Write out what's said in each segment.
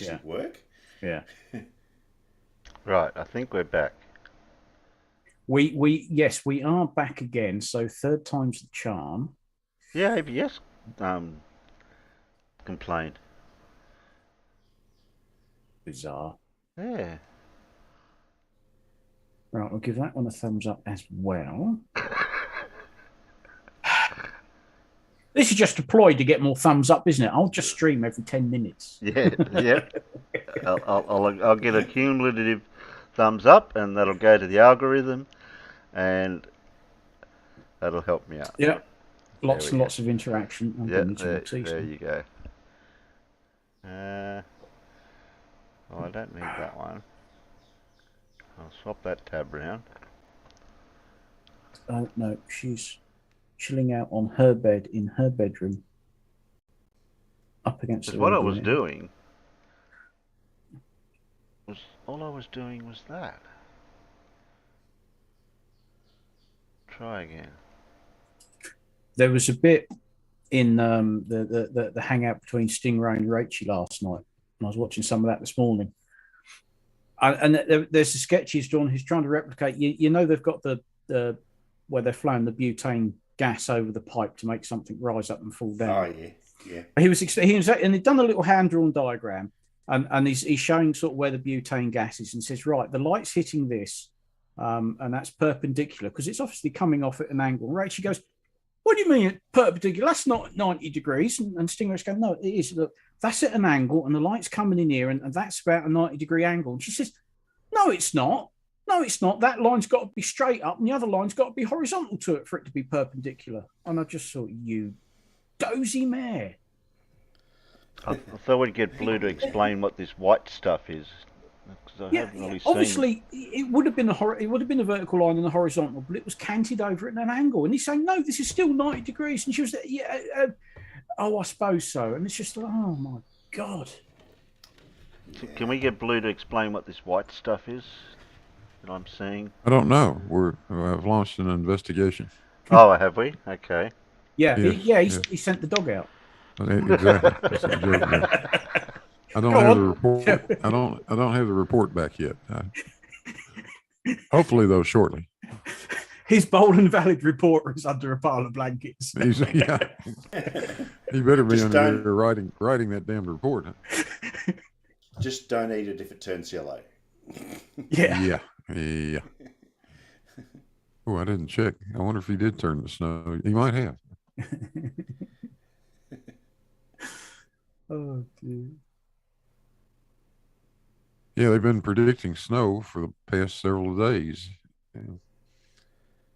actually work. yeah. Right, I think we're back. Yes, we are back again. So third time's the charm. Yeah, ABS complained. Bizarre. Yeah. Right, I'll give that one a thumbs up as well. This is just a ploy to get more thumbs up, isn't it? I'll just stream every 10 minutes. Yeah, yep. I'll get a cumulative thumbs up, and that'll go to the algorithm, and that'll help me out. Yeah, There lots we and go. lots of interaction. I'm Yeah, going to there you go. Oh, I don't need that one. I'll swap that tab round. Oh, no, she's chilling out on her bed in her bedroom, up against Because the what I radio. was doing was all I was doing was that. Try again. There was a bit in the hangout between Stingray and Rachel last night, and I was watching some of that this morning. And there's a sketch he's drawn. He's trying to replicate. You know, they've got the where they're flowing the butane gas over the pipe to make something rise up and fall down. Oh yeah, yeah. And he'd done a little hand drawn diagram, and he's showing sort of where the butane gas is, and says, right, the light's hitting this, and that's perpendicular because it's obviously coming off at an angle. Right? She goes, what do you mean perpendicular? That's not 90 degrees. And Stingray's going, no, it is. Look, that's at an angle, and the light's coming in here, and that's about a 90-degree angle. And she says, no, it's not. No, it's not. That line's got to be straight up, and the other line's got to be horizontal to it for it to be perpendicular. And I just thought, you dozy mare. I thought we'd get Blue to explain what this white stuff is. I haven't really obviously, it would have been a vertical line and a horizontal, but it was canted over at an angle. And he's saying, no, this is still 90 degrees. And she was, yeah, oh, I suppose so. And it's just like, oh my God. Can we get Blue to explain what this white stuff is that I'm seeing? I don't know. I've launched an investigation. Oh, have we? Okay. Yeah, Yes, he sent the dog out. Exactly. That's a joke there. I don't have the report. I don't have the report back yet. Hopefully, though, shortly. His bold and valid reporter is under a pile of blankets. Yeah. He better be under there writing that damn report. Just don't eat it if it turns yellow. Yeah. Yeah. Oh, I didn't check. I wonder if he did turn to snow. He might have. Oh, dear. Yeah, they've been predicting snow for the past several days. And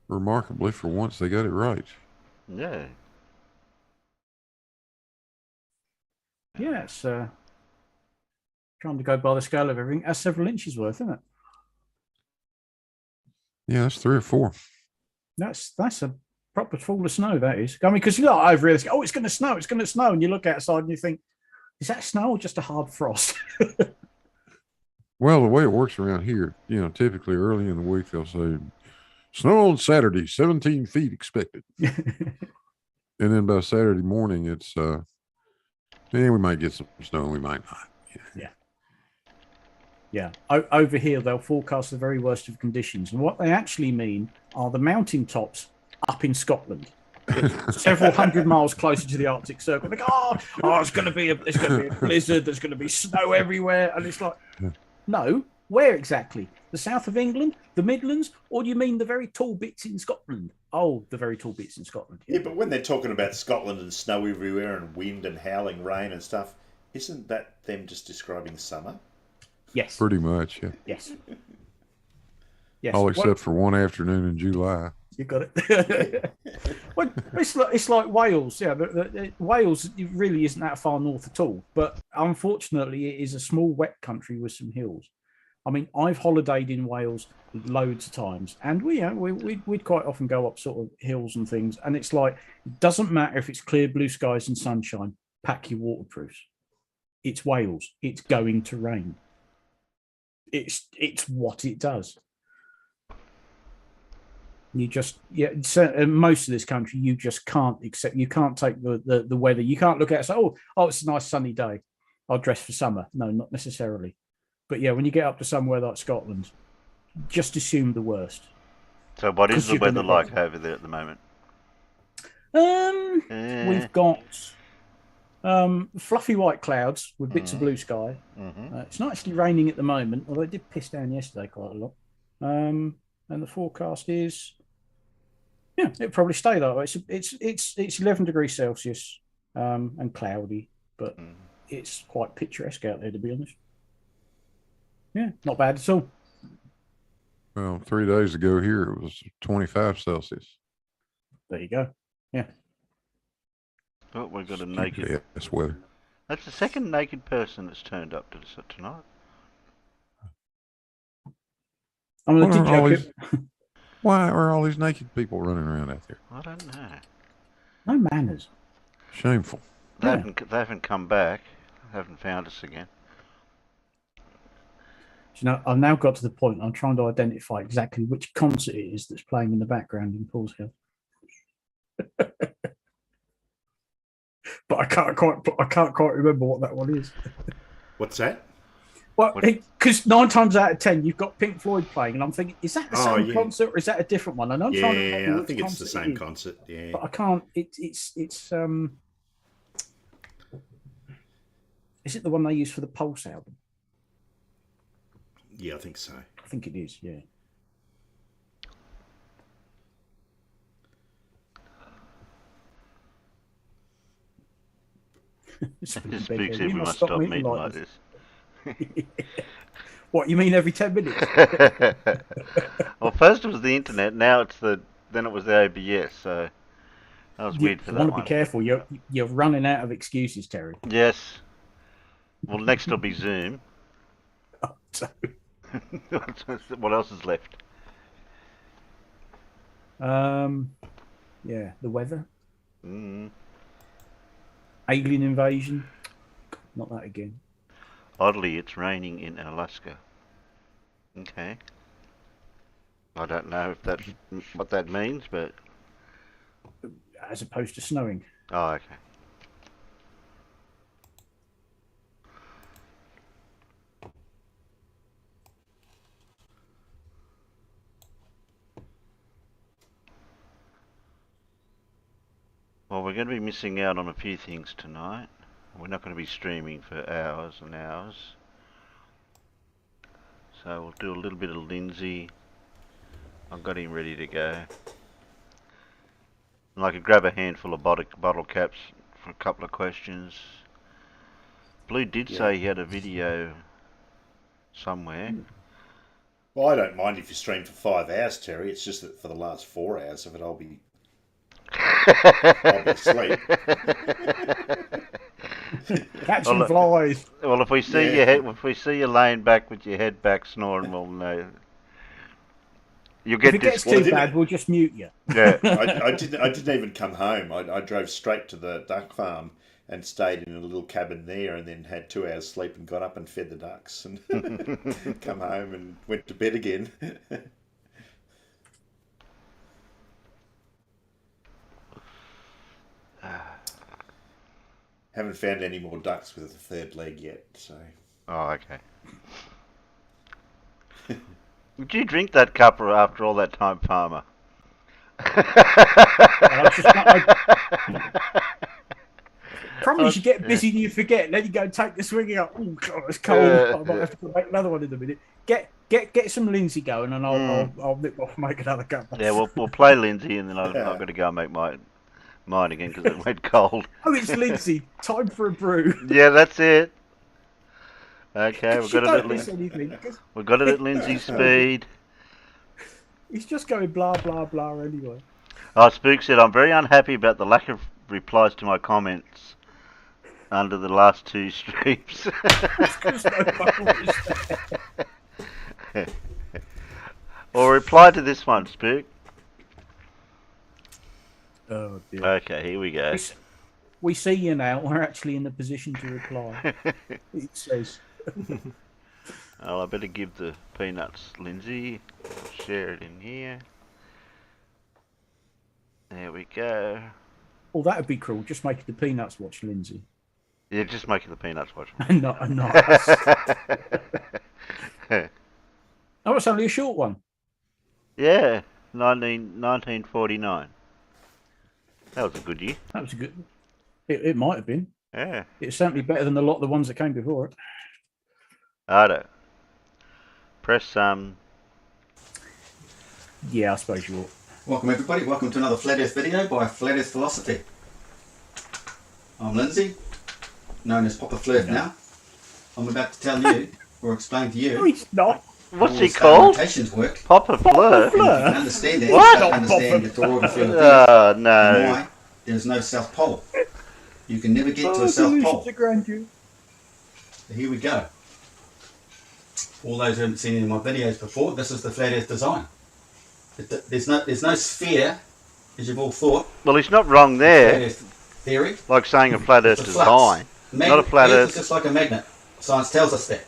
remarkably, for once, they got it right. Yeah. Yeah, it's trying to go by the scale of everything. That's several inches worth, isn't it? Yeah, that's 3 or 4. That's a proper fall of snow, that is. I mean, because you look over here, oh, it's going to snow, and you look outside and you think, is that snow or just a hard frost? Well, the way it works around here, typically early in the week, they'll say, snow on Saturday, 17 feet expected. And then by Saturday morning, it's, we might get some snow, we might not. Yeah. Over here, they'll forecast the very worst of conditions. And what they actually mean are the mountain tops up in Scotland. Several hundred miles closer to the Arctic Circle. They go, oh, there's going to be a blizzard. There's going to be snow everywhere. And it's like, no, where exactly? The south of England, the Midlands, or do you mean the very tall bits in Scotland? Oh, the very tall bits in Scotland. Yeah, but when they're talking about Scotland and snow everywhere and wind and howling rain and stuff, isn't that them just describing summer? Yes. Pretty much, yeah. Yes. Yes. All except for one afternoon in July. You got it. Well, it's like Wales. Yeah, Wales really isn't that far north at all. But unfortunately, it is a small, wet country with some hills. I mean, I've holidayed in Wales loads of times, and we'd quite often go up sort of hills and things. And it's like, it doesn't matter if it's clear blue skies and sunshine. Pack your waterproofs. It's Wales. It's going to rain. It's what it does. You just most of this country you just can't accept. You can't take the weather. You can't look at it and say, oh, it's a nice sunny day. I'll dress for summer. No, not necessarily. But yeah, when you get up to somewhere like Scotland, just assume the worst. So what is 'Cause the you're weather gonna like get- over there at the moment? We've got fluffy white clouds with bits of blue sky. It's not actually raining at the moment, although it did piss down yesterday quite a lot. And the forecast is, yeah, it'll probably stay that way. It's 11 degrees Celsius and cloudy, but it's quite picturesque out there, to be honest. Yeah, not bad at all. Well, 3 days ago here it was 25 Celsius. There you go. Yeah. Oh, we've got a Stupid naked. ass weather. That's the second naked person that's turned up to us tonight. I'm going to teach you. Why are all these naked people running around out there? I don't know. No manners. Shameful. They haven't come back. Haven't found us again. You know, I've now got to the point I'm trying to identify exactly which concert it is that's playing in the background in Paul's house. But I can't quite remember what that one is. What's that? Well, because 9 times out of 10 you've got Pink Floyd playing, and I'm thinking, is that the same yeah. concert or is that a different one? And I'm trying to remember Yeah, I which think it's the concert same it is, concert. Yeah. but I can't. It's is it the one they use for the Pulse album? Yeah, I think so. I think it is. Yeah. This speaks everyone stop meeting like this. What, you mean every 10 minutes? Well, first it was the internet, now then it was the OBS, so that was weird for You that want to one. be careful. You're running out of excuses, Terry. Yes. Well, next will be Zoom. So, What else is left? yeah, the weather, Mm. alien invasion. Not that again. Oddly, it's raining in Alaska. Okay. I don't know if that's what that means, but As opposed to snowing. oh, okay. Well, we're going to be missing out on a few things tonight. We're not going to be streaming for hours and hours. So we'll do a little bit of Lindsay. I've got him ready to go. And I could grab a handful of bottle caps for a couple of questions. Blue did say he had a video somewhere. Well, I don't mind if you stream for 5 hours, Terry. It's just that for the last 4 hours of it, I'll be asleep. Catching flies. Well, if we see you laying back with your head back snoring, we'll know. You'll get If it gets this. too bad, we'll just mute you. Yeah. I didn't even come home. I drove straight to the duck farm and stayed in a little cabin there, and then had 2 hours sleep and got up and fed the ducks and come home and went to bed again. Haven't found any more ducks with a third leg yet, so. Oh, okay. Did you drink that cuppa after all that time, Farmer? Probably you get busy and you forget, and then you go and take the swing up. Oh God, it's cold. I might have to make another one in a minute. Get some Lindsay going, and I'll nip off and make another cup. Yeah, we'll play Lindsay, and then I've got to go and make mine again because it went cold. Oh, it's Lindsay. Time for a brew. Yeah, that's it. Okay, we've got it at Lindsay's speed. He's just going blah blah blah anyway. Oh, Spook said, I'm very unhappy about the lack of replies to my comments under the last 2 streams. Or reply to this one, Spook. Oh dear. Okay, here we go. We see you now. We're actually in the position to reply. It says. Oh, I better give the peanuts, Lindsay. I'll share it in here. There we go. Oh, that would be cruel. Just make the peanuts watch Lindsay. You're just making the peanuts watch. Not nice. Oh, it's only a short one. Yeah, 1949. That was a good year. That was a good. It might have been. Yeah. It's certainly better than a lot of the ones that came before it. Righto. Press Yeah, I suppose you will. Welcome everybody, welcome to another Flat Earth video by Flat Earth Philosophy. I'm Lindsay, known as Papa Flurf now. I'm about to tell you, or explain to No, you, he's not. What's how he the star called? rotations work. Papa Fleur. And if you can understand that, What? you can understand the toroidal field of Earth Oh, and no. why there's no South Pole. You can never get to a South Pole. So here we go. All those who haven't seen any of my videos before, this is the Flat Earth design. There's no sphere, as you've all thought. Well, he's not wrong Flat there. Earth theory. Like saying a flat earth It's a flux. design. Not a flat Earth earth. is just like a magnet. Science tells us that.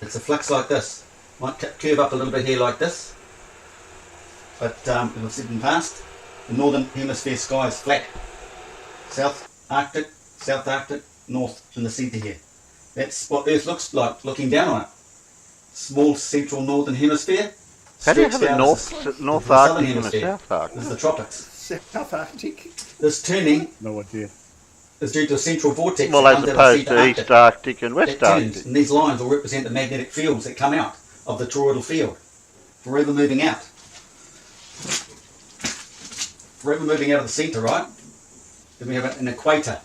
It's a flux like this. Might curve up a little bit here like this. But it'll sit in past. The northern hemisphere sky is flat. South Arctic, north in the centre here. That's what Earth looks like looking down on it. Small central northern hemisphere. How do you stretched have a out North to the Arctic southern and a hemisphere. South This Arctic? is the tropics. South Arctic. This turning No idea. is due to a central vortex. Well, that as comes out of the opposed centre to Arctic. East Arctic and It West turns, Arctic. and these lines will represent the magnetic fields that come out of the toroidal field, forever moving out. Forever moving out of the centre, right? Then we have an equator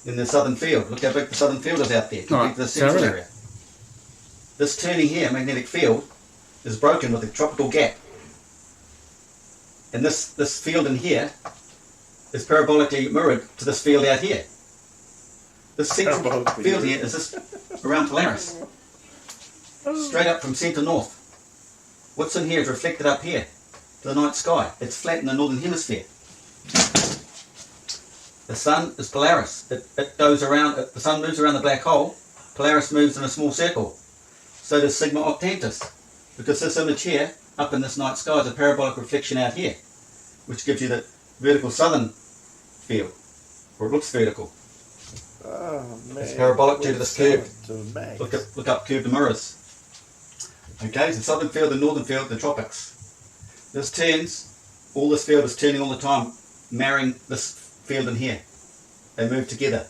in the southern field. Look how big the southern field is out there compared to the central sorry. area. This turning here, magnetic field, is broken with a tropical gap. And this field in here is parabolically mirrored to this field out here. This central Parabolically field here is just around Polaris. Straight up from centre north. What's in here is reflected up here to the night sky. It's flat in the northern hemisphere. The sun is Polaris. It goes around, the sun moves around the black hole. Polaris moves in a small circle. So does Sigma Octantis. Because this image here, up in this night sky, is a parabolic reflection out here, which gives you the vertical southern field, or it looks vertical. Oh, man. It's parabolic due to this curve. To the max. Look up curved mirrors. Okay, so southern field and northern field, the tropics. This turns, all this field is turning all the time, marrying this field in here. They move together.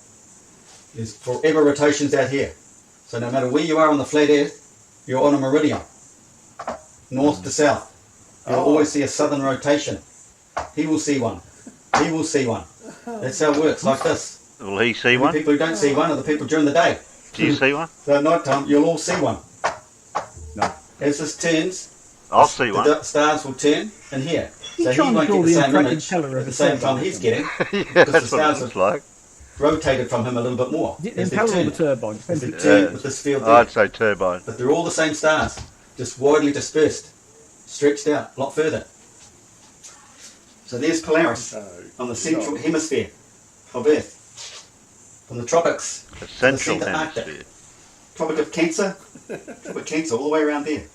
There's forever rotations out here. So no matter where you are on the flat earth, you're on a meridian. North to south. You'll always see a southern rotation. He will see one. He will see one. That's how it works, like this. Will he see The one? people who don't see one are the people during the day. Do you see one? So at night time, you'll all see one. No. As this turns, I'll see the one. stars will turn in here. So he trying to won't draw get the the same intrepid image teller at of the a same turbine, time he's isn't getting, Yeah, because the that's what it stars looks have like. rotated from him a little bit more. The as they impeller or the turn. turbine? As Depends. they turn with this field there. I'd say turbine. But they're all the same stars, just widely dispersed, stretched out a lot further. So there's Polaris on the central hemisphere of Earth. From the tropics, The central centre Arctic. hemisphere. Tropic of Cancer, all the way around there.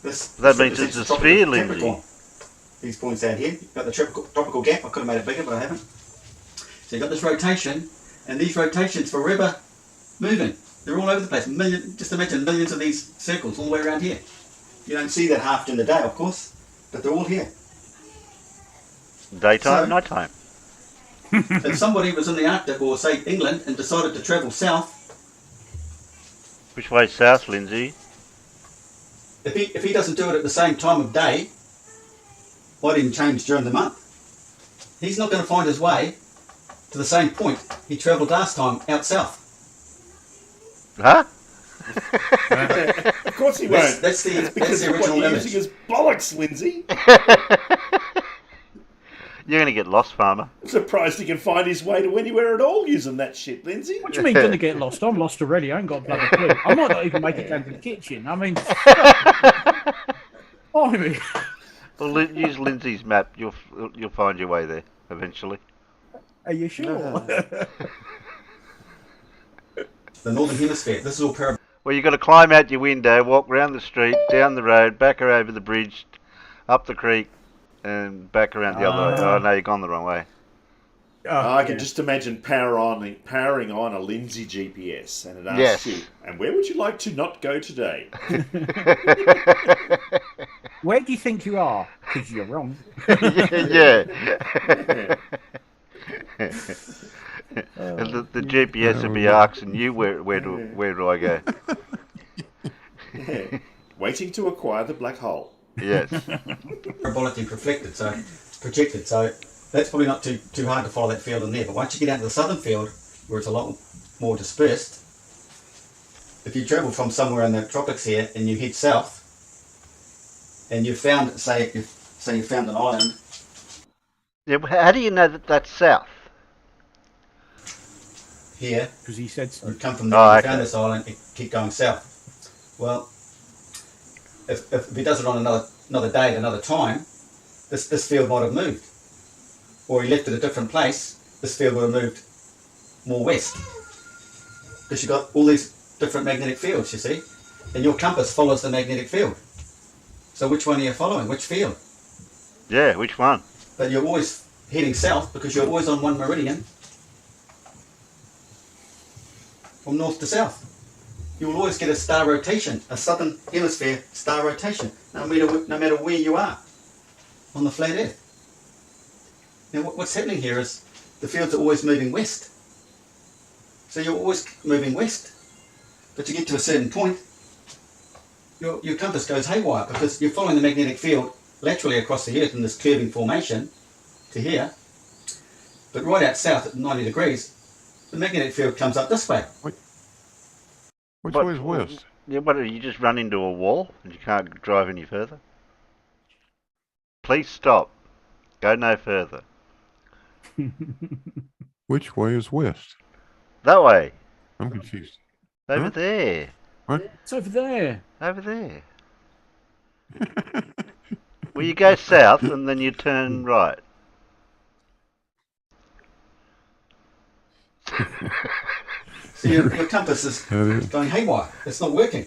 That means it's a the Tropic of sphere, Lindsay. Capricorn. These points out here, you've got the tropical gap. I could have made it bigger, but I haven't. So you've got this rotation, and these rotations forever moving. They're all over the place. Just imagine millions of these circles all the way around here. You don't see that half during the day, of course, but they're all here. Daytime, So- nighttime. If somebody was in the Arctic, or say England, and decided to travel south, Which way south, Lindsay? if he doesn't do it at the same time of day, might even change during the month, he's not going to find his way to the same point he travelled last time out south. Huh? Of course he That's, won't. that's the Because of what original you're image. using is bollocks, Lindsay. You're going to get lost, farmer. I'm surprised he can find his way to anywhere at all using that shit, Lindsay. What do you mean, going to get lost? I'm lost already. I ain't got a bloody clue. I might not even make it down to the kitchen. I mean, Well, use Lindsay's map. You'll find your way there eventually. are you sure? The northern hemisphere. This is all parabolic. Well, you've got to climb out your window, walk round the street, down the road, back over the bridge, up the creek, and back around the other way. Oh, no, you've gone the wrong way. I can just imagine powering on a Lindsay GPS, and it asks Yes. you, and where would you like to not go today? Where do you think you are? Because you're wrong. Yeah. And the yeah. GPS would be asking you where do I go? Yeah. Waiting to acquire the black hole. Yes. Parabolically projected, so that's probably not too hard to follow that field in there. But once you get out to the southern field, where it's a lot more dispersed, if you travel from somewhere in the tropics here and you head south, and you found, say you found an island. Yeah. How do you know that that's south? Here, Because he said so. you come from there, you found this island, and keep going south. Well, if he does it on another day at another time, this field might have moved. Or he left it at a different place, this field would have moved more west. Because you've got all these different magnetic fields, you see, and your compass follows the magnetic field. So which one are you following? Which field? Yeah, which one? But you're always heading south because you're always on one meridian from north to south. You will always get a star rotation, a southern hemisphere star rotation, no matter where you are on the flat earth. Now what's happening here is the fields are always moving west. So you're always moving west. But you get to a certain point, your compass goes haywire because you're following the magnetic field laterally across the earth in this curving formation to here. But right out south at 90 degrees, the magnetic field comes up this way. Which way is west? Yeah, but you just run into a wall and you can't drive any further? Please stop. Go no further. Which way is west? That way. I'm confused. Over Huh? there. What? It's over there. Over there. Well, you go south and then you turn right. So your compass is going haywire. It's not working.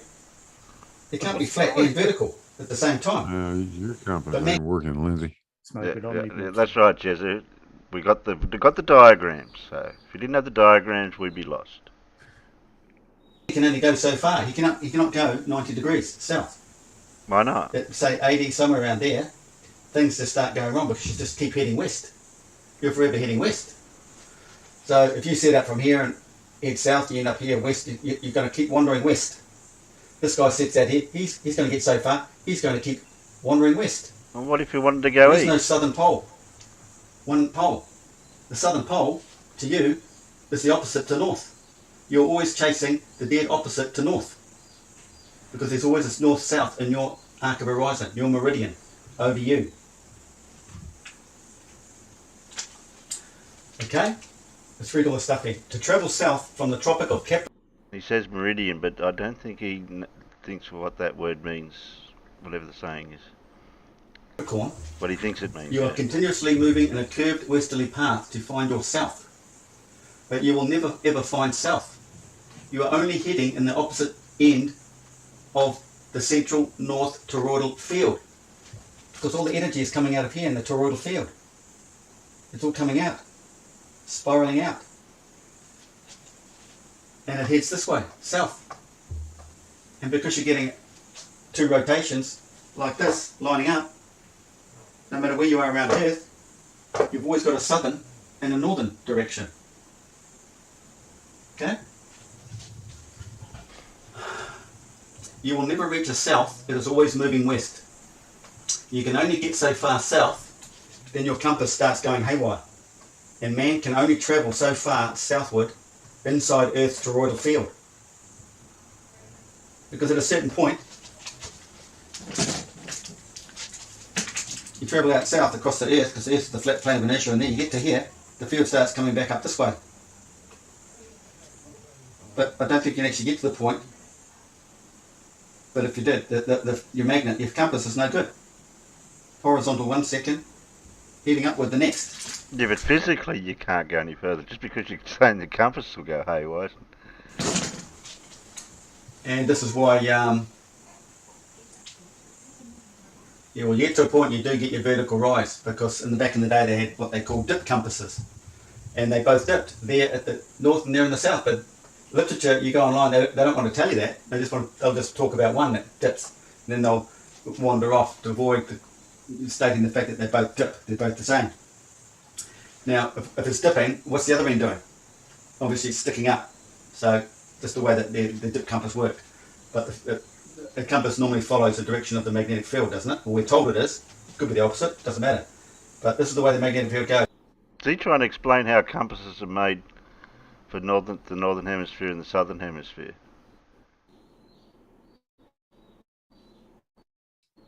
It can't be flat and vertical at the same time. Your compass But ain't working, Lindsay. Smoke it on me. That's right, Jez. We got the diagrams. So if you didn't have the diagrams, we'd be lost. He can only go so far. He cannot go 90 degrees south. Why not? At, say 80, somewhere around there, things just start going wrong because you just keep heading west. You're forever heading west. So if you set up from here and head south, you end up here west, you're going to keep wandering west. This guy sits out here, he's going to get so far, he's going to keep wandering west. Well, what if you wanted to go There's east? no southern pole. One pole. The southern pole, to you, is the opposite to north. You're always chasing the dead opposite to north. Because there's always this north-south in your arc of horizon, your meridian, over you. Okay? Let's read all the stuff here. To travel south from the Tropic of Capricorn. He says meridian, but I don't think he thinks what that word means, whatever the saying is. What he thinks it means. You are continuously moving in a curved westerly path to find your south. But you will never ever find south. You are only heading in the opposite end of the central north toroidal field. Because all the energy is coming out of here in the toroidal field. It's all coming out. Spiraling out. And it heads this way, south. And because you're getting two rotations like this, lining up, no matter where you are around Earth, you've always got a southern and a northern direction. Okay? You will never reach a south, it is always moving west. You can only get so far south, then your compass starts going haywire. And man can only travel so far southward inside Earth's toroidal field. Because at a certain point, you travel out south across the Earth, because the Earth is the flat plane of inertia, and then you get to here, the field starts coming back up this way. But I don't think you can actually get to the point. But if you did, your magnet, your compass is no good. Horizontal 1 second, heading upward the next. Yeah, but physically you can't go any further just because you're saying the compass will go haywire. And this is why, well, you get to a point you do get your vertical rise, because in the back in the day they had what they call dip compasses. and they both dipped there at the north and there in the south. But literature, you go online, they don't want to tell you that. They'll just talk about one that dips, and then they'll wander off to avoid stating the fact that they both dip. They're both the same. Now, if it's dipping, what's the other end doing? Obviously, it's sticking up. So that's the way that the dip compass works. But the compass normally follows the direction of the magnetic field, doesn't it? Well, we're told it is. It could be the opposite. Doesn't matter. But this is the way the magnetic field goes. Is he trying to explain how compasses are made for the northern hemisphere and the southern hemisphere?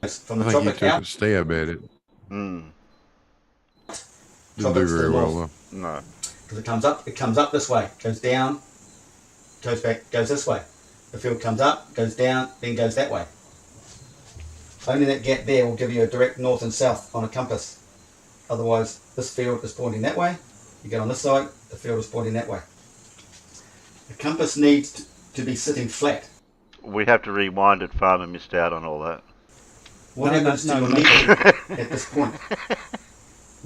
From the I think you tropic took out, a stab at it. Mm. Didn't do tropics to very the well, north. though. No. Because it comes up this way, goes down, goes back, goes this way. The field comes up, goes down, then goes that way. Only that gap there will give you a direct north and south on a compass. Otherwise, this field is pointing that way. You get on this side, the field is pointing that way. The compass needs to be sitting flat. We have to rewind it. Farmer missed out on all that. What No, happens no, to your no. needle at this point?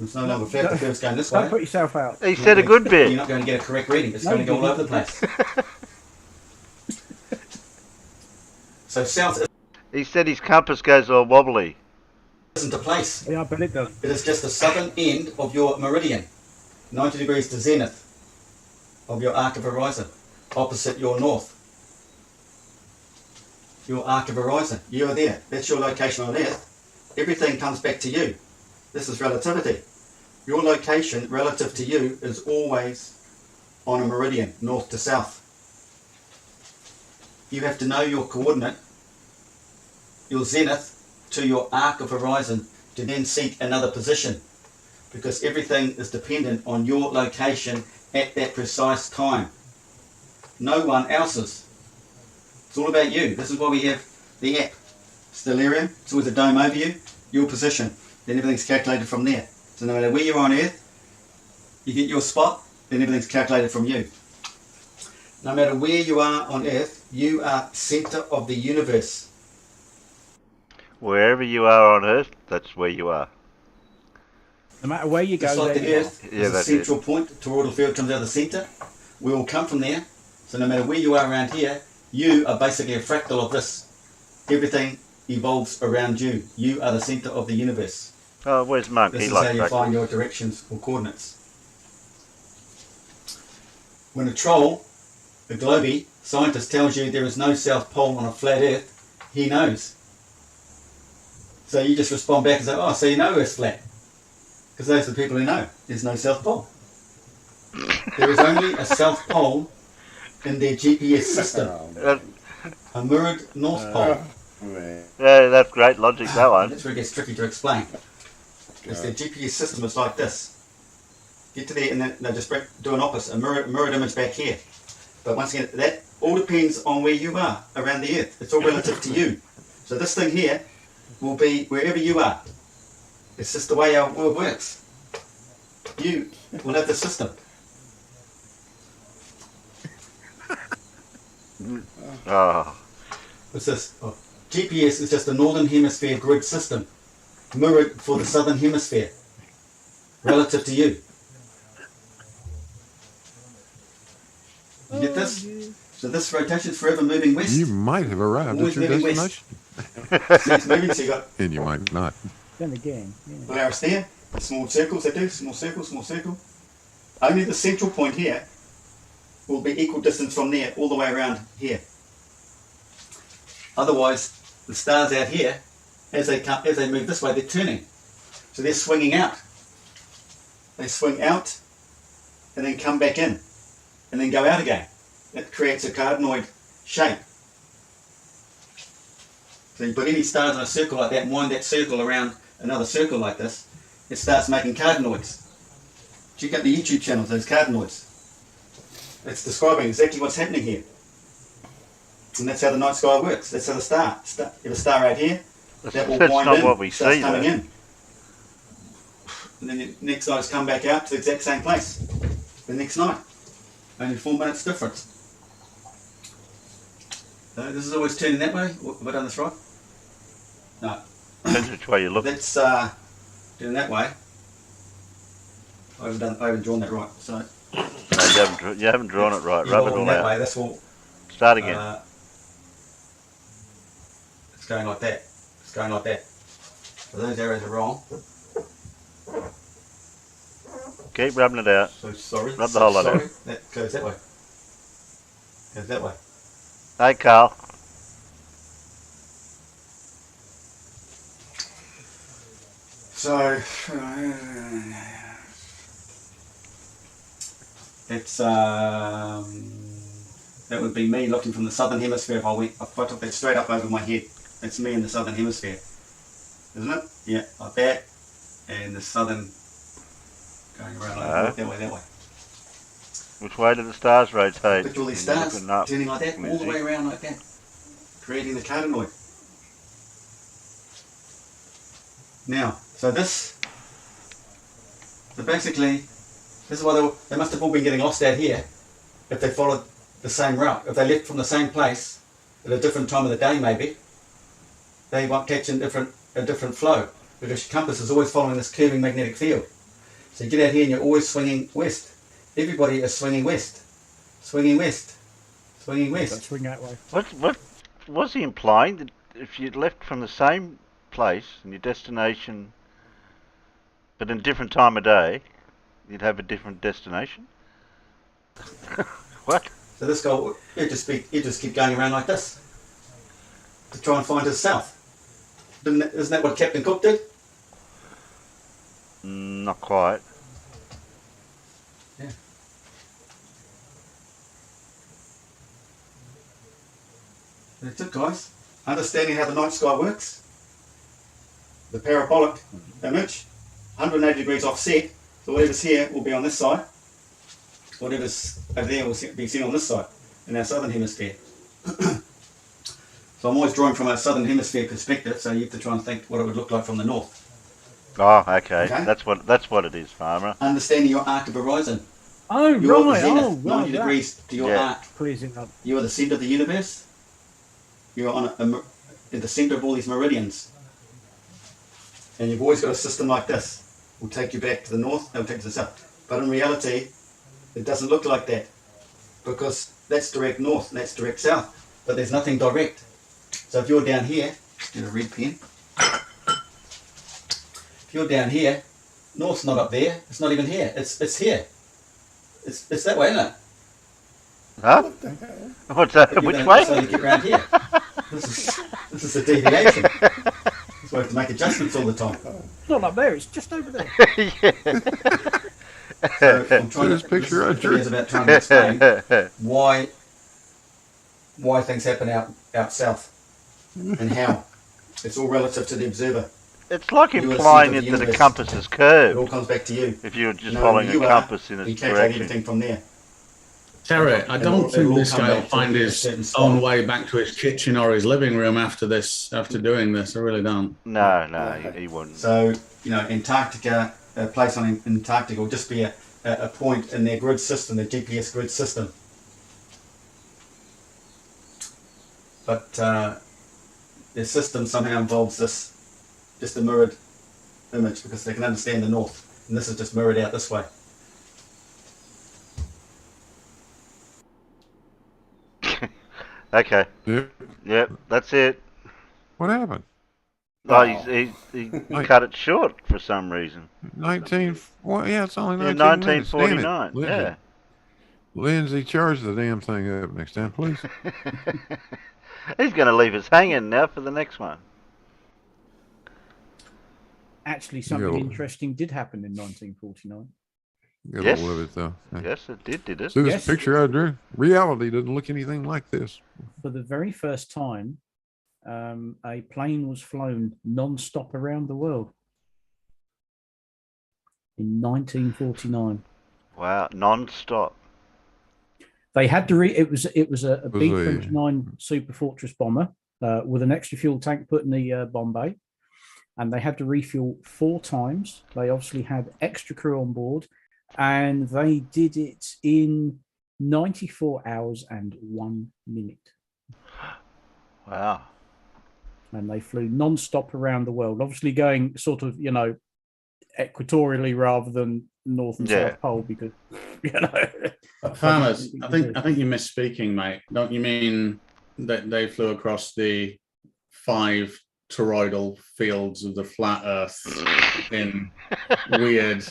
It's no longer flat, the field's going this way. Don't put yourself out. He said a good You're bit. not going to get a correct reading. It's No, going to go you all over the place. So south He said his compass goes all wobbly. isn't a place. Yeah, I bet it does. It is just the southern end of your meridian, 90 degrees to zenith of your arc of horizon, opposite your north. Your arc of horizon, you are there. That's your location on Earth. Everything comes back to you. This is relativity. Your location relative to you is always on a meridian, north to south. You have to know your coordinate, your zenith, to your arc of horizon to then seek another position, because everything is dependent on your location at that precise time. No one else's. It's all about you. This is why we have the app. Stellarium, it's always a dome over you, your position. Then everything's calculated from there. So no matter where you are on Earth, you get your spot, then everything's calculated from you. No matter where you are on Earth, you are centre of the universe. Wherever you are on Earth, that's where you are. No matter where you go, Just like there the you are. Earth Yeah, is a that's central point, toroidal field comes out of the centre. We all come from there. So no matter where you are around here, you are basically a fractal of this. Everything evolves around you. You are the centre of the universe. Oh, where's Monk? This He is how likes you find fractals. your directions or coordinates. When a troll, a globie, scientist tells you there is no South Pole on a flat Earth, he knows. So you just respond back and say, oh, so you know Earth's flat. Because those are the people who know. There's no South Pole. There is only a South Pole in their GPS system. A mirrored North Pole. Man. Yeah, that's great logic, that one. That's where it gets tricky to explain. Because their GPS system is like this. Get to there and then they just do an opposite, a mirrored image back here. But once again, that all depends on where you are around the Earth. It's all relative to you. So this thing here will be wherever you are. It's just the way our world works. You will have the system. Oh, What's this? Oh, GPS is just a northern hemisphere grid system, mirrored for the southern hemisphere, relative to you. You get this? So this rotation is forever moving west. You might have arrived Always at your moving west. destination. See, it's moving, so you got And you might not. Then again, yeah. Polaris there, small circles they do, small circle, small circle. Only the central point here will be equal distance from there all the way around here. Otherwise, the stars out here, as they move this way, they're turning. So they're swinging out. They swing out and then come back in and then go out again. That creates a cardinoid shape. So you put any stars in a circle like that and wind that circle around another circle like this, it starts making cardinoids. Check out the YouTube channels, those cardinoids. It's describing exactly what's happening here. And that's how the night sky works. That's how the star. You have a star right here, that will That's wind not in, what we starts see, coming though. in. And then the next night it's come back out to the exact same place. The next night. Only 4 minutes difference. So this is always turning that way. Have I done this right? No. depends which way you look. That's doing that way. I haven't drawn that right. So No, you haven't drawn it right. Rub it all that out. way. That's all. Start again. It's going like that. It's going like that. So those arrows are wrong. Keep rubbing it out. So sorry. Rub the whole lot out. That goes that way. Goes that way. Hey, Carl. So it's that would be me looking from the southern hemisphere. If I took that straight up over my head, that's me in the southern hemisphere, isn't it? Yeah, like that, and the southern going around like that way, that way. Which way do the stars rotate? Picture all these stars turning like that, all the way around like that, creating the cardanoid. Now, so basically, this is why they must have all been getting lost out here if they followed the same route. If they left from the same place at a different time of the day, maybe, they won't catch a different flow because your compass is always following this curving magnetic field. So you get out here and you're always swinging west. Everybody is swinging west, swinging west, swinging west. Don't swing that way. What was he implying? That if you left from the same place and your destination, but in a different time of day, you'd have a different destination? What? So this guy, he'd just keep going around like this to try and find his south. Isn't that what Captain Cook did? Not quite. Yeah. That's it, guys. Understanding how the night sky works. The parabolic image, 180 degrees offset. So whatever's here will be on this side. Whatever's over there will be seen on this side, in our southern hemisphere. So I'm always drawing from a southern hemisphere perspective, so you have to try and think what it would look like from the north. Oh, okay. That's what it is, farmer. Understanding your arc of horizon. Oh, You're right. zenith, 90 that degrees to your arc. clears it up. You are the centre of the universe. You're on at the centre of all these meridians. And you've always got a system like this. Will take you back to the north, it'll take you to the south. But in reality, it doesn't look like that. Because that's direct north and that's direct south. But there's nothing direct. So if you're down here, get a red pen. If you're down here, north's not up there, it's not even here, it's here. It's that way, isn't it? Huh? What's that? Which way? So you get around here. This is a deviation. That's why we have to make adjustments all the time. It's not up there, it's just over there. So I'm trying This picture I drew. is about trying to explain why things happen out south and how. It's all relative to the observer. It's like You are the implying centre of the that a universe. compass is It all curved. comes back to you. If you're just No, following a you are, compass in you its calculate direction. everything from there. Terry, I And don't it'll think all this come guy will back to find a his certain spot. own way back to his kitchen or his living room after doing this. I really don't. No, he wouldn't. So, Antarctica, a place on Antarctica will just be a point in their grid system, their GPS grid system. But their system somehow involves this, just a mirrored image, because they can understand the north, and this is just mirrored out this way. Okay. Yep. Yep, that's it. What happened? Oh, he cut it short for some reason. 19. Well, yeah, it's only Yeah, 19 minutes. Damn it, 1949. Lindsay. Yeah. Lindsay, charge the damn thing up next time, please. He's going to leave us hanging now for the next one. Actually, something Yeah. interesting did happen in 1949. Gotta Yes. love it, though. Yes, it did it? See this Yes. picture I drew? Reality doesn't look anything like this. For the very first time, a plane was flown non-stop around the world in 1949. Wow, non-stop. They had to it was a Was B-29 Super Fortress bomber with an extra fuel tank put in the bomb bay, and they had to refuel 4 times. They obviously had extra crew on board, and they did it in 94 hours and 1 minute. Wow. And they flew non-stop around the world, obviously going sort of, equatorially rather than North and Yeah. South Pole because you know. Farmers, I think you're misspeaking, mate. Don't you mean that they flew across the 5 toroidal fields of the flat Earth in weird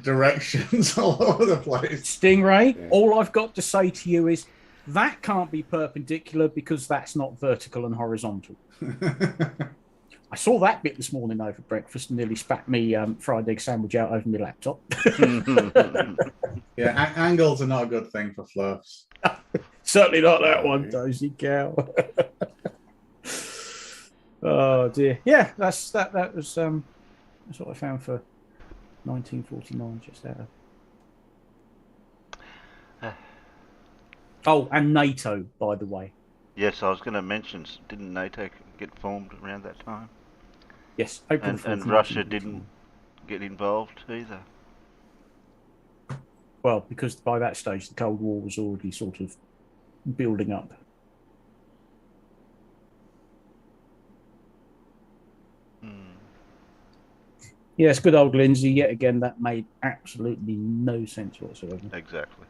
directions all over the place? Stingray, Yeah. all I've got to say to you is that can't be perpendicular because that's not vertical and horizontal. I saw that bit this morning over breakfast and nearly spat me fried egg sandwich out over my laptop. Yeah, angles are not a good thing for fluffs. Certainly not that one, Dozy cow. Oh dear. Yeah, that was that's what I found for 1949, just out of. Oh, and NATO, by the way. Yes, I was going to mention, didn't NATO get formed around that time? Yes, April And 4th, Russia 1949. didn't get involved either. Well, because by that stage the Cold War was already sort of building up. Yes, good old Lindsay. Yet again, that made absolutely no sense whatsoever. Exactly.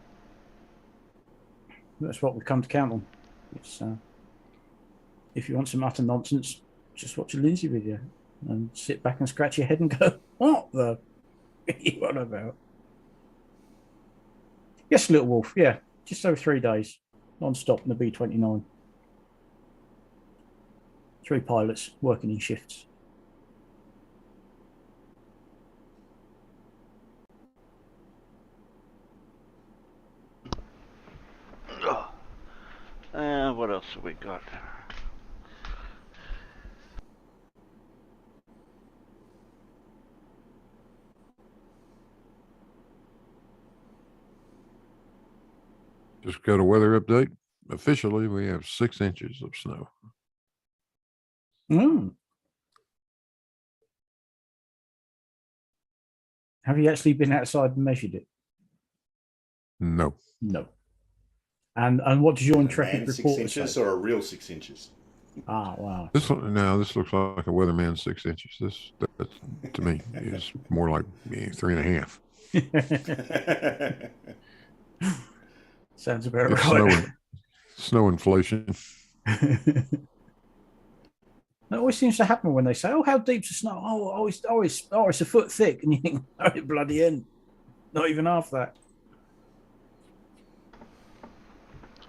That's what we've come to count on. It's if you want some utter nonsense, just watch a Lindsay video and sit back and scratch your head and go, "What the are you on about?" Yes, Little Wolf. Yeah, just over 3 days, non-stop in the B-29. 3 pilots working in shifts. What else have we got? Just got a weather update. Officially, we have 6 inches of snow. Have you actually been outside and measured it? No. No. And what does your intrepid Man, 6 reporter inches say? or a real 6 inches? Ah, wow. This looks like a weatherman 6 inches. That to me is more like 3.5. Sounds about It's right. snow inflation. That always seems to happen when they say, "Oh, how deep's the snow?" Oh, it's a foot thick, and you think, "Oh, it bloody end, not even half that."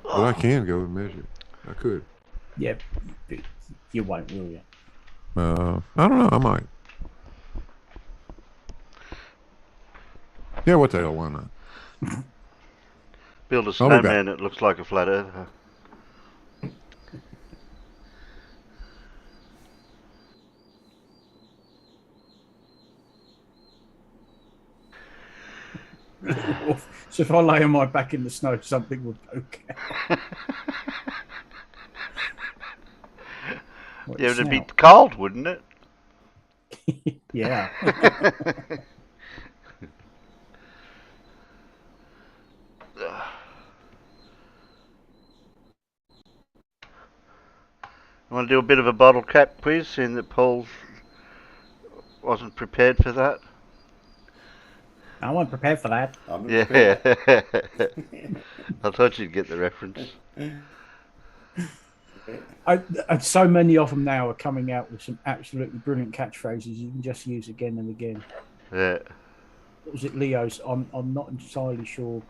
But I can go and measure it. I could. Yeah, but you won't, will you? I don't know. I might. Yeah, what the hell? Why not? Build a I'll be snowman that looks like a flat earther. So if I lay on my back in the snow, something would poke out. Yeah, it'd be cold, wouldn't it? Yeah. I want to do a bit of a bottle cap quiz, seeing that Paul wasn't prepared for that. I wasn't prepared for that. I'm not Yeah. prepared. I thought you'd get the reference. And so many of them now are coming out with some absolutely brilliant catchphrases you can just use again and again. Yeah. What was it, Leo's? I'm not entirely sure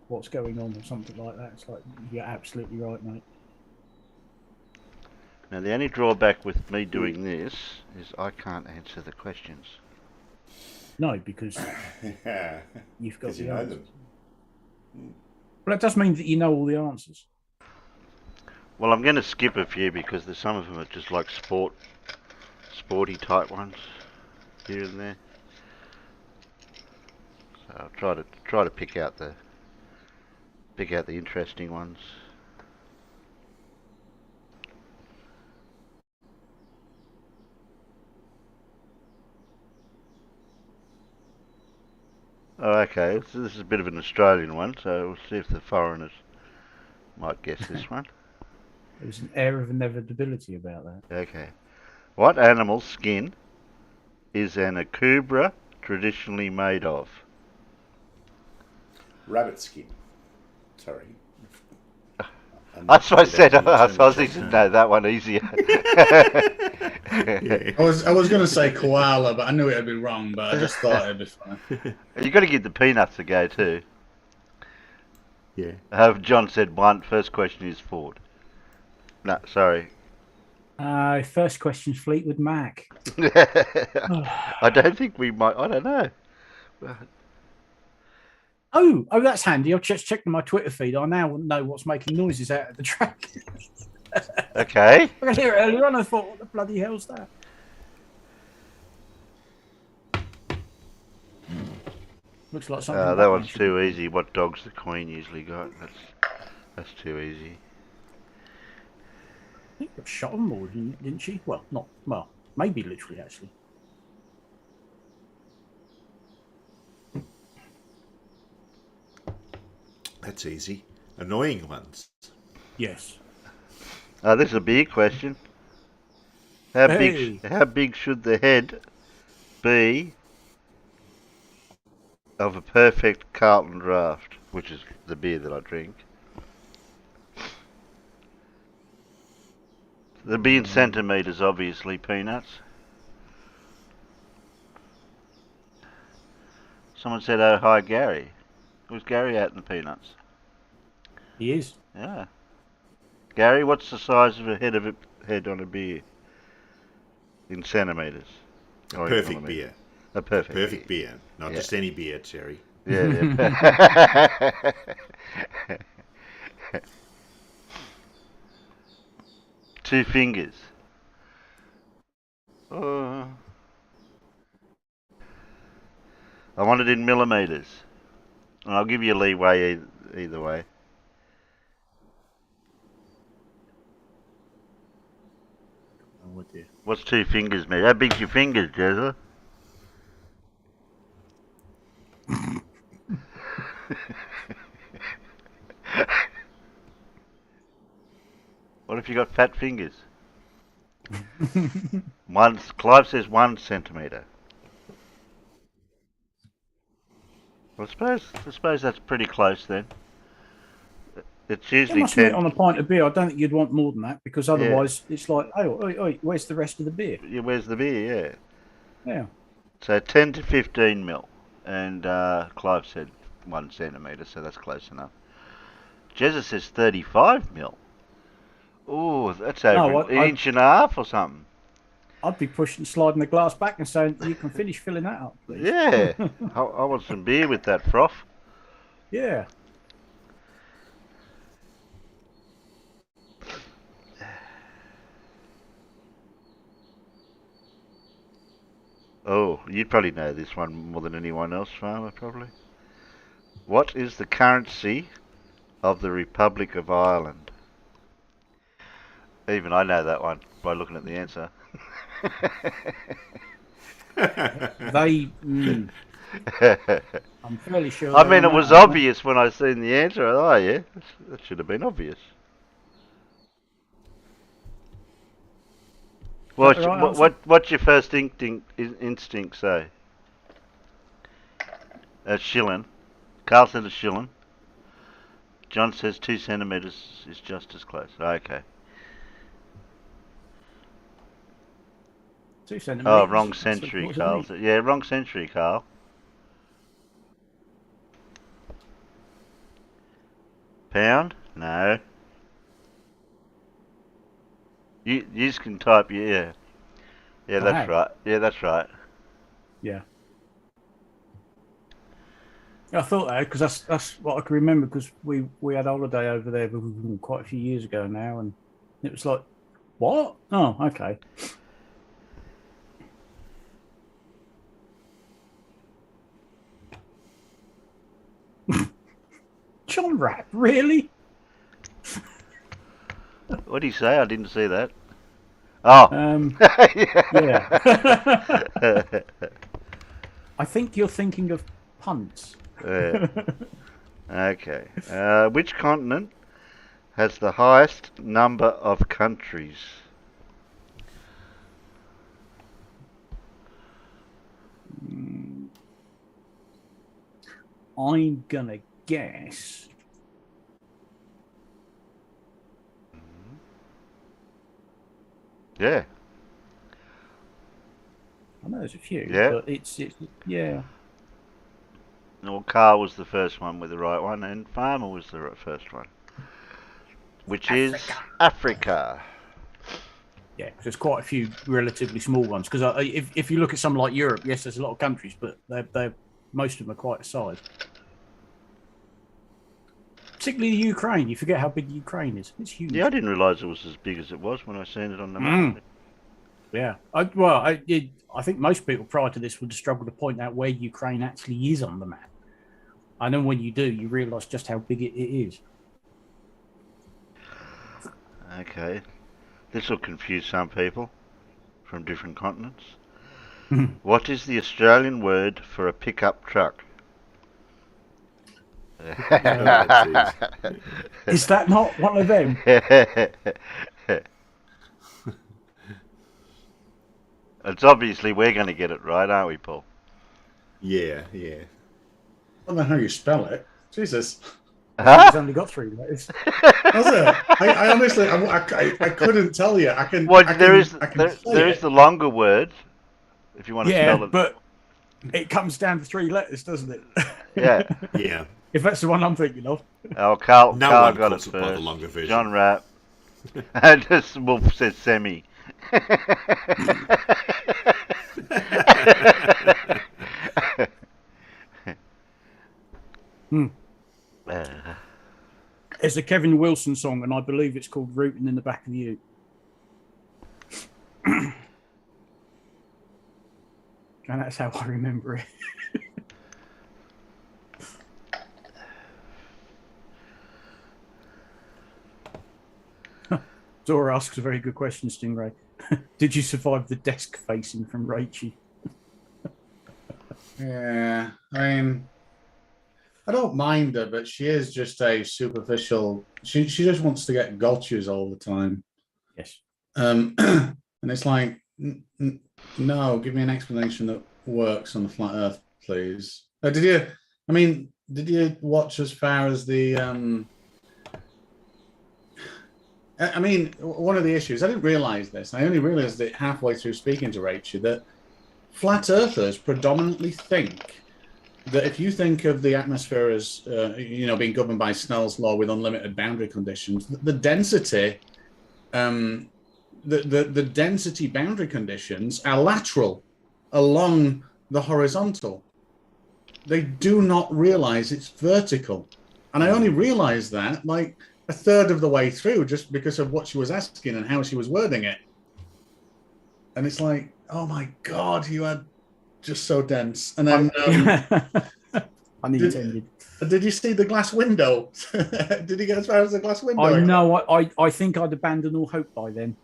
what's going on or something like that. It's like, you're absolutely right, mate. Now, the only drawback with me doing this is I can't answer the questions. No, because Yeah. you've got 'Cause the you know answers. them. Well, that does mean that you know all the answers. Well, I'm going to skip a few because there's some of them are just like sporty type ones here and there. So I'll try to pick out the interesting ones. Oh, okay. So this is a bit of an Australian one, so we'll see if the foreigners might guess this one. There's an air of inevitability about that. Okay. What animal's skin is an akubra traditionally made of? Rabbit skin. Sorry. That's what I said. That's I an was eternal no, that one easier. Yeah. I was going to say koala, but I knew it'd be wrong. But I just thought it'd be funny. You got to give the peanuts a go too. Yeah. John said one. First question is Ford. No, sorry. First question's Fleetwood Mac. I don't think we might. I don't know. Oh, that's handy. I've just checked my Twitter feed. I now know what's making noises out of the track. Okay. I could hear it earlier on. I thought, what the bloody hell's that? Looks like something. That one's too easy. What dog's the Queen usually got? That's too easy. I think she shot them all, didn't she? Well, maybe literally, actually. That's easy. Annoying ones. Yes. This is a big question. How big should the head be of a perfect Carlton draft, which is the beer that I drink? They'll be in centimetres, obviously, peanuts. Someone said, oh, hi, Gary. Was Gary out in the peanuts? He is. Yeah. Gary, what's the size of a head on a beer? In centimetres. A perfect beer. A perfect beer. Not just any beer, Terry. Yeah. Two fingers. I want it in millimetres. And I'll give you leeway either way. Oh, dear. What's two fingers, mate? How big's your fingers, Jezza? What if you got fat fingers? Clive says 1 centimetre. Well, I suppose that's pretty close then. It's usually must admit, on a pint of beer, I don't think you'd want more than that, because otherwise it's like, oh, where's the rest of the beer? Yeah, where's the beer? Yeah. Yeah. So 10 to 15 mil, and Clive said 1 centimetre, so that's close enough. Jezza says 35 mil. Oh, that's over an inch and a half or something. I'd be sliding the glass back and saying, you can finish filling that up, please. Yeah. I want some beer with that froth. Yeah. Oh, you'd probably know this one more than anyone else, Farmer, probably. What is the currency of the Republic of Ireland? Even I know that one by looking at the answer. I'm fairly sure. I mean, it was obvious when I seen the answer. Oh, yeah, that should have been obvious. What's your first instinct say? A shilling. Carl said a shilling. John says 2 centimetres is just as close. Okay. 2 centimetres. Oh, wrong century, Carl. Yeah, wrong century, Carl. Pound? No. You can type, yeah. Yeah, that's right. Yeah, that's right. Yeah. I thought that because that's what I can remember, because we had a holiday over there quite a few years ago now, and it was like, what? Oh, okay. John Rapp, really? What did he say? I didn't see that. Oh. Yeah. I think you're thinking of punts. Okay. Which continent has the highest number of countries? I'm gonna guess. Yeah. I know there's a few, Yeah. but it's yeah. Well, Carl was the first one with the right one, and Farmer was the first one, which is Africa. Yeah, there's quite a few relatively small ones. Because if you look at something like Europe, yes, there's a lot of countries, but they're most of them are quite a size. Particularly the Ukraine. You forget how big Ukraine is. It's huge. Yeah, I didn't realise it was as big as it was when I seen it on the map. Yeah. I think most people prior to this would struggle to point out where Ukraine actually is on the map. And then when you do, you realise just how big it is. Okay. This will confuse some people from different continents. What is the Australian word for a pickup truck? Is that not one of them? It's obviously we're going to get it right, aren't we, Paul? Yeah. I don't know how you spell it. Jesus. It's only got 3 letters. Does it? I honestly, I couldn't tell you. There is the longer word, if you want to spell it. But it comes down to 3 letters, doesn't it? Yeah. Yeah. If that's the one I'm thinking of. Oh, Carl got it calls first. by the longer version. John Rapp. And this Wolf says Semi. It's a Kevin Wilson song, and I believe it's called Rootin' in the Back of the Ute. And that's how I remember it. Zora asks a very good question, Stingray. Did you survive the desk facing from Rachie? Yeah, I mean, I don't mind her, but she is just a superficial. She just wants to get gotchas all the time. Yes. And it's like, no, give me an explanation that works on the flat Earth, please. Did you watch as far as the? I mean, one of the issues, I didn't realize this. I only realized it halfway through speaking to Rachel, that flat earthers predominantly think that if you think of the atmosphere as, being governed by Snell's law with unlimited boundary conditions, the density, the density boundary conditions are lateral along the horizontal. They do not realize it's vertical. And I only realized that like a third of the way through just because of what she was asking and how she was wording it. And it's like, oh my God, you are just so dense. And then unintended. Did you see the glass window? Did you get as far as the glass window? I know. I think I'd abandoned all hope by then.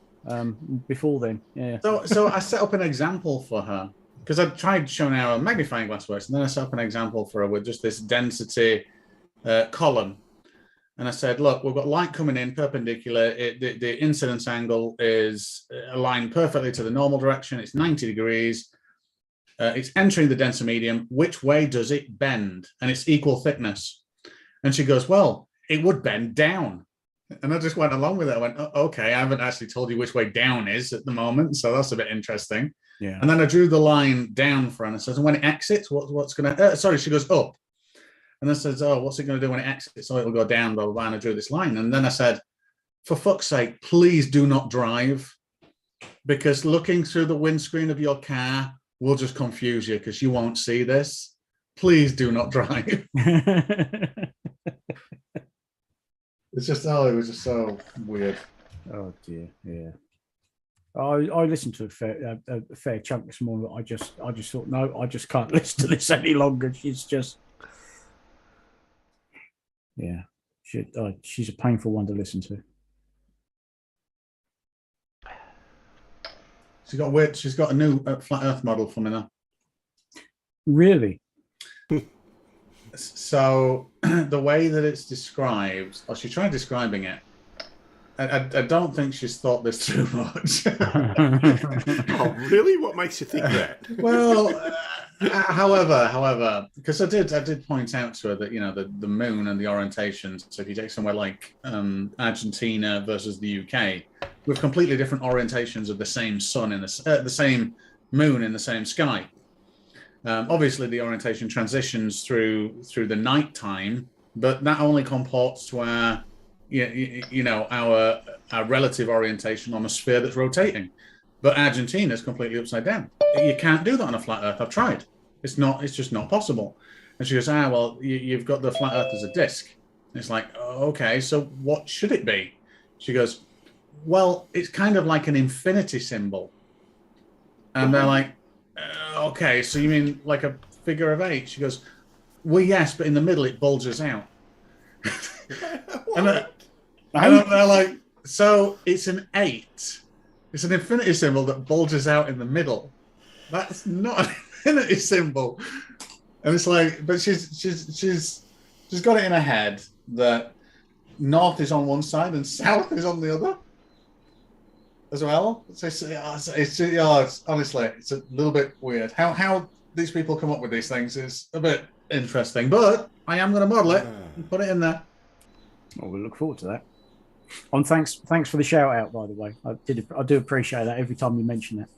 Before then, yeah. So I set up an example for her because I tried showing her how a magnifying glass works, and then I set up an example for her with just this density column. And I said, look, we've got light coming in perpendicular. The incidence angle is aligned perfectly to the normal direction. It's 90 degrees. It's entering the denser medium. Which way does it bend? And it's equal thickness. And she goes, well, it would bend down. And I just went along with it. I went, okay, I haven't actually told you which way down is at the moment. So that's a bit interesting. Yeah. And then I drew the line down for her. And I said, when it exits, what's going to... sorry, she goes, up. And I said, oh, what's it going to do when it exits? So it'll go down, blah, blah, blah. And I drew this line. And then I said, for fuck's sake, please do not drive. Because looking through the windscreen of your car will just confuse you because you won't see this. Please do not drive. It's just, it was just so weird. Oh, dear, yeah. I listened to a fair chunk this morning. I just thought, no, I just can't listen to this any longer. She's just... Yeah, she's a painful one to listen to. She's got a new flat Earth model for me now. Really? So the way that it's described, or she tried describing it, I don't think she's thought this too much. Oh, really? What makes you think that? Well, However, because I did point out to her that the moon and the orientation. So if you take somewhere like Argentina versus the UK, with completely different orientations of the same sun in the same moon in the same sky. Obviously, the orientation transitions through the night time, but that only comports to our relative orientation on a sphere that's rotating. But Argentina is completely upside down. You can't do that on a flat Earth. I've tried. It's just not possible. And she goes, well, you've got the flat Earth as a disc. And it's like, okay, so what should it be? She goes, well, it's kind of like an infinity symbol. And they're like, okay, so you mean like a figure of 8? She goes, well, yes, but in the middle it bulges out. and they're like, so it's an 8. It's an infinity symbol that bulges out in the middle. That's not an infinity symbol. And it's like, but she's got it in her head that north is on one side and south is on the other as well. So it's honestly, it's a little bit weird. How these people come up with these things is a bit interesting. But I am going to model it and put it in there. Well, we look forward to that. And thanks for the shout out, by the way. I do appreciate that every time you mention that.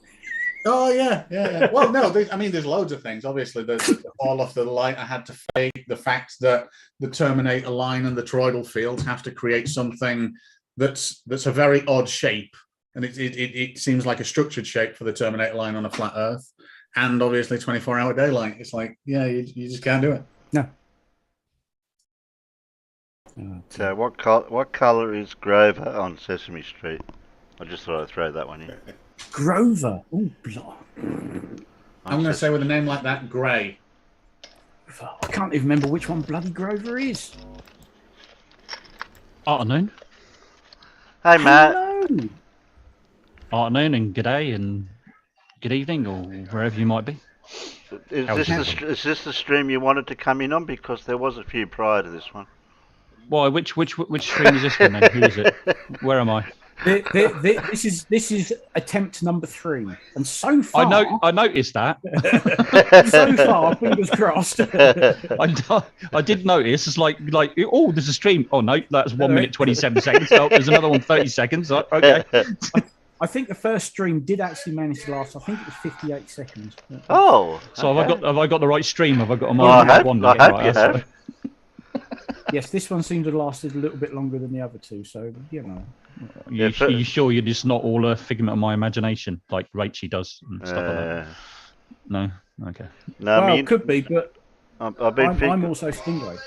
Oh yeah. Well, no, there's loads of things. Obviously, the all of the light. I had to fake the fact that the terminator line and the toroidal fields have to create something that's a very odd shape, and it seems like a structured shape for the terminator line on a flat Earth, and obviously 24-hour daylight. It's like, yeah, you just can't do it. No. So what colour is Grover on Sesame Street? I just thought I'd throw that one in. Grover. Oh, I'm going to say with a name like that, grey. I can't even remember which one bloody Grover is. Afternoon. Hey, Matt. Hello. Afternoon and good day and good evening or wherever you might be. Is this the stream you wanted to come in on? Because there was a few prior to this one. Why? Which stream is this one then? Who is it? Where am I? This is attempt number 3, and so far I noticed that. So far, fingers crossed. I did notice. It's like oh, there's a stream. Oh no, that's 1 minute 27 seconds. Oh, there's another one 30 seconds. Oh, okay. I think the first stream did actually manage to last. I think it was 58 seconds. Oh, so okay. have I got the right stream? Have I got a I one? hope you have. Yes, this one seemed to have lasted a little bit longer than the other two. So Are you sure you're just not all a figment of my imagination like Rachie does and stuff like that? No, okay. No, well, it could be, but I'm also Stingray.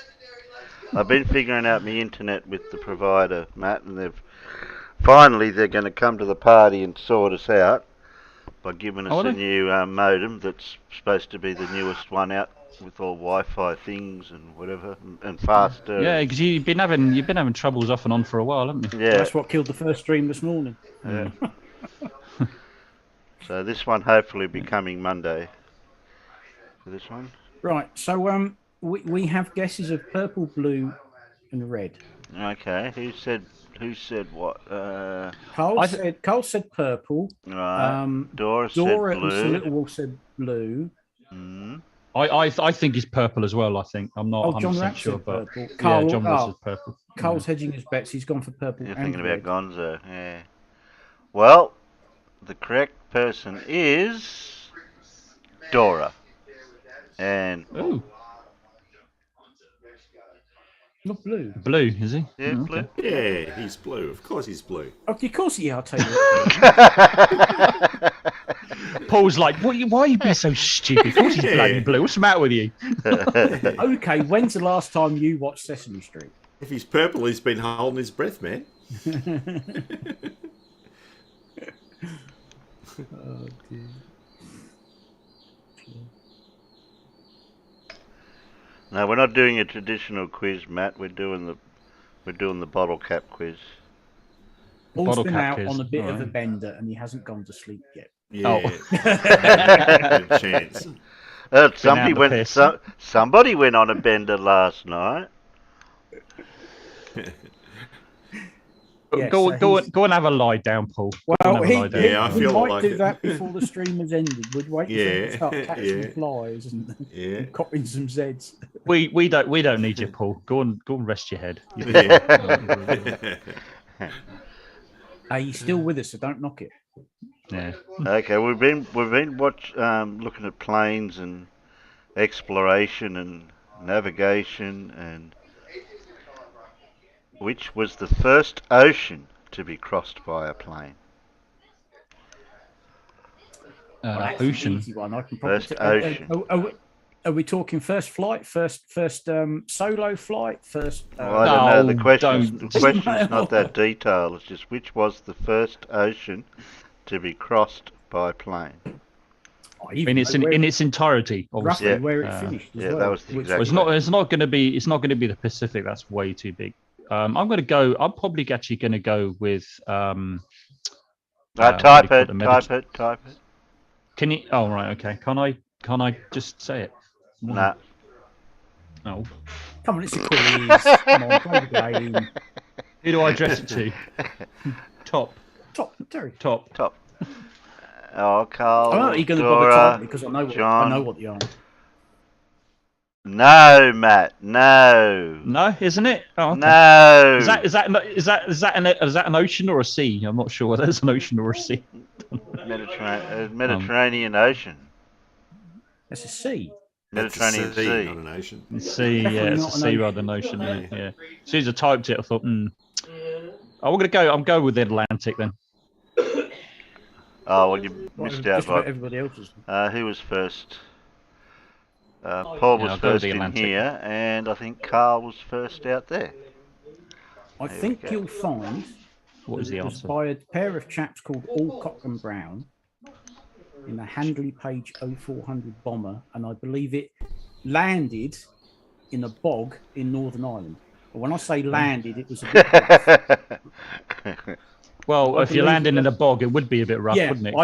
I've been figuring out my internet with the provider, Matt, and they're going to come to the party and sort us out by giving us a new modem that's supposed to be the newest one out, with all Wi-Fi things and whatever, and faster. Yeah, because you've been having troubles off and on for a while, haven't you? Yeah, that's what killed the first stream this morning. Yeah. So this one hopefully will be coming Monday. For this one. Right. So we have guesses of purple, blue, and red. Okay. Who said what? Carl said purple. Right. Dora said blue. And Sir Little said blue. Mm. I think he's purple as well. I think I'm not 100% sure, but Carl, John Ross is purple. Carl's hedging his bets. He's gone for purple. You're thinking about Gonzo, yeah. Well, the correct person is Dora. And ooh, not blue. Blue, is he? Yeah, blue. Yeah, he's blue. Of course he's blue. Of course he is, I'll tell you. Paul's like, why are you being so stupid? Of course he's bloody blue. What's the matter with you? Okay, when's the last time you watched Sesame Street? If he's purple, he's been holding his breath, man. Oh, dear. No, we're not doing a traditional quiz, Matt. We're doing the bottle cap quiz. Paul's been out on a bit of a bender and he hasn't gone to sleep yet. Yeah. Good chance. Somebody went on a bender last night. Yes, go and have a lie down, Paul. Well, I feel might like do it. that before the stream has ended. We'd wait until we start catching flies and copping some Zeds. We don't need you, Paul. Go and rest your head. Hey, you're still with us, so don't knock it. Yeah. Okay, we've been looking at planes and exploration and navigation, and which was the first ocean to be crossed by a plane? Ocean. Easy one. I can First ocean. Are we talking first flight, first solo flight, first? Well, I don't know. The question's don't. not that detailed. It's just which was the first ocean to be crossed by plane. In its entirety, obviously. Roughly where it finished. Yeah, that was the exact. It's not going to be the Pacific. That's way too big. I'm probably actually going to go with. Type it. Can you? Oh right, okay. Can I just say it? Nah. Oh. Come on, it's a quiz. Come on, play the game. Who do I address it to? Top, Terry. Top. Oh, Carl. I'm not going to bother typing because I know what the answer. No, Matt. No. No, isn't it? Oh, okay. No. Is that an ocean or a sea? I'm not sure whether it's an ocean or a sea. Mediterranean Ocean. That's a sea. Mediterranean Sea. Not an ocean. Sea, yeah, it's a sea rather than an ocean. Yeah. As soon as I typed it, I thought, I'm going with the Atlantic then. Oh, well, you missed out. About everybody else's. Who was first? Paul was first in here, and I think Carl was first out there. I think you'll find what was the it answer? by a pair of chaps called Alcock and Brown in the Handley Page 0400 bomber, and I believe it landed in a bog in Northern Ireland. But when I say landed, it was a bit rough. Well, if you're landing in a bog, it would be a bit rough, wouldn't it?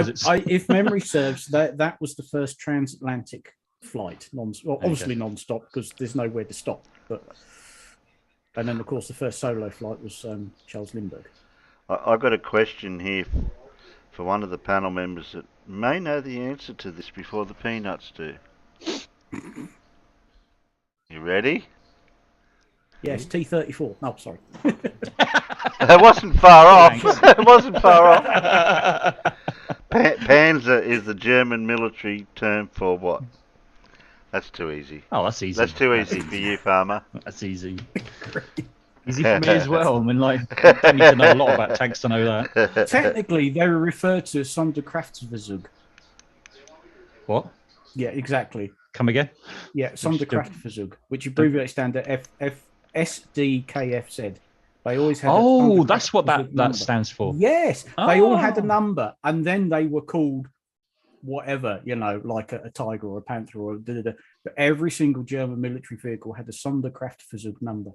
If memory serves, that was the first transatlantic flight, obviously non-stop because there's nowhere to stop. And then, of course, the first solo flight was Charles Lindbergh. I've got a question here for one of the panel members that may know the answer to this before the Peanuts do. You ready? Yes, T-34. No, sorry. It wasn't far off. It wasn't far off. Panzer is the German military term for what? That's too easy. Oh, that's easy. That's too easy for you, Farmer. That's easy. Easy for me as well. I mean, I don't need to know a lot about tanks to know that. Technically, they were referred to as Sonderkraftversuch. What? Yeah, exactly. Come again? Yeah, Sonderkraftversuch, which abbreviates down to SDKFZ. They always had. Oh, that's what that stands for. Yes, they all had a number, and then they were called whatever, like a Tiger or a Panther or But every single German military vehicle had a Sonderkraftversuch number.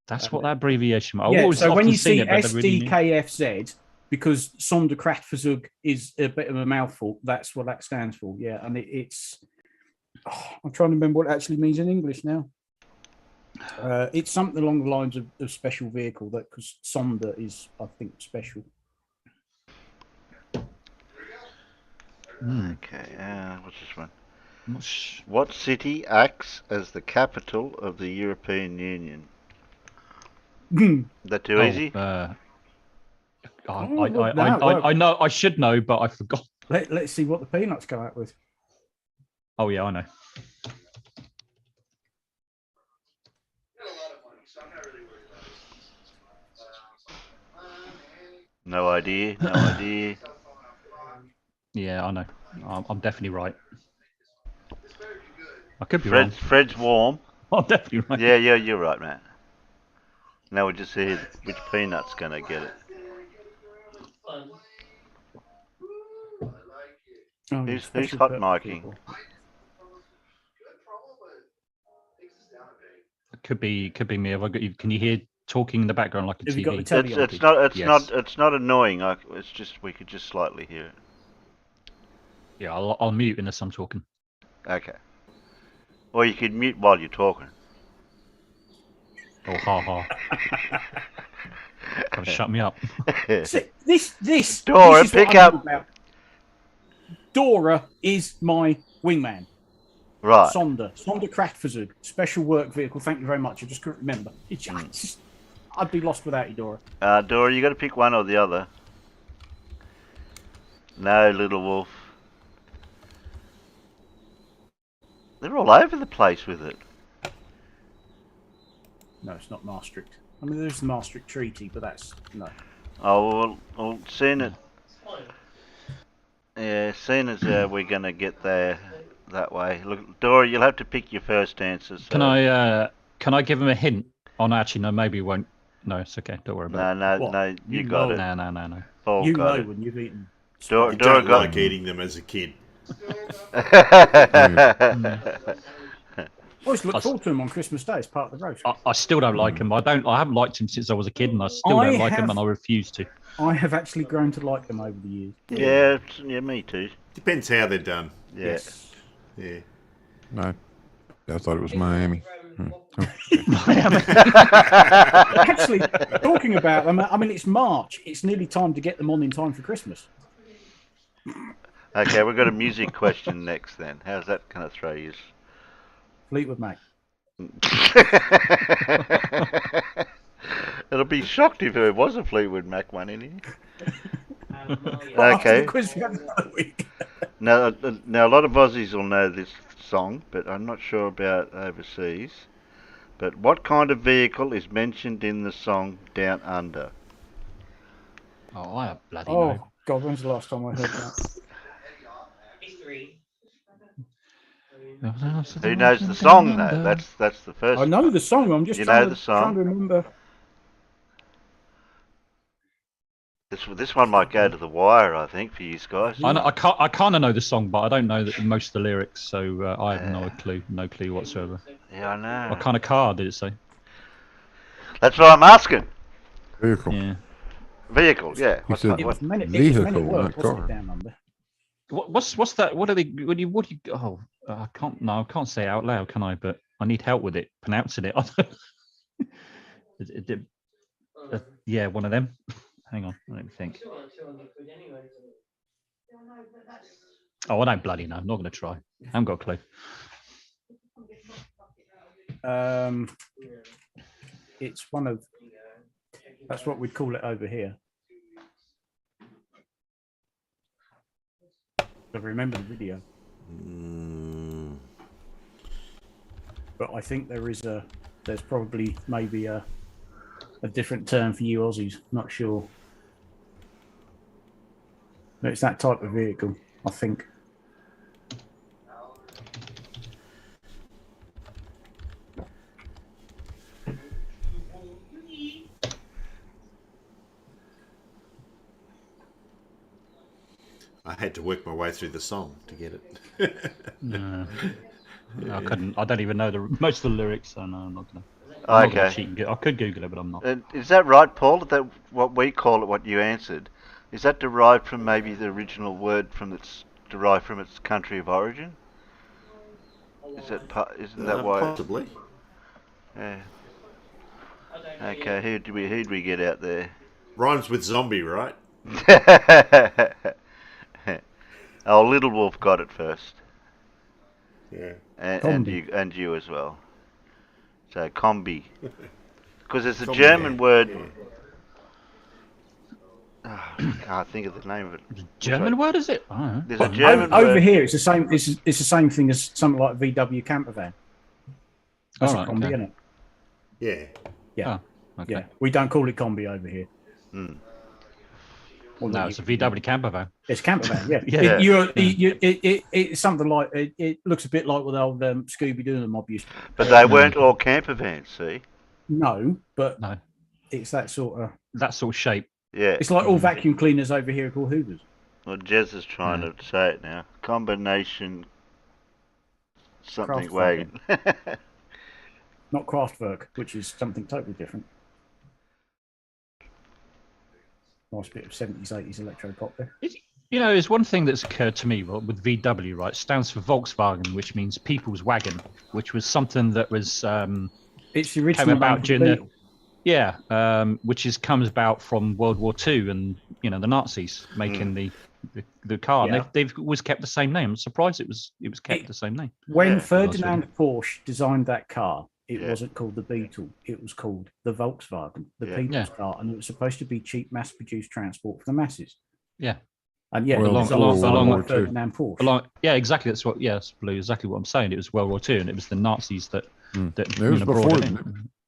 That's what that abbreviation. So when you see SDKFZ, because Sonderkraftversuch is a bit of a mouthful, that's what that stands for. Yeah, and it's. I'm trying to remember what it actually means in English now. It's something along the lines of special vehicle, that because Sonder is, I think, special. Okay, what's this one? What city acts as the capital of the European Union? Is that too easy? I know. I should know, but I forgot. Let's see what the Peanuts come out with. Oh yeah, I know. No idea. No idea. Yeah, I know. I'm definitely right. I could be wrong. Fred's warm. I'm definitely right. Yeah, you're right, man. Now we just see which Peanut's gonna get it. Who's hot micing? It could be me. Have I got you? Can you hear talking in the background like a Have TV? You got the telly it's not annoying. It's just we could just slightly hear it. Yeah, I'll mute unless I'm talking. Okay. Or you could mute while you're talking. Oh, ha ha. Gotta shut me up. This Dora, this is pick what I'm up. on about. Dora is my wingman. Right. Sonder Kraftfazug, special work vehicle. Thank you very much. I just couldn't remember. I'd be lost without you, Dora. Dora, you got to pick one or the other. No, little wolf. They're all over the place with it. No, it's not Maastricht. I mean, there's the Maastricht Treaty, but that's no. Oh, well seeing it. Yeah, seeing as we're gonna get there that way. Look, Dora, you'll have to pick your first answer. So. Can I give him a hint? Oh no, actually no, maybe he won't. No, it's okay. Don't worry about it. No, you got it. No. Paul you got know it. when you've eaten. Dora You don't got like eating them as a kid. I always look forward to them on Christmas Day as part of the roast. I still don't like him. I haven't liked him since I was a kid, and I still don't like him, and I refuse to. I have actually grown to like them over the years. Yeah, me too. Depends how they're done. Yeah. Yes. Yeah. No, I thought it was Miami. Actually, talking about them, I mean, it's March. It's nearly time to get them on in time for Christmas. Okay, we've got a music question next then. How's that going to throw you? Fleetwood Mac. It'll be shocked if there was a Fleetwood Mac one in here. Well, Okay. Now, a lot of Aussies will know this song, but I'm not sure about overseas. But what kind of vehicle is mentioned in the song Down Under? Oh, I bloody know. Oh, God, when's the last time I heard that? Who knows the song though? That's the first. I know the song. I'm just trying to remember. This one might go to the wire, I think, for you guys. I kind of know the song, but I don't know most of the lyrics, so I have no clue whatsoever. Yeah, I know. What kind of car did it say? That's what I'm asking. Vehicle. Yeah. Vehicle, yeah. It was men at Vehicle, work, not wasn't car. it, down under? What's that? What are they? What do you? Oh, I can't. No, I can't say it out loud, can I? But I need help with it, pronouncing it. Yeah, one of them. Hang on, let me think. Oh, I don't bloody know. I'm not going to try. I haven't got a clue. It's one of. That's what we'd call it over here. I remember the video. But I think there's probably maybe a different term for you Aussies. Not sure. But it's that type of vehicle, I think. I had to work my way through the song to get it. No, I couldn't. I don't even know most of the lyrics, so no, I'm not gonna. I'm not gonna cheat and I could Google it, but I'm not. Is that right, Paul? That what we call it, what you answered, is that derived from maybe the original word derived from its country of origin? Isn't that why? Possibly. Yeah. Okay, who'd we get out there? Rhymes with zombie, right? Oh, Little Wolf got it first. Yeah. And you as well. So combi, because it's a German word. Yeah. Oh, I can't think of the name of it. German word, is it? There's a German word. Over here, it's the same. It's the same thing as something like VW camper van. That's a combi, isn't it? Yeah. Yeah. Oh, okay. Yeah. We don't call it combi over here. Well, no, it's a VW camper van. It's camper van, yeah. Yeah. It's something like it looks a bit like what the old Scooby Doo and the mob used to. But they weren't all camper vans, see? No, but no, it's that sort of shape. Yeah. It's like all vacuum cleaners over here are called Hoovers. Well, Jez is trying to say it now. Combination something wagon. Not Kraftwerk, which is something totally different. Nice bit of 70s, 80s electro pop there. There's one thing that's occurred to me with VW, right? It stands for Volkswagen, which means people's wagon, which was something that was it's the original came about during Yeah, which comes about from World War II, and the Nazis making the car. Yeah. And they've always kept the same name. I'm surprised it was kept the same name. When Ferdinand Porsche designed that car, it wasn't called the Beetle. It was called the Volkswagen, the people's car, and it was supposed to be cheap, mass-produced transport for the masses. Yeah. And along Ferdinand Porsche. Exactly. That's what. Yeah, that's exactly what I'm saying. It was World War II, and it was the Nazis that it was before.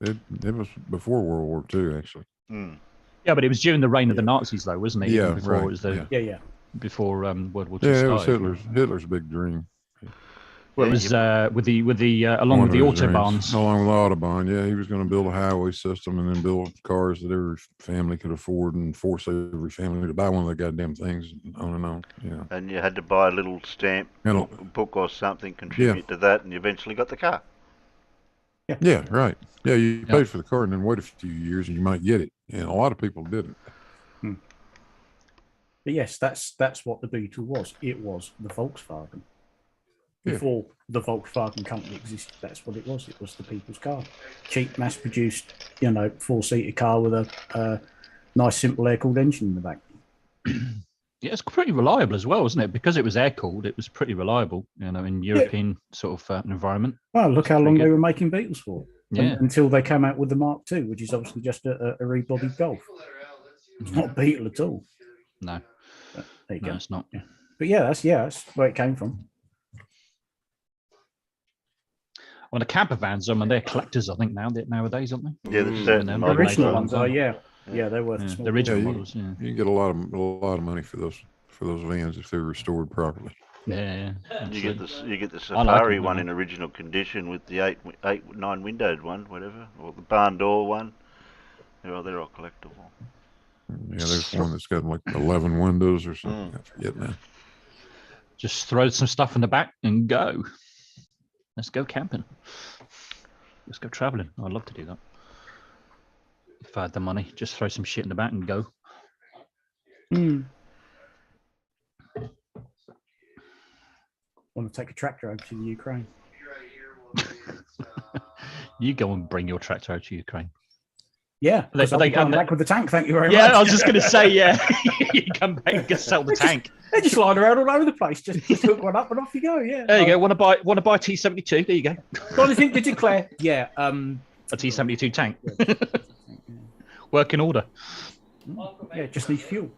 It was before World War II, actually. Yeah, but it was during the reign of the Nazis, though, wasn't it? Yeah, before right. It was before World War II. Yeah, started. it was Hitler's big dream. Well, it was along with the autobahns. Along with the autobahn, yeah, he was going to build a highway system and then build cars that every family could afford and force every family to buy one of the goddamn things, on and on. Yeah. And you had to buy a little stamp book or something, contribute to that, and you eventually got the car. Yeah, right. Yeah, you paid for the car and then wait a few years and you might get it. And a lot of people didn't. But yes, that's what the Beetle was. It was the Volkswagen. Before the Volkswagen company existed, that's what it was. It was the people's car. Cheap, mass-produced, 4-seater car with a nice, simple air-cooled engine in the back. Yeah, it's pretty reliable as well, isn't it? Because it was air-cooled, it was pretty reliable, in European sort of environment. Well, look how long they were making Beetles for. Yeah. Until they came out with the Mark II, which is obviously just a rebodied Golf. It's not a Beetle at all. No. But there you go. It's not. Yeah. But that's where it came from. Well, the camper vans, they're collectors, I think, nowadays, aren't they? Yeah, the original ones are, yeah, they're worth the original models. You can get a lot of money for those vans if they're restored properly. Yeah. You get the Safari one in original condition with the 9 windowed one, whatever, or the barn door one. They're all collectible. Yeah, there's one that's got like 11 windows or something. I forget now. Just throw some stuff in the back and go. Let's go camping. Let's go traveling. I'd love to do that. If I had the money, just throw some shit in the back and go. Want to take a tractor over to the Ukraine? You go and bring your tractor out to Ukraine. Yeah, I'll come back with the tank. Thank you very much. Yeah, I was just going to say, you come back and sell the tank. They're just lying around all over the place. Just hook one up and off you go. Yeah. There you go. Want to buy T72? There you go. Got anything to declare? Yeah. A T72 tank. Work in order. Yeah, just needs fuel.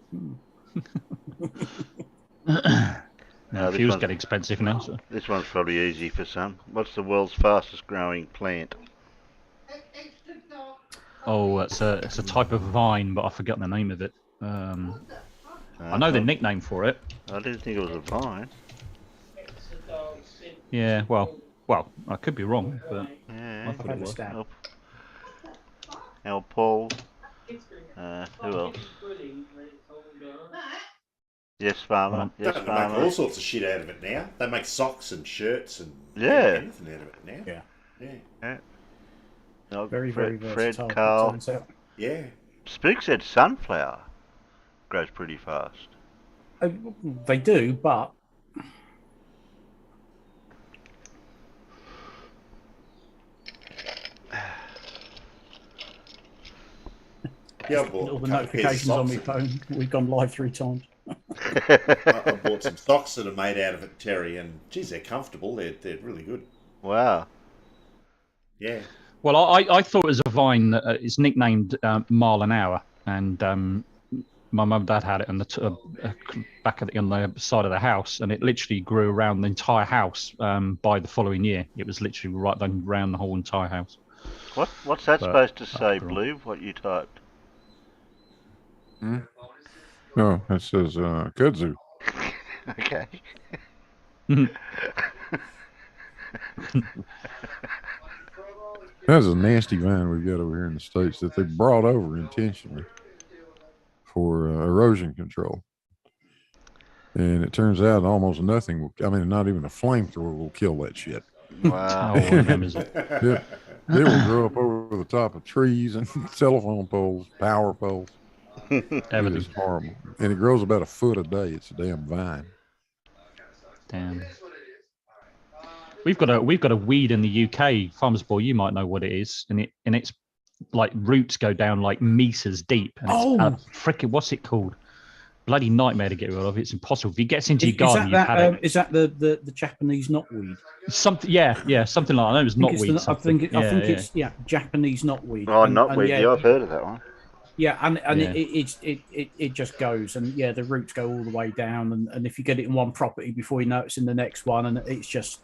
Fuel's getting expensive now. So. This one's probably easy for some. What's the world's fastest growing plant? Oh, it's a type of vine, but I forgot the name of it. I know the nickname for it. I didn't think it was a vine. Yeah, well, I could be wrong, but yeah. I thought it was. Al Paul. Who else? Yes, Farmer. Yes, They Farmer. make all sorts of shit out of it now. They make socks and shirts and anything out of it now. Yeah. No, very Fred versatile. Carl. Yeah. Spook said sunflower grows pretty fast. They do, but Yeah, all the notifications on my phone. We've gone live 3 times. I bought some socks that are made out of it, Terry, and geez, they're comfortable. They're really good. Wow. Yeah. Well, I thought it was a vine that is nicknamed Mile an Hour, and my mum and dad had it on the back on the side of the house, and it literally grew around the entire house by the following year. It was literally right around the whole entire house. What's that supposed to say, Blue? What you typed? No, it says kudzu. Okay. That's a nasty vine we've got over here in the States that they brought over intentionally for erosion control. And it turns out almost nothing, not even a flamethrower will kill that shit. Wow. It will grow up over the top of trees and telephone poles, power poles. It is horrible. And it grows about 1 foot a day. It's a damn vine. Damn. We've got a weed in the UK, Farmers Boy. You might know what it is, and it's like roots go down like meters deep, and it's freaking what's it called? Bloody nightmare to get rid of. It's impossible. If it gets into your garden, you've had it. Is that the Japanese knotweed? Something, yeah, something like that. I know it was knotweed. I think it's Japanese knotweed. Oh, knotweed. Yeah, I've heard of that one. Yeah, and it just goes, and the roots go all the way down, and if you get it in one property before you know it's in the next one, and it's just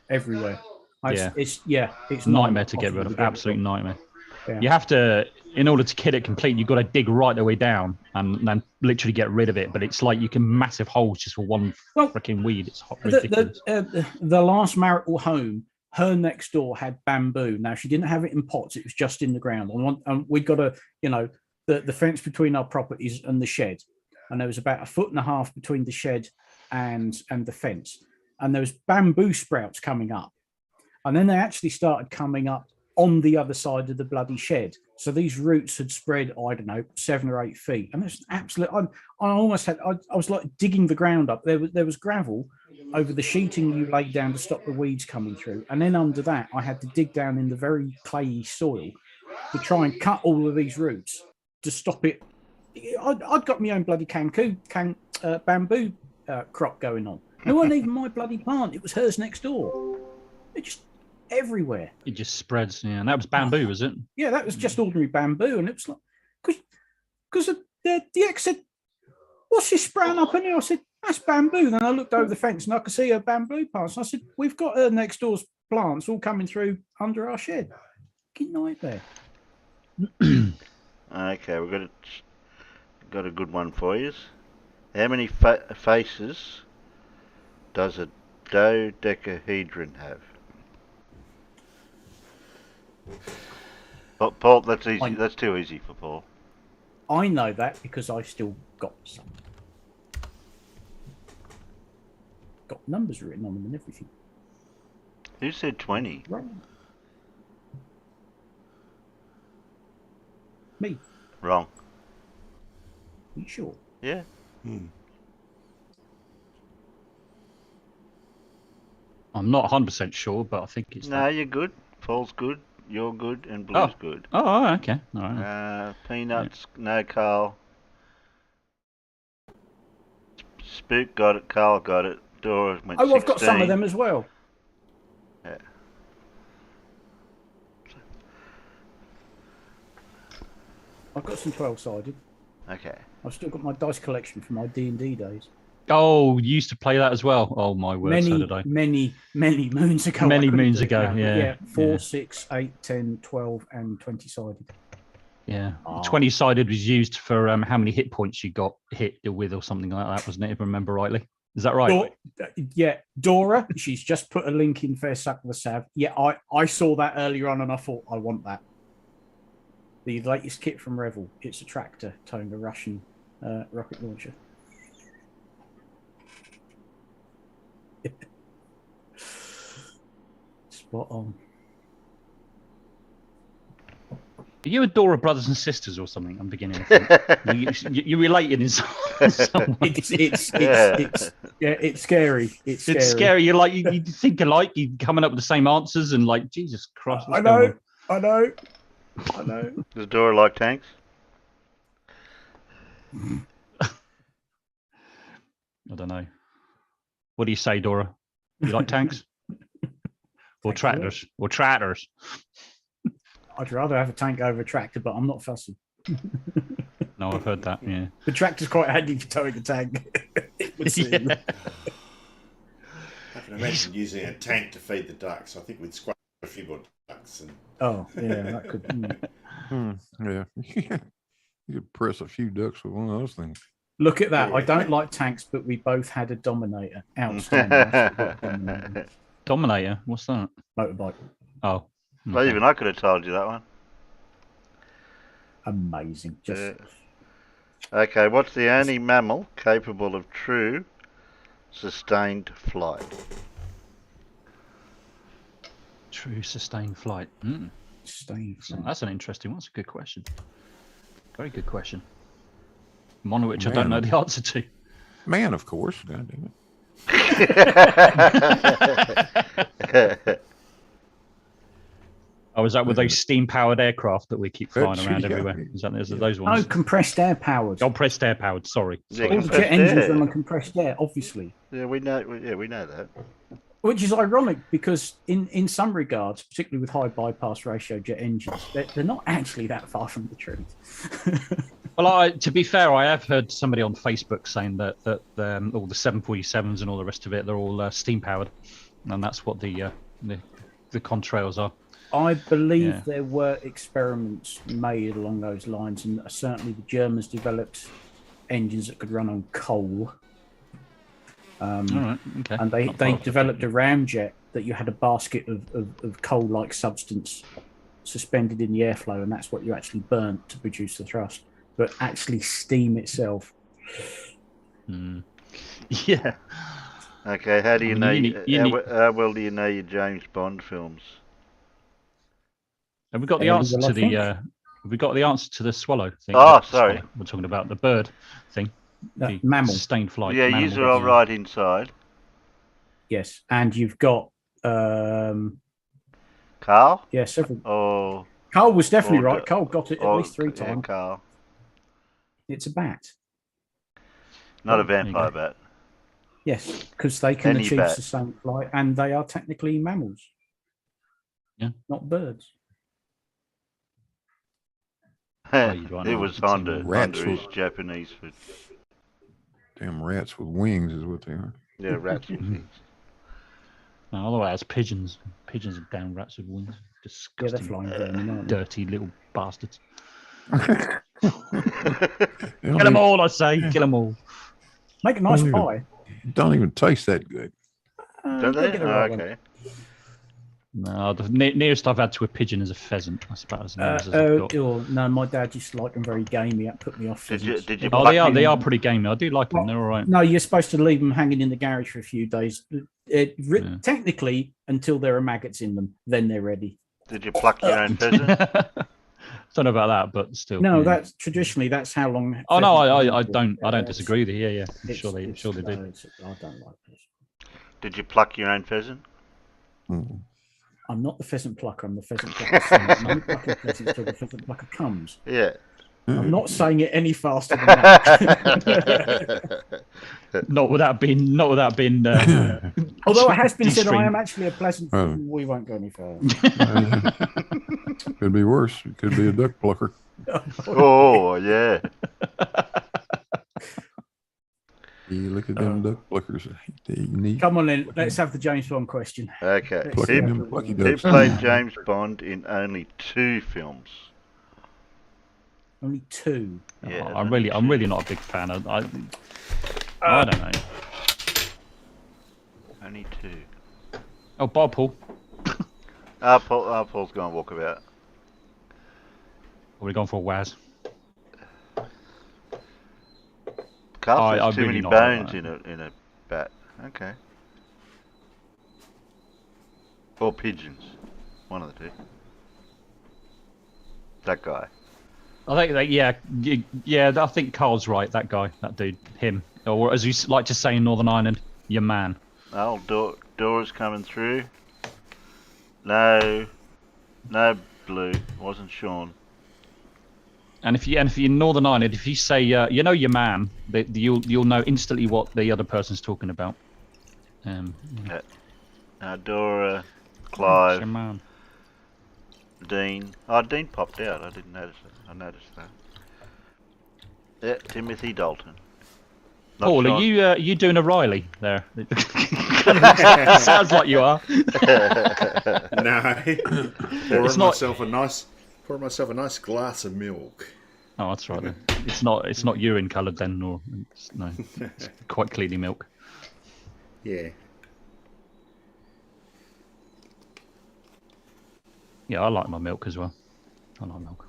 everywhere. It's nightmare to get rid of. Absolute nightmare. Yeah. You have to, in order to kill it complete, you've got to dig right the way down and then literally get rid of it. But it's like you can massive holes just for one freaking weed. It's ridiculous. The last marital home, her next door had bamboo. Now she didn't have it in pots; it was just in the ground. And we got the fence between our properties and the shed, and there was about 1.5 feet between the shed and the fence, and there was bamboo sprouts coming up, and then they actually started coming up on the other side of the bloody shed. So these roots had spread, I don't know, 7 or 8 feet. And it's absolute. I almost had. I was like digging the ground up. There was gravel over the sheeting you laid down to stop the weeds coming through, and then under that, I had to dig down in the very clayey soil to try and cut all of these roots to stop it. I'd got my own bloody bamboo crop going on. It wasn't even my bloody plant. It was hers next door. It just everywhere. It just spreads, and that was bamboo, was it? Yeah, that was just ordinary bamboo, and it was like, because the ex said, "What's this sprouting up in here?" I said, "That's bamboo." Then I looked over the fence and I could see her bamboo plants. And I said, "We've got her next door's plants all coming through under our shed." Good night there. Okay, we've got a good one for you. How many faces does a dodecahedron have? But Paul, that's easy. That's too easy for Paul. I know that because I still got some. Got numbers written on them and everything. Who said 20? Wrong. Me. Wrong. Are you sure? Yeah. I'm not 100% sure, but I think it's. No, you're good. Paul's good. You're good, and Blue's good. Oh, okay. All right. Peanuts, no Carl. Spook got it. Carl got it. Dora went 16. I've got some of them as well. Yeah. I've got some 12-sided. Okay. I've still got my dice collection from my D&D days. Oh, you used to play that as well. Oh my word, so did I. Many moons ago. Many moons ago, yeah. 4, 6, 8, 10, 12, and 20-sided. Yeah. 20-sided was used for how many hit points you got hit with or something like that, wasn't it, if I remember rightly? Is that right? Dora, she's just put a link in Fair Suck the Sav. Yeah, I saw that earlier on and I thought, I want that. The latest kit from Revel. It's a tractor towing a Russian rocket launcher. Spot on. Are you and Dora brothers and sisters or something? I'm beginning to think. you related in some way. It's scary. It's scary. You're like you think alike. You're coming up with the same answers and like Jesus Christ. I know. Does Dora like tanks? I don't know. What do you say, Dora? You like tanks? Or tractors? Or tractors? I'd rather have a tank over a tractor, but I'm not fussy. No, I've heard that, yeah. The tractor's quite handy for towing a tank. It would seem. I can imagine using a tank to feed the ducks. I think we'd squash a few more ducks. That could. Yeah. You could press a few ducks with one of those things. Look at that. I don't like tanks, but we both had a Dominator. Outstanding. Dominator? What's that? Motorbike. Oh. Okay. Well, even I could have told you that one. Amazing. Okay, what's the only mammal capable of true sustained flight? True sustained flight. Sustained flight. That's an interesting one. That's a good question. Very good question. One of which I don't know the answer to. Man, of course. God damn it. Oh, is that with those steam-powered aircraft that we keep flying around Yeah. everywhere? Is it those ones? Oh, compressed air powered. Oh, compressed air powered. Sorry. Yeah, All the jet engines run on compressed air, obviously. Yeah, we know. Yeah, we know that. Which is ironic because in some regards, particularly with high bypass ratio jet engines, they're not actually that far from the truth. Well, to be fair, I have heard somebody on Facebook saying that all the 747s and all the rest of it, they're all steam powered, and that's what the contrails are. I believe there were experiments made along those lines, and certainly the Germans developed engines that could run on coal. All right, okay. And they developed a ramjet that you had a basket of coal-like substance suspended in the airflow, and that's what you actually burnt to produce the thrust. But actually steam itself. Yeah. Okay, how do you know? How well do you know your James Bond films? Have we got the answer to the? Have we got the answer to the swallow thing? Oh, sorry. We're talking about the bird thing. The mammal. Sustained flight. Yeah, you are all right inside. Yes, and you've got Carl. Yeah, several. Oh. Carl was definitely right. Carl got it at least 3 times. Yeah, Carl. It's a bat. Not a vampire bat. Yes, because they can achieve sustained flight, and they are technically mammals. Yeah, not birds. It was under his Japanese food. Damn rats with wings is what they are. Yeah, rats with wings. No, otherwise pigeons. Pigeons are down rats with wings. Disgusting. Yeah, they're flying vermin, aren't they? Dirty little bastards. Kill them all, I say. Kill them all. Make a nice pie. Don't even taste that good. Don't they? Okay. No, the nearest I've had to a pigeon is a pheasant. That's about as near as I've got. No, my dad used to like them very gamey. That put me off. Did you? Oh, they are pretty gamey. I do like them. They're all right. No, you're supposed to leave them hanging in the garage for a few days. Technically, until there are maggots in them, then they're ready. Did you pluck your own pheasant? Don't know about that, but still. No, that's traditionally that's how long. Oh no, I don't disagree with you. Yeah. Sure they do. I don't like this. Did you pluck your own pheasant? I'm not the pheasant plucker. I'm the pheasant plucker. I'm only plucking pheasants till the pheasant plucker comes. Yeah. I'm not saying it any faster than that. Not without being. Although it has been said, I am actually a pleasant. We won't go any further. Could be worse. It could be a duck plucker. Oh yeah. You look at them duck pluckers. Come on then, let's have the James Bond question. Okay. Who played James Bond in only 2 films? Only 2. Yeah, I'm really not a big fan. I don't know. Only 2. Oh, Paul. Paul's going to walk about. Are we going for a Waz? Carl has too many bones in a bat. Okay. Or pigeons. One of the 2. That guy. I think I think Carl's right. That guy, that dude, him, or as you like to say in Northern Ireland, your man. Oh, Dora's coming through. No, Blue. Wasn't Sean. And if you're in Northern Ireland, if you say you know your man, you'll know instantly what the other person's talking about. Dora, Clive, your man. Dean. Oh, Dean popped out. I didn't notice it. I noticed that. Yeah, Timothy Dalton. Not Paul, Sean. are you doing a Riley there? Sounds like you are. No. Pour myself a nice glass of milk. Oh, that's right then. It's not urine coloured then, or it's quite clearly milk. Yeah. Yeah, I like my milk as well. I like milk.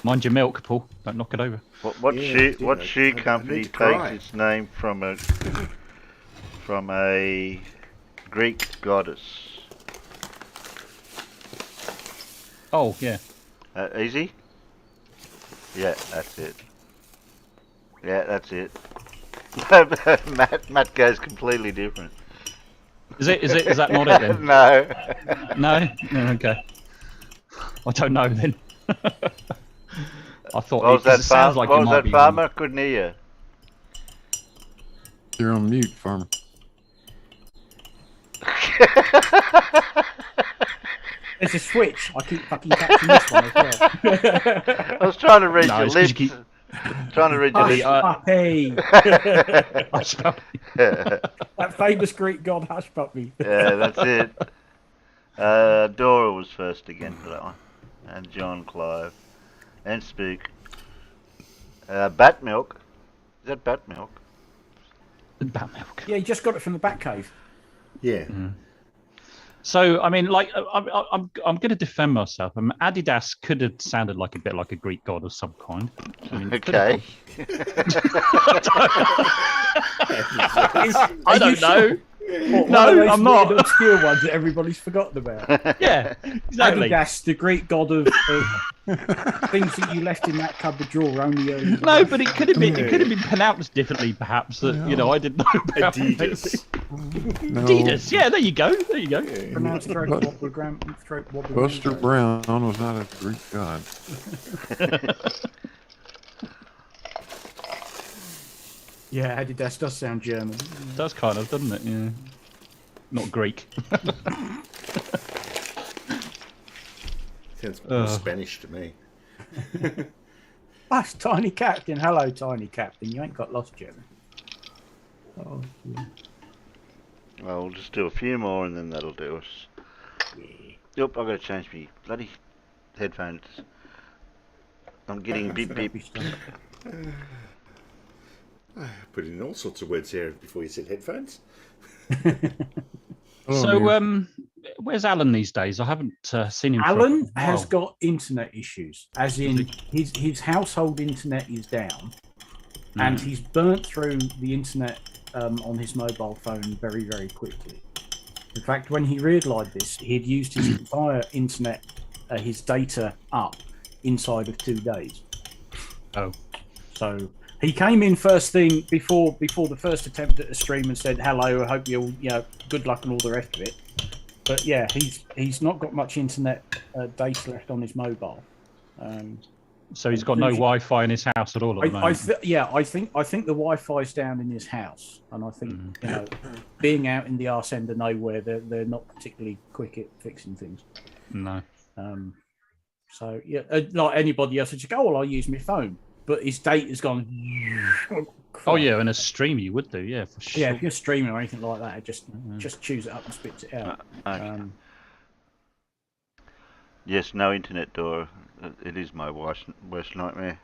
Mind your milk, Paul. Don't knock it over. What shoe company takes its name from a Greek goddess? Oh yeah. Easy. Yeah, that's it. Yeah, that's it. Matt goes completely different. Is that not it then? No. No? Okay. I don't know then. I thought What was that, sounds like what it was might that be farmer? Couldn't hear You're on mute, farmer. you. There's a switch. I keep fucking catching this one as well. I was trying to read No, your it's 'cause you lips. keep- Trying to read your Hush lips. puppy. Hush puppy. That famous Greek god Hush puppy. Yeah, that's it. Dora was first again for that one. And John, Clive. And Spook. Bat milk. Is that bat milk? Bat milk. Yeah, he just got it from the Batcave. Yeah. So I mean, like, I'm going to defend myself. Adidas could have sounded like a bit like a Greek god of some kind. I mean, Okay. I don't know. What, No, one of those I'm not. weird obscure ones that everybody's forgotten about. Yeah, exactly. Adidas, the Greek god of things that you left in that cupboard drawer only early. No, but it could have been pronounced differently, perhaps. That I didn't know about. Adidas. No, Adidas. Yeah, there you go. There you go. Pronounced throat wobbler throat wobbler. Buster Brown was not a Greek god. Yeah, Adidas does sound German. Does kind of, doesn't it? Yeah. Not Greek. Sounds more Spanish to me. That's Tiny Captain. Hello, Tiny Captain. You ain't got lost, German. Oh, yeah. Well, we'll just do a few more and then that'll do us. Yep, I've got to change my bloody headphones. I'm getting beep beep. I put in all sorts of words there before you said headphones. So, where's Alan these days? I haven't seen him. Alan has got internet issues, as in his household internet is down, and he's burnt through the internet on his mobile phone very, very quickly. In fact, when he realised this, he had used his entire internet, his data up inside of 2 days. Oh. So he came in first thing before the first attempt at a stream and said, hello, I hope you'll, good luck and all the rest of it. But yeah, he's not got much internet data left on his mobile. So he's got no Wi-Fi in his house at all at the moment. I think the Wi-Fi's down in his house, and I think being out in the arse end of nowhere, they're not particularly quick at fixing things. No. So yeah, like anybody else, would just go, well, I'll use my phone, but his data's gone. Oh yeah, in a stream you would do, yeah, for sure. Yeah, if you're streaming or anything like that, just chews it up and spits it out. Okay. Yes, no internet door. It is my worst nightmare.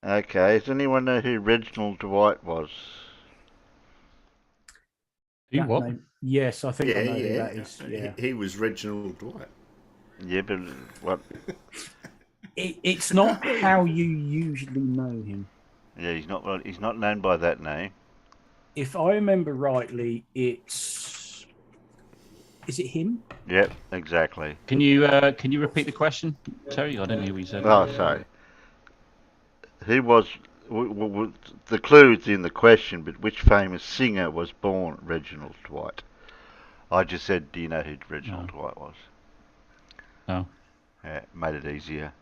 Okay, does anyone know who Reginald Dwight was? What? Name, yes, I think I know who that is. Yeah. He was Reginald Dwight. Yeah, but what? It's not how you usually know him. Yeah, he's not known by that name. If I remember rightly, is it him? Yep, exactly. Can you repeat the question, Terry? I didn't hear what you said. Oh, sorry. Who was the clue is in the question, but which famous singer was born Reginald Dwight? I just said, do you know who Reginald Dwight was? No. Yeah, made it easier.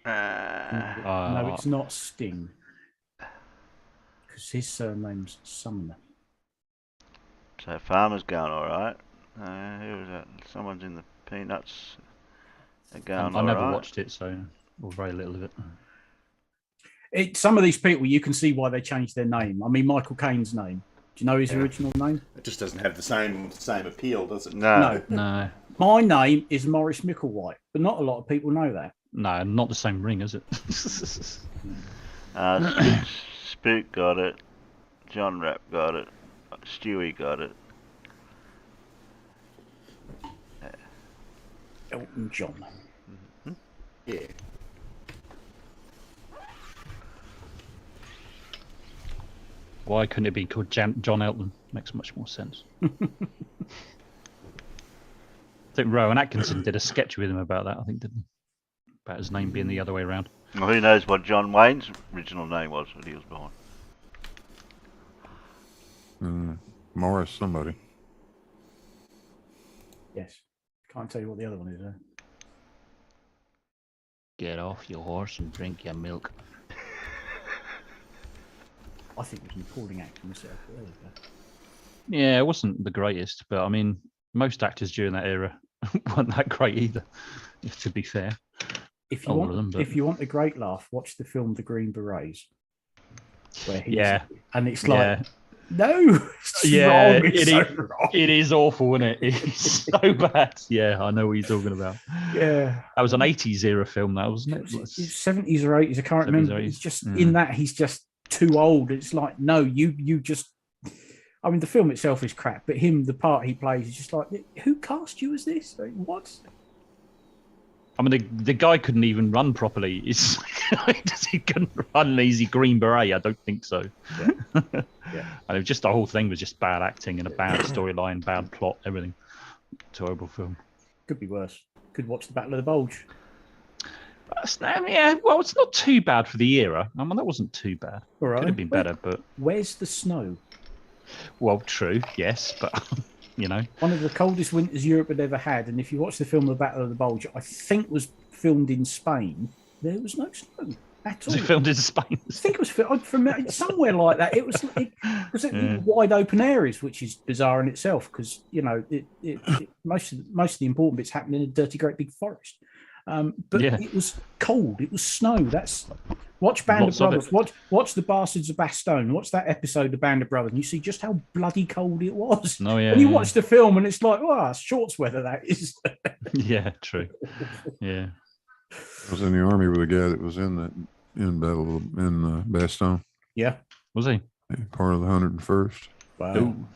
No, it's not Sting, because his surname's Sumner. So Farmer's going all right. Who was that? Someone's in the Peanuts. They're going I never right. watched it, so or very little of it. Some of these people, you can see why they changed their name. I mean, Michael Caine's name. Do you know his original name? It just doesn't have the same appeal, does it? No. My name is Maurice Micklewhite, but not a lot of people know that. No, not the same ring, is it? Spook got it. John Rapp got it. Stewie got it. Elton John. Yeah. Why couldn't it be called John Elton? Makes much more sense. I think Rowan Atkinson did a sketch with him about that, I think, didn't he? About his name being the other way around. Well, who knows what John Wayne's original name was when he was born? Morris, somebody. Yes. Can't tell you what the other one is, though. Get off your horse and drink your milk. I think it was an appalling actor myself, but there you go. Yeah, it wasn't the greatest, but I mean, most actors during that era weren't that great either, to be fair. If you want a great laugh, watch the film The Green Berets. Where and it's like, no, it's wrong. It's wrong. It is awful, isn't it? It's so bad. Yeah, I know what you're talking about. Yeah. That was an 80s era film, that wasn't it? It's 70s or 80s, I can't remember. It's just in that he's just too old. It's like, no, you just... I mean, the film itself is crap, but the part he plays is just like, who cast you as this? Like, what? I mean, the guy couldn't even run properly. He couldn't run an easy Green Beret. I don't think so. Yeah. And it just the whole thing was just bad acting and a bad storyline, bad plot, everything. Terrible film. Could be worse. Could watch the Battle of the Bulge. Yeah, well, it's not too bad for the era. I mean, that wasn't too bad. All right. Could have been better, but where's the snow? Well, true, yes, but you know, one of the coldest winters Europe had ever had, and if you watch the film The Battle of the Bulge, I think was filmed in Spain. There was no snow at all. Was it filmed in Spain? I think it was from somewhere like that. It was wide open areas, which is bizarre in itself because you know most of the important bits happen in a dirty, great big forest. But it was cold. It was snow. Watch Band of Brothers. Watch The Bastards of Bastogne. Watch that episode of Band of Brothers, and you see just how bloody cold it was. Oh, yeah, and you watch the film, and it's like, oh, shorts weather that is. Yeah, true. Yeah. I was in the army with a guy that was in Bastogne. Yeah. Was he? Part of the 101st. Wow. Ooh.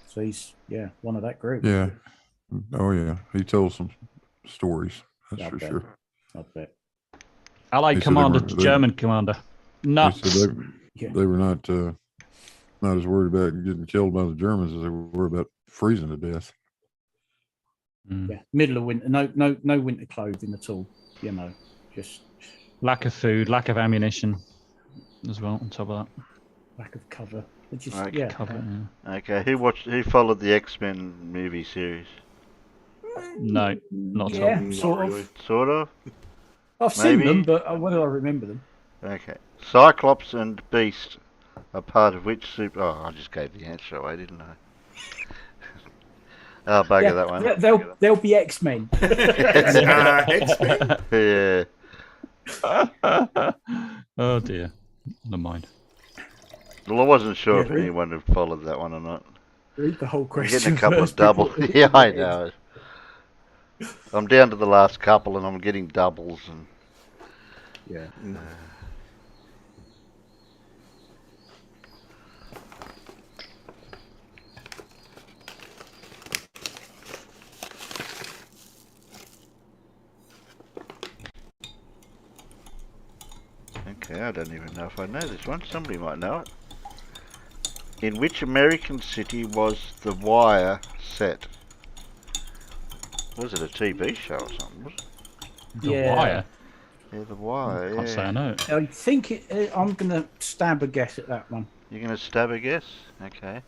So he's one of that group. Yeah. Oh yeah. He told some stories. That's for sure. I bet. Allied commander to German commander. Nuts. They were not as worried about getting killed by the Germans as they were about freezing to death. Yeah, middle of winter, no winter clothing at all. You know, just lack of food, lack of ammunition, as well. On top of that, lack of cover. Just cover. Okay, who followed the X-Men movie series? No, not at all. Sort of. I've seen them, but whether I remember them. Okay. Cyclops and Beast are part of which super... Oh, I just gave the answer away, didn't I? Oh, bugger that one. They'll be X-Men. X-Men. Yeah. Oh, dear. Never mind. Well, I wasn't sure if anyone had followed that one or not. Read the whole question. I'm getting a couple of doubles. Yeah, I know. I'm down to the last couple and I'm getting doubles and yeah. Okay, I don't even know if I know this one. Somebody might know it. In which American city was The Wire set? Was it a TV show or something? Was it? The Wire? Yeah, The Wire. I can't say I know. I think I'm going to stab a guess at that one. You're going to stab a guess? Okay.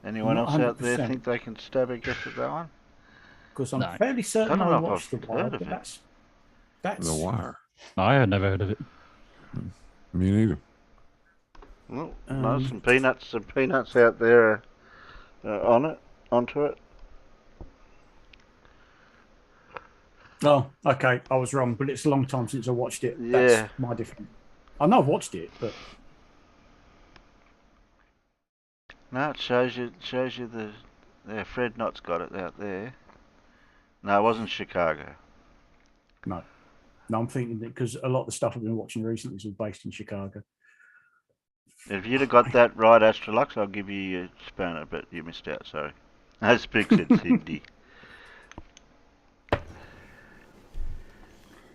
Anyone else out there think they can stab a guess at that one? Because I'm fairly certain I watched The Wire, but that's The Wire. No, I had never heard of it. Me neither. Well, no, some peanuts out there onto it. Oh, okay. I was wrong, but it's a long time since I watched it. Yeah. That's my different. I know I've watched it, but no, it shows you Fred Knott's got it out there. No, it wasn't Chicago. No, I'm thinking that because a lot of the stuff I've been watching recently is all based in Chicago. If you'd have got that right, Astrolux, I'll give you a spanner, but you missed out. Sorry. I speak said Cindy.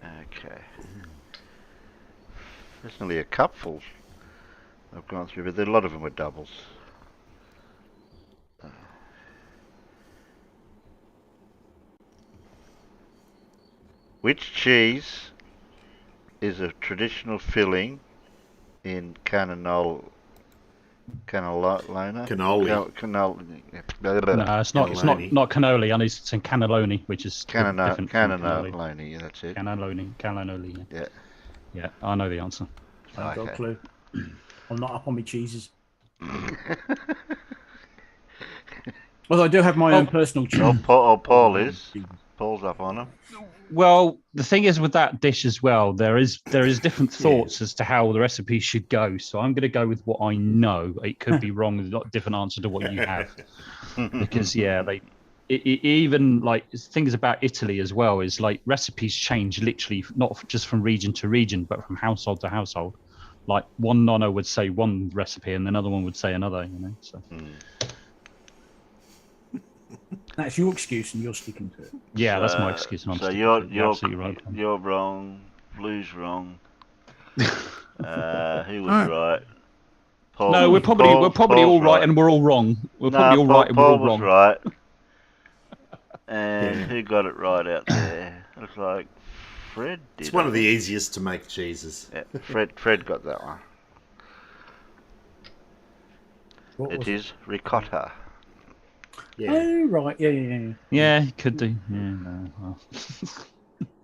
Okay. There's nearly a cupful I've gone through, but a lot of them were doubles. Which cheese is a traditional filling in cannonol Cannelloni. Cannoli. Cannoli. No, it's not. It's not cannoli. I need to say cannelloni, which is different. Cannelloni. Yeah, that's it. Cannelloni. Yeah. Yeah, I know the answer. I ain't got a clue. I'm not up on my cheeses. Although I do have my own personal cheese. Paul is. Paul's up on him. Well, the thing is with that dish as well, there is different thoughts as to how the recipe should go. So I'm going to go with what I know. It could be wrong, with a different answer to what you have, because even like things about Italy as well is like recipes change literally not just from region to region, but from household to household. Like one nonno would say one recipe and another one would say another. So. That's your excuse, and you're sticking to it. Yeah, that's my excuse. And you're absolutely right. You're wrong. Blue's wrong. Who was right? Paul, no, we're probably all right, and we're all wrong. We're probably all right, and we're all wrong. Paul was right. And who got it right out there? Looks like Fred did. It's one of the easiest to make cheeses. Yeah, Fred got that one. It is ricotta. Yeah. Oh, right. Yeah. Yeah, he could do. Yeah, no, well.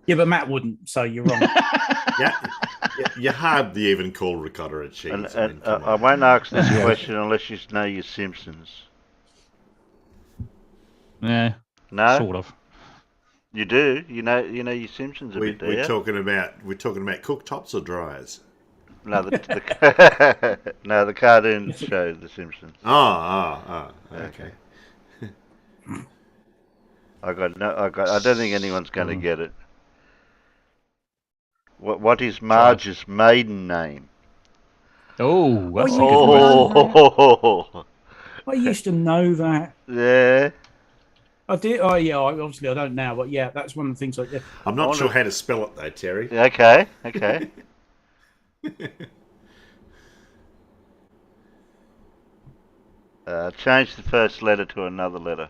Yeah, but Matt wouldn't, so you're wrong. Yeah, you hardly even call ricotta a cheese. I won't ask this question unless you know your Simpsons. Yeah. No. Sort of. You do. You know your Simpsons a bit. We're talking about cooktops or dryers. No, the cartoon show, The Simpsons. Oh, okay. I don't think anyone's going to get it. What is Marge's maiden name? Oh, that's a good question. I used to know that. Yeah. I did. Oh, yeah. Obviously, I don't now, but yeah, that's one of the things. I'm not sure how to spell it though, Terry. Okay. Change the first letter to another letter.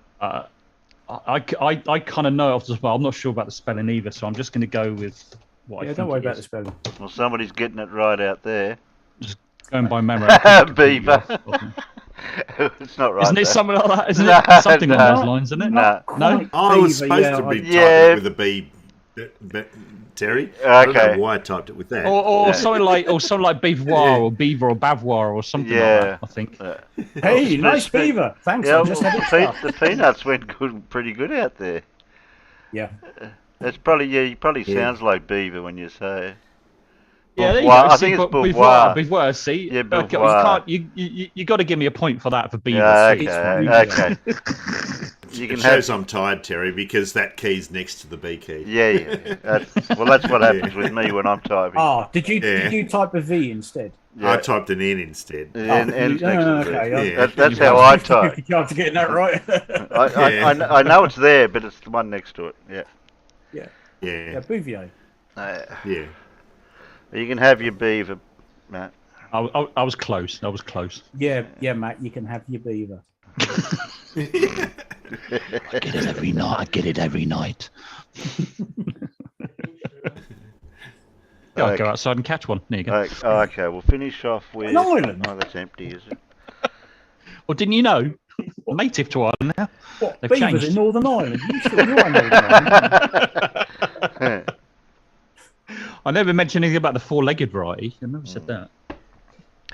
I kind of know off the spot. I'm not sure about the spelling either, so I'm just going to go with what I think. Don't worry about the spelling. Well, somebody's getting it right out there. Just going by memory. Beaver. It's not right. Isn't it something like that? Isn't it something along those lines? Isn't it? No. I was supposed to be typing with a B, Terry. Okay. I don't know why I typed it with that. Or something like beavoir or beaver or bavoir or something like that. I think. Hey, nice beaver. Thanks. Yeah, the peanuts went pretty good out there. Yeah. It's probably he probably sounds like beaver when you say it. Yeah, there you I go. think it's Beauvoir. Beauvoir, see? Yeah, Beauvoir. You got to give me a point for that for beaver. Yeah, okay. You can shows I'm tired, Terry, because that key's next to the B key. Yeah. That's what happens with me when I'm typing. Oh, did you type a V instead? Yeah. I typed an N instead. N's next to the okay. Yeah. That's how I type. 50 chance of getting that right. I know it's there, but it's the one next to it. Yeah. Yeah, Bouvier. Yeah. You can have your beaver, Matt. I was close. Yeah, Matt, you can have your beaver. I get it every night. I'll go outside and catch one. There you go. Okay, we'll finish off with... An island? Oh, that's empty, is it? Well, didn't you know? Native to Ireland now. What, They've beavers changed. in Northern Ireland? You sure you are Northern Ireland? I never mentioned anything about the four-legged variety. I never said that.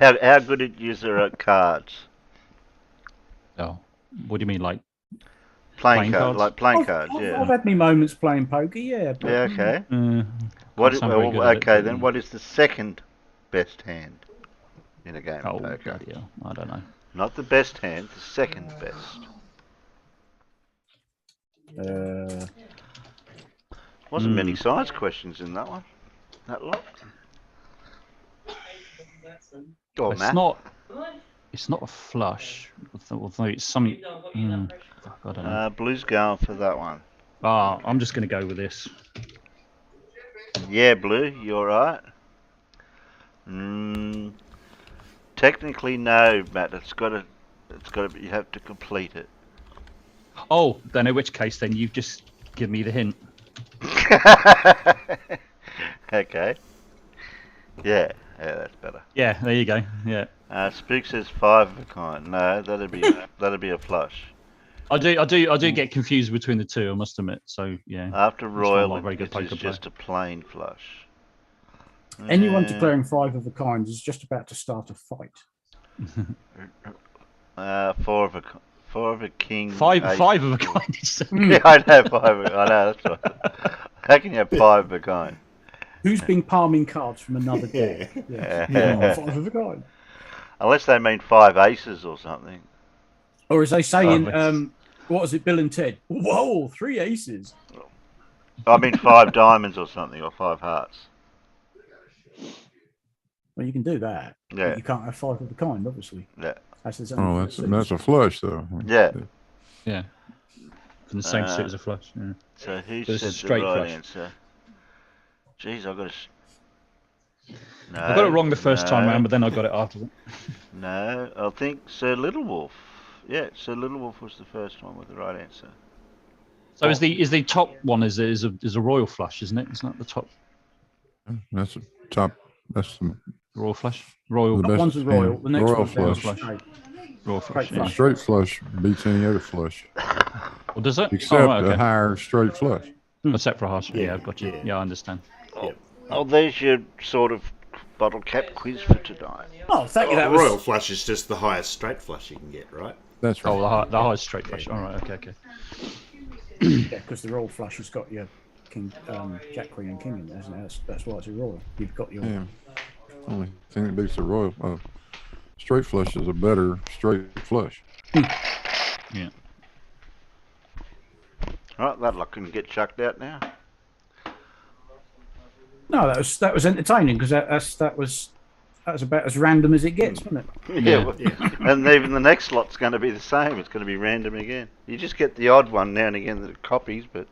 How good at user at cards? Oh, what do you mean, like playing cards? Like playing cards, yeah. I've had me moments playing poker, yeah. But, yeah, okay. Then what is the second best hand in a game of poker? Yeah, I don't know. Not the best hand, the second best. Wasn't many science questions in that one. That lot. Oh, it's not a flush. Although it's something. I don't know. Blue's going for that one. I'm just going to go with this. Yeah, Blue, you're right. Technically, no, Matt. It's got to. You have to complete it. Oh, then in which case, then you've just given me the hint. Okay. Yeah. Yeah, that's better. Yeah, there you go. Yeah. Spook says 5 of a kind. No, that'd be a flush. I do get confused between the two. I must admit. So yeah. After royal, very good it is poker player. just a plain flush. Anyone declaring 5 of a kind is just about to start a fight. 4 of a king. Five of a kind. Yeah, I know 5 of a kind. I know, that's right. How can you have 5 of a kind? Who's been palming cards from another deck? Yeah. 5 of a kind. Unless they mean 5 aces or something. Or as they say in, what was it, Bill and Ted? Whoa, 3 aces. I mean 5 diamonds or something, or 5 hearts. Well, you can do that. Yeah. But you can't have 5 of a kind, obviously. Yeah. That's a flush, though. Yeah. Yeah. From the same suit as a flush. Yeah. So who But said it's a straight the right flush. answer? Jeez, I got No, I got it wrong the first time round, but then I got it after that. No, I think Sir Little Wolf. Yeah, Sir Little Wolf was the first one with the right answer. So is the top one is a royal flush, isn't it? Isn't that the top That's the top. That's the royal flush? Royal. The best- One's a royal. The next royal one's down flush. straight. Royal flush. Straight Yeah. flush. straight flush beats any other flush, Well, does it? except Oh, right, a okay. higher straight flush. Except for a harsh. Yeah, I've got you. Yeah. Yeah, I understand. Oh, there's your sort of bottle cap quiz for tonight. Oh, thank you. That Royal was flush is just the highest straight flush you can get, right? That's right. Oh, the highest straight flush. All right. Okay. because the royal flush has got your king, jack, queen, and king in there, isn't it? That's why it's a royal. You've got your. Yeah. Only thing that beats the royal straight flush is a better straight flush. Yeah. Right, that luck can get chucked out now. No, that was entertaining because that was about as random as it gets, wasn't it? Yeah, and even the next lot's going to be the same. It's going to be random again. You just get the odd one now and again that copies, but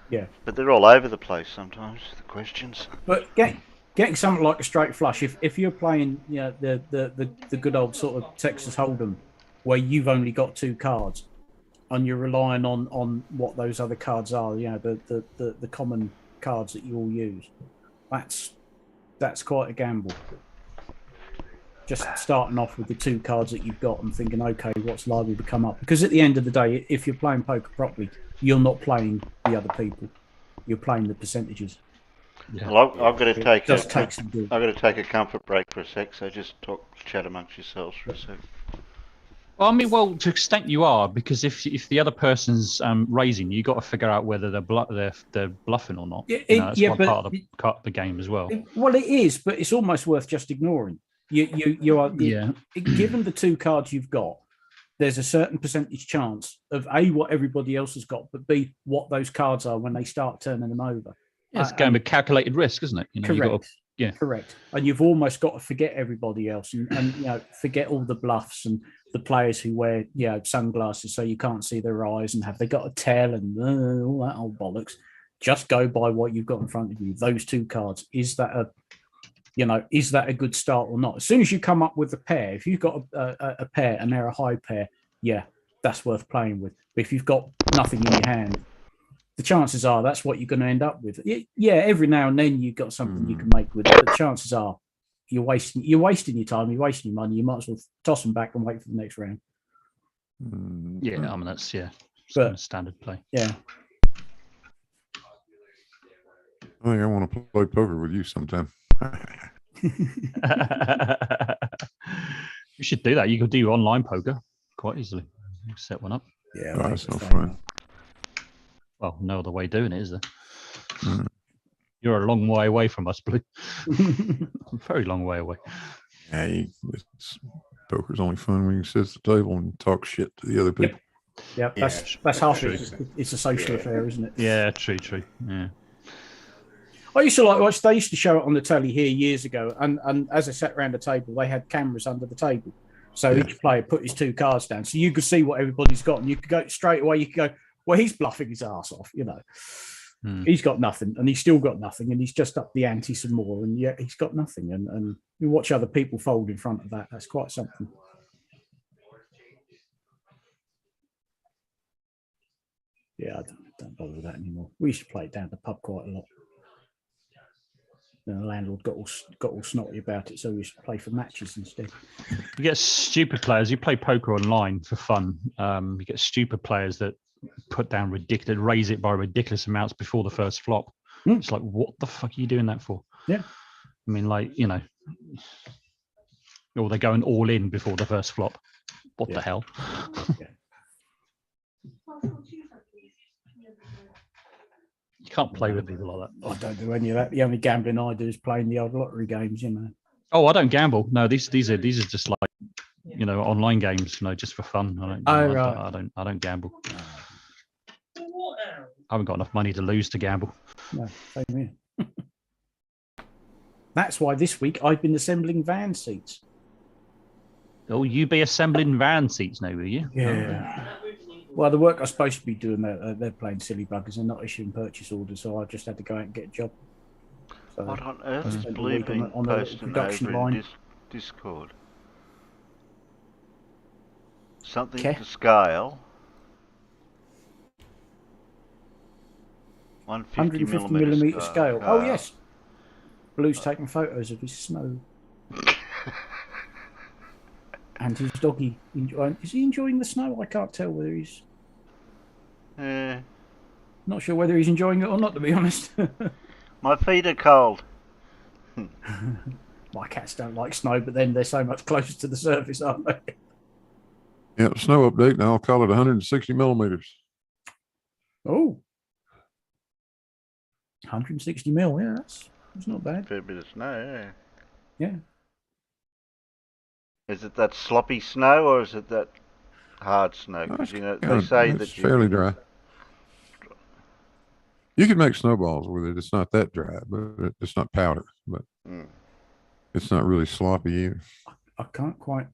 they're all over the place sometimes. The questions. But getting something like a straight flush, if you're playing, the good old sort of Texas Hold'em, where you've only got 2 cards, and you're relying on what those other cards are, the common cards that you all use, that's quite a gamble. Just starting off with the 2 cards that you've got and thinking, okay, what's liable to come up? Because at the end of the day, if you're playing poker properly, you're not playing the other people. You're playing the percentages. Yeah. Well, I've got to take a comfort break for a sec. So just chat amongst yourselves for a sec. Well, I mean, to an extent you are, because if the other person's raising, you got to figure out whether they're bluffing or not. That's one part of the game as well. Well, it is, but it's almost worth just ignoring. You are given the 2 cards you've got. There's a certain percentage chance of A, what everybody else has got, but B, what those cards are when they start turning them over. Yeah, it's a game of calculated risk, isn't it? Correct. Yeah. Correct. And you've almost got to forget everybody else and forget all the bluffs and the players who wear sunglasses so you can't see their eyes and have they got a tail and all that old bollocks. Just go by what you've got in front of you. Those 2 cards. Is that a good start or not? As soon as you come up with a pair, if you've got a pair and they're a high pair, that's worth playing with. But if you've got nothing in your hand, the chances are that's what you're going to end up with. Yeah, every now and then you've got something you can make with it, but chances are you're wasting your time, you're wasting your money. You might as well toss them back and wait for the next round. Yeah, I mean that's standard play. Yeah. I think I want to play poker with you sometime. You should do that. You could do online poker quite easily. You set one up. Yeah, that's no fun. Well, no other way of doing it, is there? You're a long way away from us, Blue. A very long way away. Yeah, poker's only fun when you sit at the table and talk shit to the other people. Yep. That's half it. It's a social affair, isn't it? Yeah, true. Yeah. I used to watch. They used to show it on the telly here years ago, and as I sat around the table, they had cameras under the table, so each player put his 2 cards down, so you could see what everybody's got, and you could go straight away. You could go, well, he's bluffing his ass off, He's got nothing, and he's still got nothing, and he's just up the ante some more, and yet he's got nothing, and you watch other people fold in front of that. That's quite something. Yeah, I don't bother with that anymore. We used to play it down the pub quite a lot. the landlord got all snotty about it, so we used to play for matches instead. You get stupid players. You play poker online for fun. You get stupid players that put down raise it by ridiculous amounts before the first flop. It's like, what the fuck are you doing that for? Yeah. I mean, like, you know, or they're going all in before the first flop. What the hell? Yeah. You can't play with people like that. I don't do any of that. The only gambling I do is playing the old lottery games, you know. Oh, I don't gamble. No, these are just like, you know, online games, you know, just for fun. I don't gamble. I haven't got enough money to lose to gamble. No, same here. That's why this week I've been assembling van seats. Oh, you be assembling van seats now, will you? Yeah. Well, the work I'm supposed to be doing, they're playing silly buggers and not issuing purchase orders, so I just had to go out and get a job. So what on earth is Blue being posted over in Discord? Something to scale. 150 millimeter scale. Oh, yes. Blue's taking photos of his snow. And his doggy. Is he enjoying the snow? I can't tell whether he's... Not sure whether he's enjoying it or not, to be honest. My feet are cold. My cats don't like snow, but then they're so much closer to the surface, aren't they? Yeah, snow update. Now I'll call it 160 millimeters. Oh. 160 mil, yeah, that's not bad. Fair bit of snow, yeah. Yeah. Is it that sloppy snow or is it that hard snow? Because, you know, they say that it's fairly dry. You can make snowballs with it. It's not that dry, but it's not powder. But it's not really sloppy either. I can't quite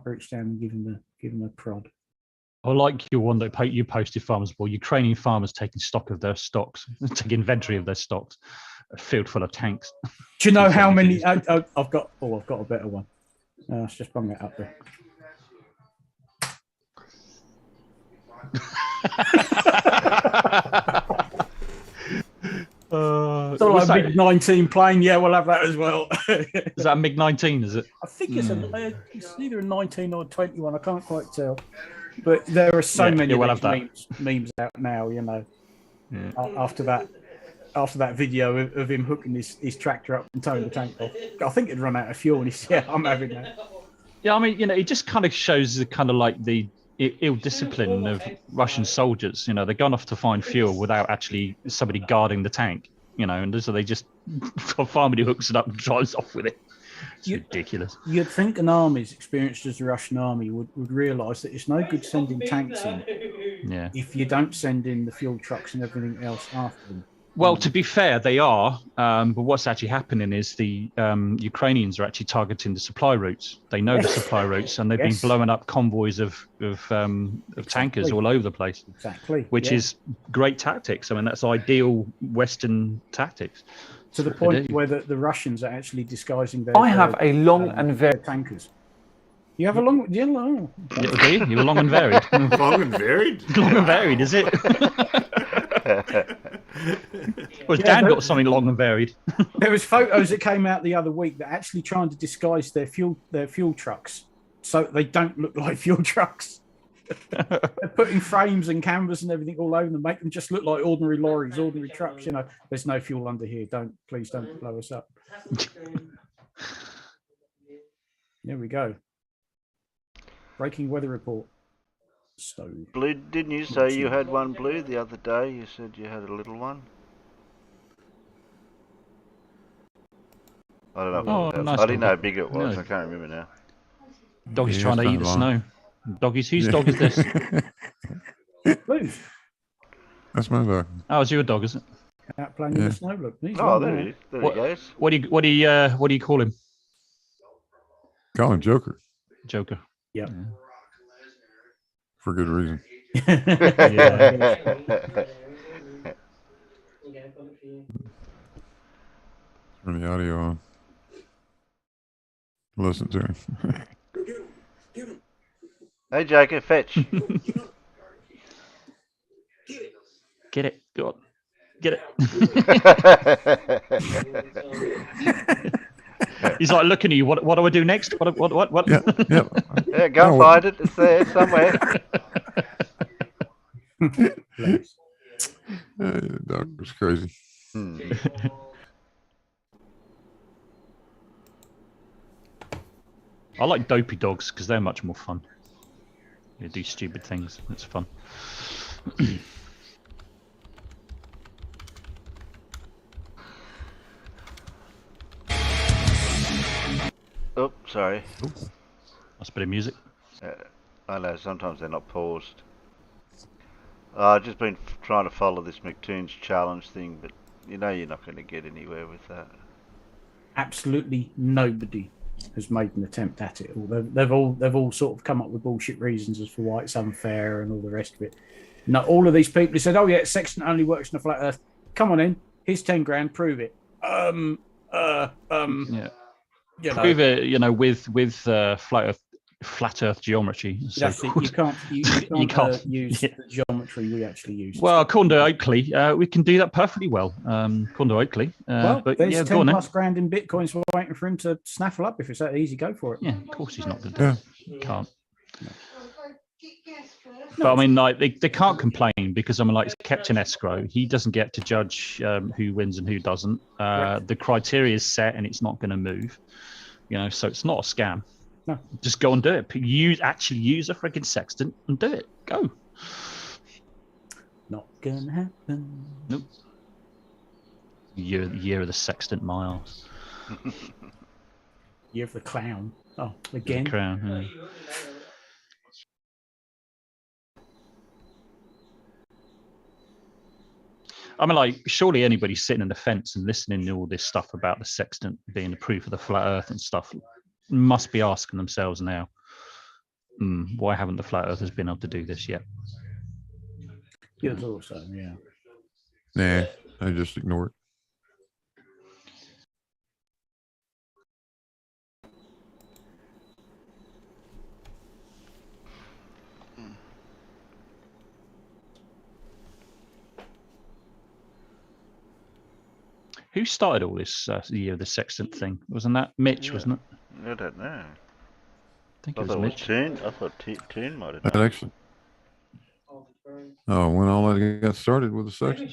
reach down and give him a prod. I like your one that you posted, Farmers Boy. Ukrainian farmers taking stock of their stocks, taking inventory of their stocks, a field full of tanks. Do you know how many? I've got a better one. Let's just bung that up there. So like a MiG-19 plane, yeah, we'll have that as well. Is that a MiG-19? Is it? I think it's either a 19 or 21. I can't quite tell. But there are so many memes out now, you know. Yeah. After that video of him hooking his tractor up and towing the tank off, I think it'd run out of fuel, and he said, "Yeah, I'm having that." Yeah, I mean, you know, it just kind of shows the kind of like the ill discipline of Russian soldiers. You know, they're gone off to find fuel without actually somebody guarding the tank. You know, and so they just farming hooks it up and drives off with it. It's ridiculous. You'd think an army as experienced as the Russian army would realise that it's no good sending tanks in if you don't send in the fuel trucks and everything else after them. Well, to be fair, they are. But what's actually happening is the Ukrainians are actually targeting the supply routes. They know the supply routes, and they've been blowing up convoys of tankers all over the place. Exactly. Which is great tactics. I mean, that's ideal Western tactics. To the point where the Russians are actually disguising their... I have a long and varied... tankers. You have a long... Yeah, long. You're long and varied. Long and varied? Long and varied, is it? Well, Dan got something long and varied. There was photos that came out the other week that actually trying to disguise their fuel trucks so they don't look like fuel trucks. They're putting frames and canvas and everything all over them, make them just look like ordinary lorries, ordinary trucks. You know, there's no fuel under here. Please don't blow us up. There we go. Breaking weather report. Blue, didn't you say you had one, Blue, the other day? You said you had a little one. I don't know. I didn't know how big it was. No. I can't remember now. Doggy's trying to eat the snow. Doggies, whose dog is this? Blue. That's my dog. Oh, it's your dog, is it? Out playing in the snow. Look. There he goes. What do you call him? Call him Joker. Joker. Yep. Yeah. For good reason. Turn the audio on. Listen to him. Hey, Joker, fetch. Get it. Go on. Get it? He's like looking at you. What do I do next? What? Yeah, yeah. Yeah, go and find it. It's there somewhere. The dog was crazy. I like dopey dogs because they're much more fun. They do stupid things. It's fun. Oh, sorry. That's a bit of music. I know, sometimes they're not paused. I've just been trying to follow this McToon's challenge thing, but you know you're not going to get anywhere with that. Absolutely nobody has made an attempt at it. They've all sort of come up with bullshit reasons as for why it's unfair and all the rest of it. No, all of these people who said, "Oh yeah, sextant only works in a flat Earth." Come on in, here's 10 grand, prove it. Yeah. You Prove know, it, with flat Earth geometry. that's it. You can't use the geometry we actually use. Well, according to Oakley, we can do that perfectly well. According to Oakley. But there's 10 plus grand in bitcoins waiting for him to snaffle up. If it's that easy, go for it. Yeah, of course he's not going to do it. He can't. But I mean, like they can't complain because like it's kept in escrow. He doesn't get to judge who wins and who doesn't. The criteria is set and it's not going to move. So it's not a scam. No, just go and do it. Use a freaking sextant and do it. Go. Not gonna happen. Nope. Year of the sextant, Miles. Year of the clown. Oh, again. The crown. Yeah. I mean, like, surely anybody sitting on the fence and listening to all this stuff about the sextant being the proof of the flat Earth and stuff must be asking themselves now, why haven't the flat earthers been able to do this yet? Yeah, thought so, yeah. Nah, I just ignore it. Who started all this the sextant thing? Wasn't that Mitch, wasn't it? I don't know. I think it was Mitch. I thought Toon might have done it. Actually. Oh, when all that got started with the section?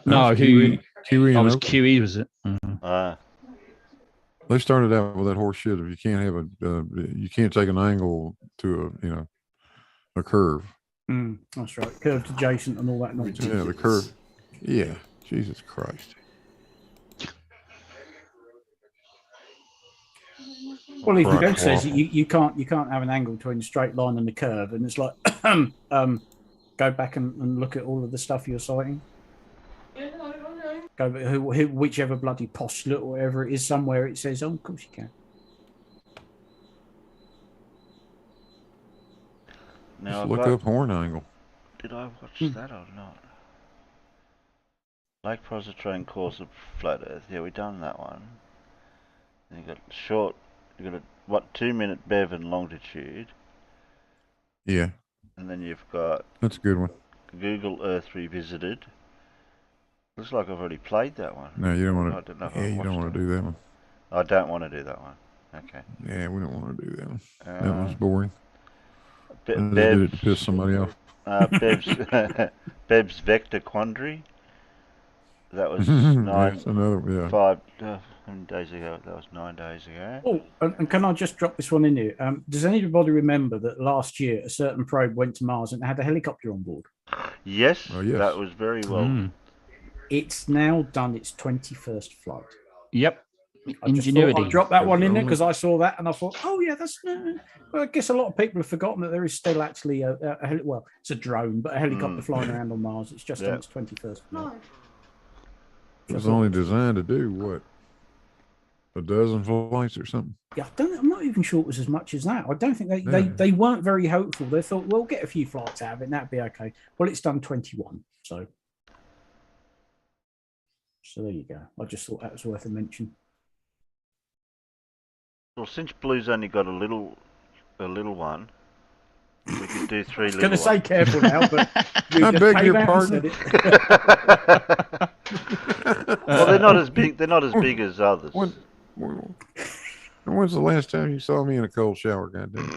No, QE was QE, was it? They started out with that horse shit. If you can't have you can't take an angle to a curve. That's right. Curved adjacent and all that nonsense. Yeah, the curve. Yeah, Jesus Christ. Well, even Doug says you can't have an angle between the straight line and the curve, and it's like go back and look at all of the stuff you're citing. Go whichever bloody postulate or whatever it is, somewhere it says, "Oh, of course you can." Now look up horn angle. Did I watch that or not? Lake Positron course of flat Earth. Yeah, we done that one. And you got short. You got a 2-minute bev and longitude. Yeah. And then you've got. That's a good one. Google Earth Revisited. Looks like I've already played that one. No, you don't want to. Yeah, you don't want to do that one. I don't want to do that one. Okay. Yeah, we don't want to do that one. That one's boring. I did it to piss somebody off. Beb's Vector Quandary. That was how many days ago? That was 9 days ago. Oh, and can I just drop this one in here? Does anybody remember that last year a certain probe went to Mars and had a helicopter on board? Yes, that was very well. It's now done its 21st flight. Yep. Ingenuity. I dropped that one in there because I saw that and I thought, oh yeah, that's. Well, I guess a lot of people have forgotten that there is still actually it's a drone, but a helicopter flying around on Mars. It's just on its 21st flight. It was only designed to do what? A dozen flights or something? Yeah, I'm not even sure it was as much as that. I don't think they weren't very hopeful. They thought, we'll get a few flights out of it and that'd be okay. Well, it's done 21, so there you go. I just thought that was worth a mention. Well, since Blue's only got a little one, We could do three. I was going to say careful now, but I beg your pardon. Well, they're not as big. They're not as big as others. When's the last time you saw me in a cold shower? Goddamn.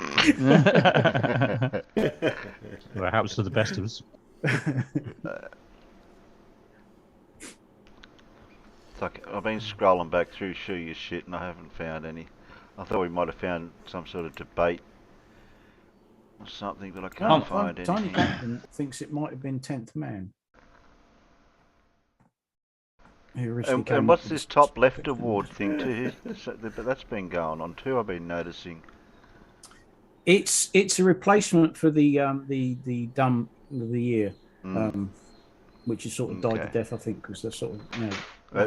Well, it happens to the best of us. It's like I've been scrolling back through Show Your Shit and I haven't found any. I thought we might have found some sort of debate or something, but I can't find Tiny anything. Captain thinks it might have been 10th Man. And what's this top left award thing too? But that's been going on too. I've been noticing. It's a replacement for the Dumb of the Year, which is sort of died to death, I think, because they're sort of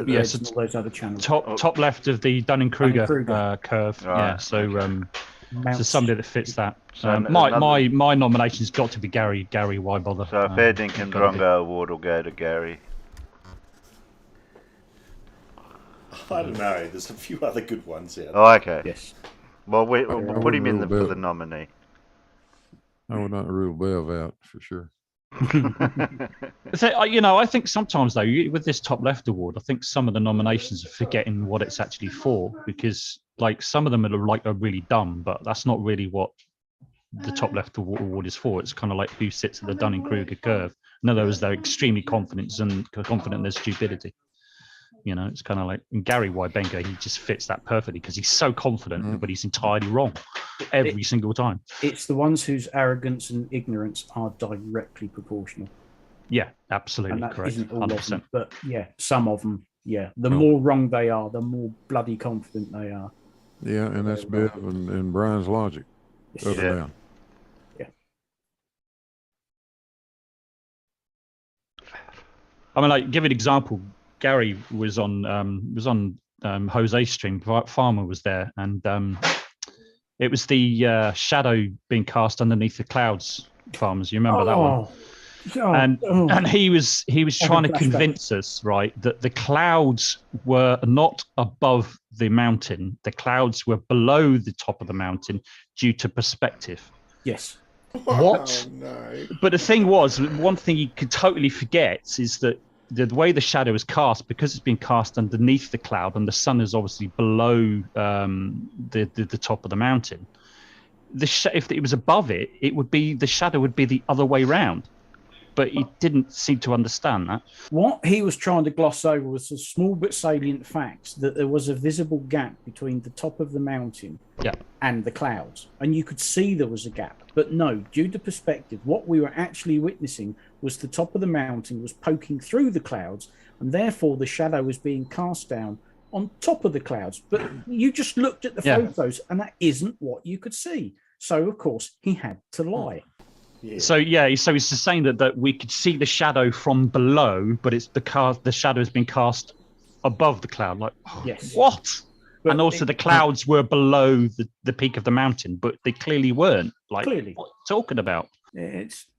yes, all those other channels. Top left of the Dunning-Kruger curve. Right, yeah, so so somebody that fits that. So my nomination's got to be Gary. Why bother? So a Fair Dinkum Drongo award will go to Gary. I don't know. There's a few other good ones out there. Oh, okay. Yes. Well, we'll put him in for the nominee. I would not rule Bev out for sure. So, I think sometimes though, with this top left award, I think some of the nominations are forgetting what it's actually for, because like some of them are really dumb, but that's not really what the top left award is for. It's kind of like who sits at the Dunning-Kruger curve. In other words, they're extremely confident in their stupidity. It's kind of like in Gary Wybenga, he just fits that perfectly because he's so confident, but he's entirely wrong every single time. It's the ones whose arrogance and ignorance are directly proportional. Yeah, absolutely and that correct. isn't all 100%. of them, but yeah, some of them. Yeah, the more wrong they are, the more bloody confident they are. Yeah, and that's Bev and Brian's logic. Up and down. Yeah. I mean, like, give an example. Gary was on Jose's stream. Farmer was there, and it was the shadow being cast underneath the clouds. Farmers, you remember that one? And he was trying to convince us, right, that the clouds were not above the mountain. The clouds were below the top of the mountain due to perspective. Yes. What? Oh, no. But the thing was, one thing you could totally forget is that the way the shadow is cast, because it's been cast underneath the cloud and the sun is obviously below the top of the mountain, if it was above it, the shadow would be the other way round. But he didn't seem to understand that. What he was trying to gloss over was a small but salient fact that there was a visible gap between the top of the mountain and the clouds. And you could see there was a gap. But no, due to perspective, what we were actually witnessing was the top of the mountain was poking through the clouds, and therefore the shadow was being cast down on top of the clouds. But you just looked at the photos, and that isn't what you could see. So, of course, he had to lie. Yeah. So he's just saying that we could see the shadow from below, but it's because the shadow has been cast above the cloud. Like, yes, what? But and also the clouds were below the peak of the mountain, but they clearly weren't. Like, clearly, what are you talking about?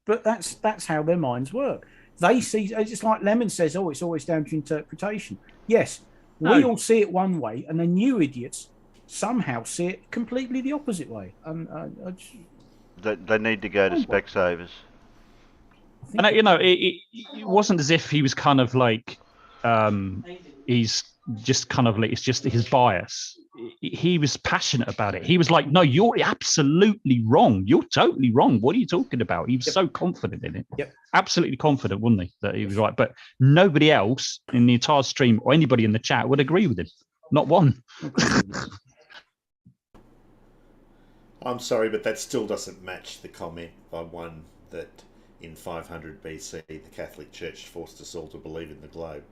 But that's how their minds work. They see, it's just like Lemon says, it's always down to interpretation. Yes, we all see it one way, and then you idiots somehow see it completely the opposite way. And they need to go to Specsavers. And it wasn't as if he was kind of like he's just kind of like it's just his bias. He was passionate about it. He was like, "No, you're absolutely wrong. You're totally wrong. What are you talking about?" He was so confident in it. Yep. Absolutely confident, wasn't he, that he was right? But nobody else in the entire stream or anybody in the chat would agree with him. Not one. I'm sorry, but that still doesn't match the comment by one that in 500 BC the Catholic Church forced us all to believe in the globe.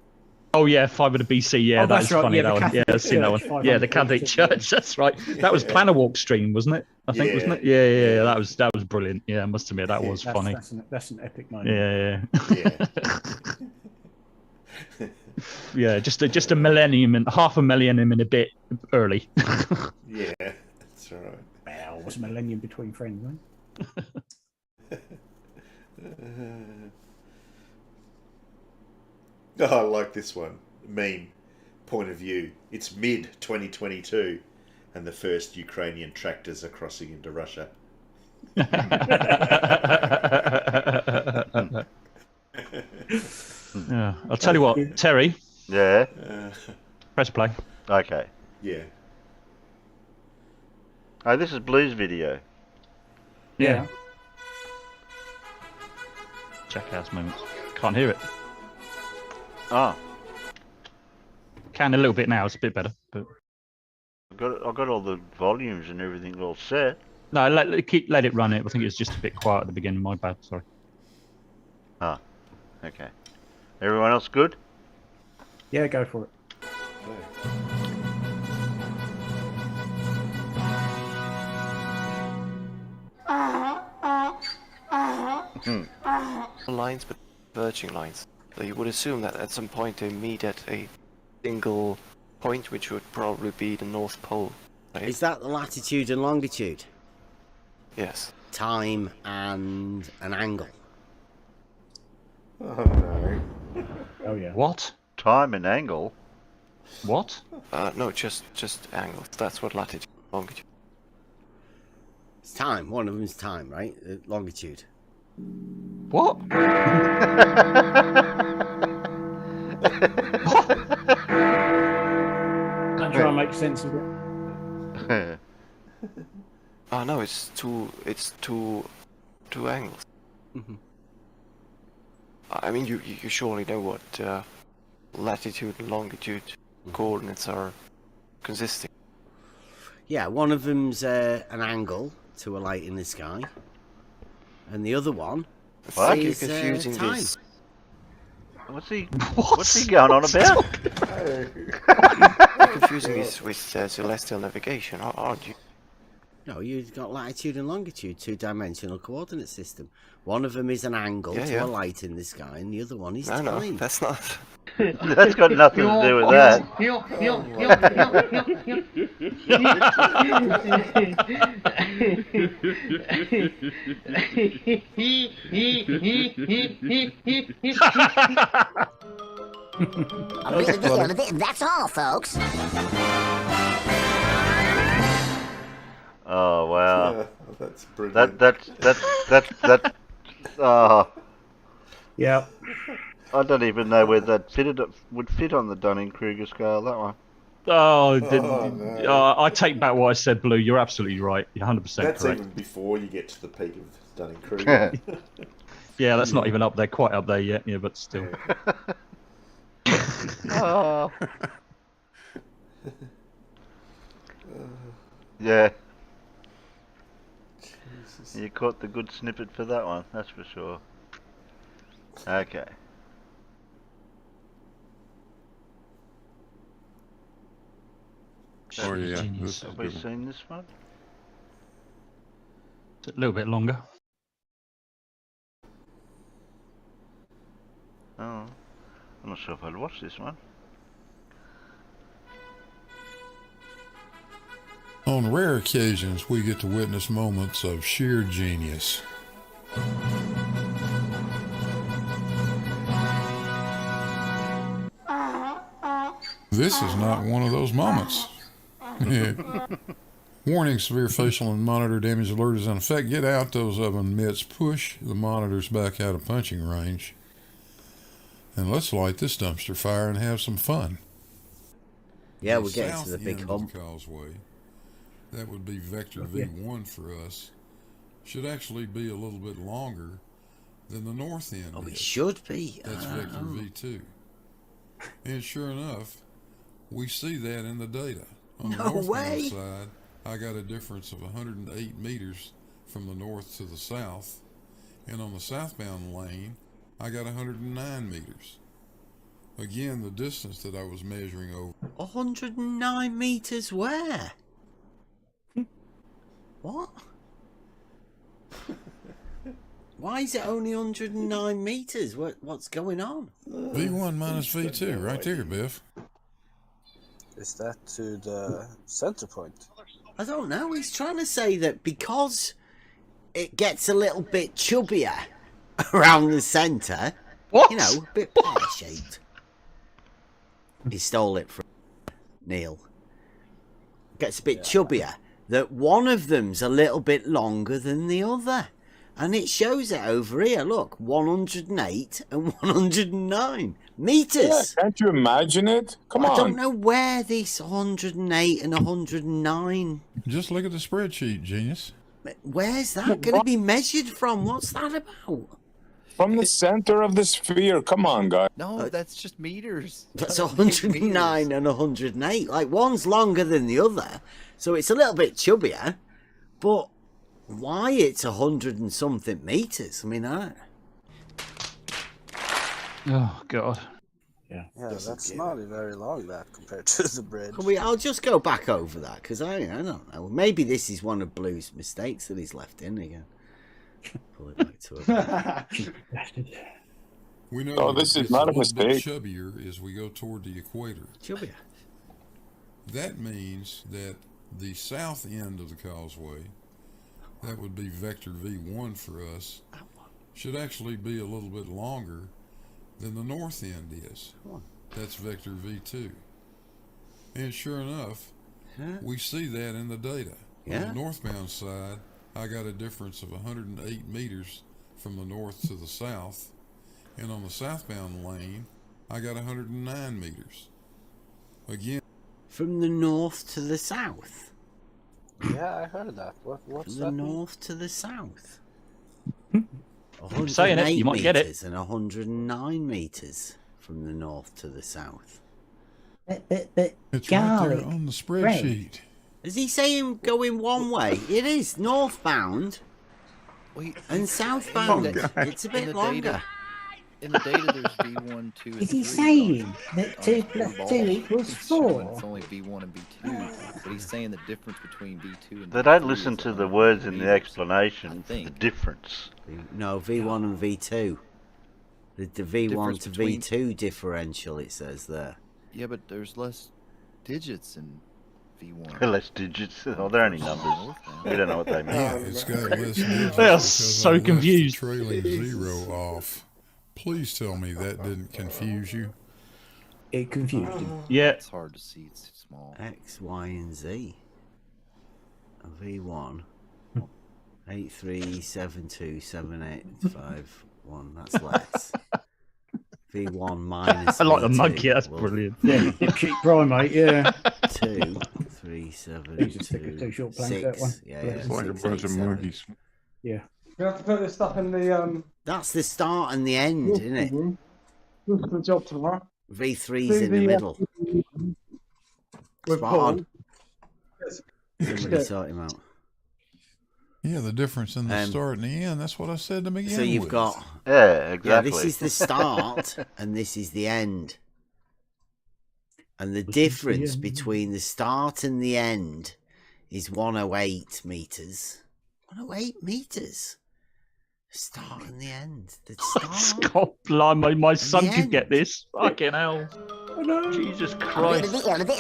Oh yeah, 500 BC. Yeah, that was right. funny. Yeah, that one. Yeah, I've seen that one. Yeah, the Catholic Church. That's right. That was Planner Walk stream, wasn't it? I think, wasn't it? Yeah. That was brilliant. Yeah, I must admit that was funny. That's an epic moment. Yeah. Yeah, just a millennium and half a millennium and a bit early. Yeah, that's right. Well, it was a millennium between friends, right? Oh, I like this one. Meme. Point of view. It's mid-2022 and the first Ukrainian tractors are crossing into Russia. Yeah, I'll tell you what, Terry. Yeah. Press play. Okay. Yeah. Oh, this is Blue's video. Yeah. Jackass moments. Can't hear it. Oh, Can a little bit now. It's a bit better. But I've got all the volumes and everything all set. no, let it run. It. I think it's just a bit quiet at the beginning. My bad. Sorry. Ah, okay. Everyone else good? Yeah, go for it. Lines, but verging lines. So you would assume that at some point they meet at a single point, which would probably be the North Pole. Right? Is that the latitude and longitude? Yes. Time and an angle. Oh no. Oh yeah. What? Time and angle? What? No, just angles. That's what latitude, longitude. It's time. One of them's time, right? Longitude. What? I'm trying to make sense of it. Oh no, it's two angles. Mm-hmm. I mean, you surely know what latitude and longitude coordinates are consisting. Yeah, one of them's an angle to a light in the sky, and the other one What? You're is confusing time. this. What's he going on about? You're confusing this with celestial navigation, aren't you? No, you've got latitude and longitude, two-dimensional coordinate system. One of them is an angle to a light in the sky, and the other one is time. No, that's not. That's got nothing to do with that. That's all, folks. Oh wow. Yeah, that's brilliant. That. Oh, Yeah. I don't even know where that would fit on the Dunning-Kruger scale. That one. No. I take back what I said, Blue. You're absolutely right. You're 100% That's correct. even before you get to the peak of Dunning-Kruger. Yeah, that's not even up there, quite up there yet. Yeah, but still. Oh. Yeah. Jesus. You caught the good snippet for that one, that's for sure. Okay. Oh yeah. Genius. This is Have a we good one. seen this one? It's a little bit longer. Oh. I'm not sure if I'd watch this one. On rare occasions, we get to witness moments of sheer genius. This is not one of those moments. Warning, severe facial and monitor damage alert is in effect. Get out those oven mitts. Push the monitors back out of punching range. And let's light this dumpster fire and have some fun. Yeah, The we're getting to south the big end of hump. the causeway, that would be vector V1 for us, should actually be a little bit longer than the north end. Oh, it is. should be. That's vector V2. And sure enough, we see that in the data. On the No northbound way. side, I got a difference of 108 meters from the north to the south. And on the southbound lane, I got 109 meters. Again, the distance that I was measuring over. 109 meters where? What? Why is it only 109 meters? What's going on? V1 minus V2, right there, Biff. Is that to the center point? I don't know. He's trying to say that because it gets a little bit chubbier around the centre, What? you know, a bit pear-shaped. He stole it from Neil. Gets a bit chubbier. that one of them's a little bit longer than the other. And it shows it over here. Look, 108 and 109 meters. Yeah, can't you imagine it? Come on. I don't know where this 108 and 109. Just look at the spreadsheet, genius. Where's that going to be measured from? What's that about? From the center of the sphere. Come on, guys. No, that's just meters. That's 109 and 108. Like, one's longer than the other, so it's a little bit chubbier. But why it's 100 and something meters? I mean, Oh God. Yeah, that's not very long, that, compared to the bridge. I'll just go back over that, because I don't know. Maybe this is one of Blue's mistakes that he's left in again. Pull it back to it. We know Oh, this is not a mistake. Chubbier as we go toward the equator. Chubbier. That means that the south end of the causeway, that would be vector V1 for us, should actually be a little bit longer than the north end is. That's vector V2. And sure enough, we see that in the data. On the northbound side, I got a difference of 108 meters from the north to the south. And on the southbound lane, I got 109 meters. Again. From the north to the south? Yeah, I heard that. What's From the north to the south? I'm saying it, you might get it. And 109 meters from the north to the south. But it's right there on the spreadsheet. Is he saying going one way? It is northbound and southbound. It's a bit longer. In the data, there's B1, 2, and 3. Is he saying that 2 plus 2 equals 4? It's only B1 and B2, but he's saying the difference between B2 and They don't listen to the words in the explanation, the difference. No, V1 and V2. The V1 to between... V2 differential, it says there. Yeah, but there's less digits in V1. Less digits? Oh, they're only numbers. We don't know what they mean. It's got less digits. They are because so I left the confused. trailing zero off. Please tell me that didn't confuse you. It confused him. Yeah. It's hard to see, it's small. X, Y, and Z. A V1. 83727851. That's less. V1 minus. I like the V2. monkey. That's brilliant. Yeah, cheap primate. Yeah. 2, 3, 7, He's a sticker, 2 short plank. That one. Yeah, It's like a bunch of monkeys. Yeah. You have to put this stuff in the That's the start and the end, isn't it? This is the job tomorrow. V3's in the middle. With Spot Paul. on. Somebody sort him out. Yeah, the difference in the start and the end. That's what I said to begin with. So you've got. Yeah, exactly. Yeah, this is the start and this is the end. And the difference between the start and the end is 108 meters. 108 meters. The start and the end. The start. God, blimey, my son The could end. get this. Fucking hell. Jesus Christ.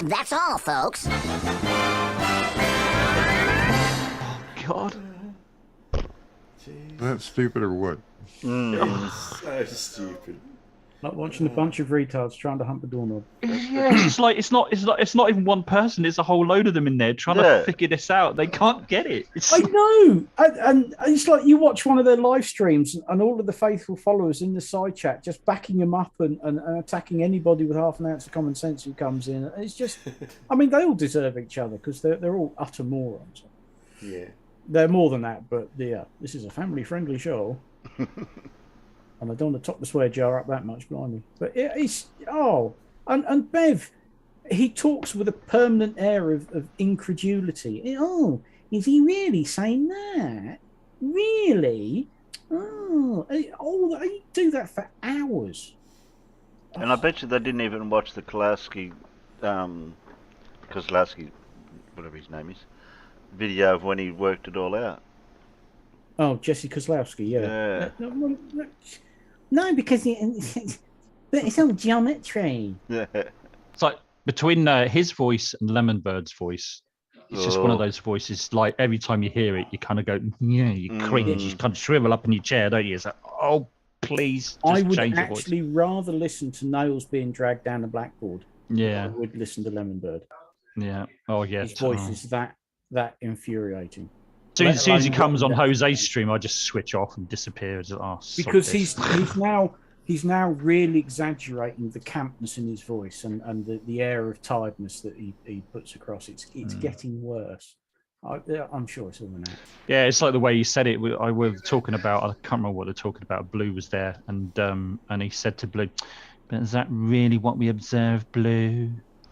That's all, folks. God. That's stupid or what? So stupid. Like watching a bunch of retards trying to hump a doorknob. Yeah, it's like it's not even one person. It's a whole load of them in there trying to figure this out. They can't get it. I know, and it's like you watch one of their live streams, and all of the faithful followers in the side chat just backing him up and attacking anybody with half an ounce of common sense who comes in. It's just, I mean, they all deserve each other because they're all utter morons. Yeah. They're more than that, but yeah, this is a family-friendly show. And I don't want to top the swear jar up that much, blimey. But it's and Bev, he talks with a permanent air of incredulity. Oh, is he really saying that? Really? They do that for hours. And I bet you they didn't even watch the Kozlowski, whatever his name is, video of when he worked it all out. Oh, Jesse Kozlowski, yeah. No, because it's all geometry. Yeah. It's like between his voice and Lemon Bird's voice. It's just one of those voices. Like every time you hear it, you kind of go, yeah, you cringe, you kind of shrivel up in your chair, don't you? It's like, oh, please, just I would change your actually rather listen to nails being dragged down a blackboard. Yeah. I would listen to Lemon Bird. Yeah. Oh, yeah. His voice is that that infuriating. As soon as he comes on Jose's stream, I just switch off and disappear. Because he's now really exaggerating the campness in his voice and the air of tiredness that he puts across. It's getting worse. I'm sure it's all in that. Yeah, it's like the way you said it. I were talking about. I can't remember what they're talking about. Blue was there, and he said to Blue, "But is that really what we observe, Blue?"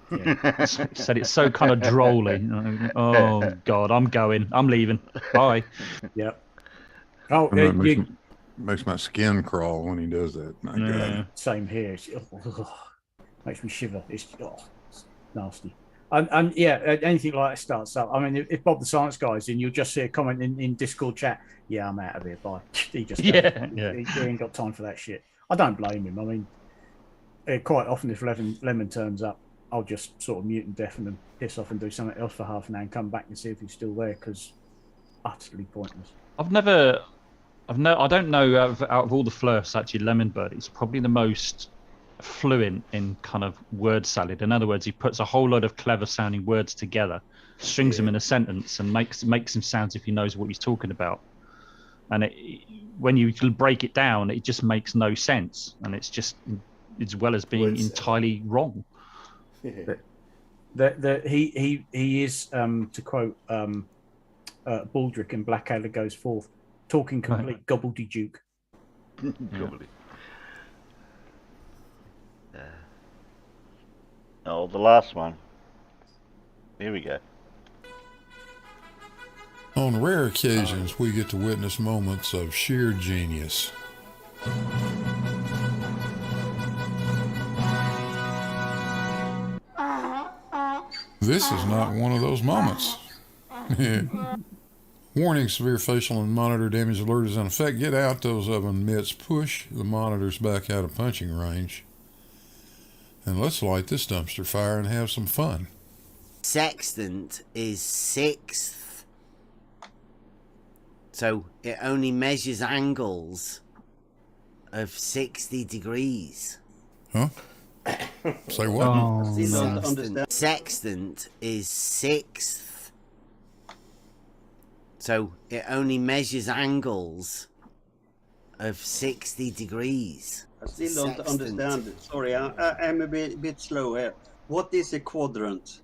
Yeah. He said it so kind of drolly. Oh God, I'm going. I'm leaving. Bye. Yep. Oh, makes my skin crawl when he does that. My God. Same here. Makes me shiver. It's nasty. And yeah, anything like that starts up. I mean, if Bob the Science Guy's in, you'll just see a comment in Discord chat. Yeah, I'm out of here. Bye. He just he ain't got time for that shit. I don't blame him. I mean, quite often if Lemon turns up, I'll just sort of mute and deafen and piss off and do something else for half an hour and come back and see if he's still there, because utterly pointless. I don't know out of all the flirts, actually, Lemon Bird is probably the most fluent in kind of word salad. In other words, he puts a whole lot of clever sounding words together, strings them in a sentence, and makes him sound as if he knows what he's talking about. And when you break it down, it just makes no sense, and it's just as well as being entirely wrong. He is, to quote Baldrick in Blackadder Goes Forth, talking complete gobbledygook. Gobbledygook. Oh, the last one. Here we go. On rare occasions, we get to witness moments of sheer genius. This is not one of those moments. Warning, severe facial and monitor damage alert is in effect. Get out those oven mitts. Push the monitors back out of punching range. And let's light this dumpster fire and have some fun. Sextant is 6th. So it only measures angles of 60 degrees. Huh? Say what? Sextant is 6th. So it only measures angles of 60 degrees. I still don't understand it. Sorry, I'm a bit slow here. What is a quadrant?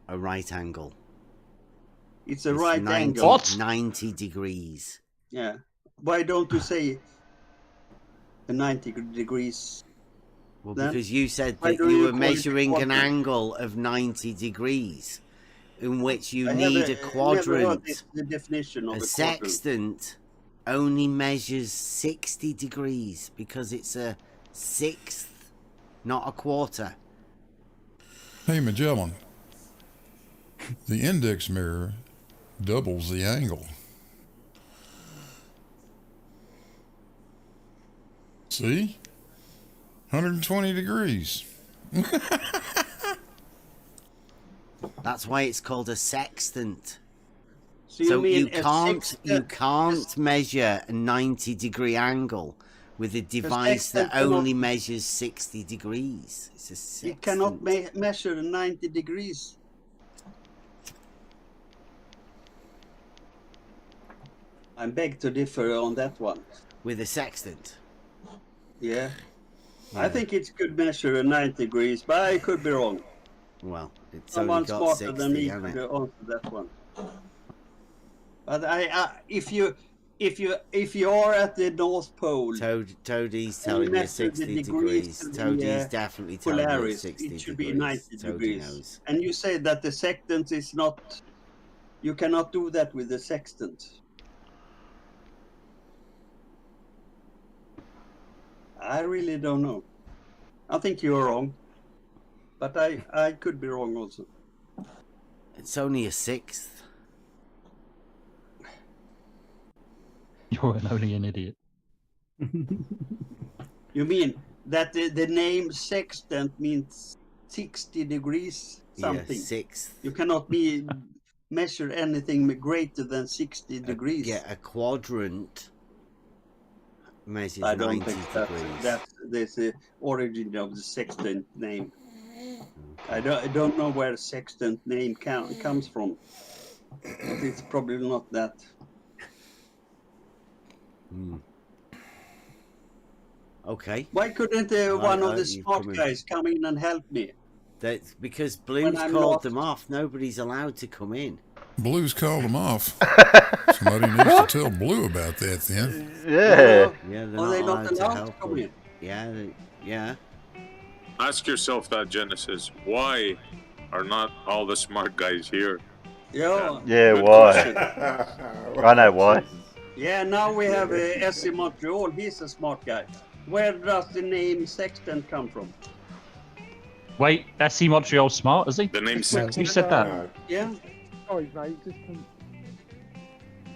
A right angle. It's a right angle. What? 90 degrees. Yeah. Why don't you say 90 degrees? Well, because you said that you were measuring an angle of 90 degrees, in which you need a quadrant. The definition of a sextant only measures 60 degrees because it's a 6th, not a quarter. Hey, Magellan. The index mirror doubles the angle. See? 120 degrees. That's why it's called a sextant. So you can't measure a 90-degree angle with a device that only measures 60 degrees. It's a sextant. It cannot measure 90 degrees. I beg to differ on that one. With a sextant? Yeah. I think it could measure 90 degrees, but I could be wrong. Well, it's someone only got 60, smarter than me could answer that one. But if you are at the North Pole, Toadie's telling you 60 degrees. Toadie's definitely telling you 60 degrees. It should be 90 degrees. Knows. And you say that the sextant is not. You cannot do that with the sextant. I really don't know. I think you're wrong, but I could be wrong also. It's only a 6th. You're only an idiot. You mean that the name sextant means 60 degrees something? Yeah, 6th. You cannot measure anything greater than 60 degrees. Yeah, a quadrant measures 90 degrees. I don't think that's the origin of the sextant name. I don't know where sextant name comes from. But it's probably not that. Okay. Why couldn't one of the smart guys come in and help me? That's because Blue's called them off. Nobody's allowed to come in. Blue's called them off. Somebody needs to tell Blue about that then. Yeah. Yeah, they're Are not they allowed not to allowed help to come them. in? Yeah, yeah. Ask yourself that, Genesis. Why are not all the smart guys here? Yeah. Yeah, Good why? question. I know why. Yeah, now we have SC Montreal. He's a smart guy. Where does the name Sextant come from? Wait, SC Montreal smart, is he? The name Who said that? Yeah. Sorry, mate. Just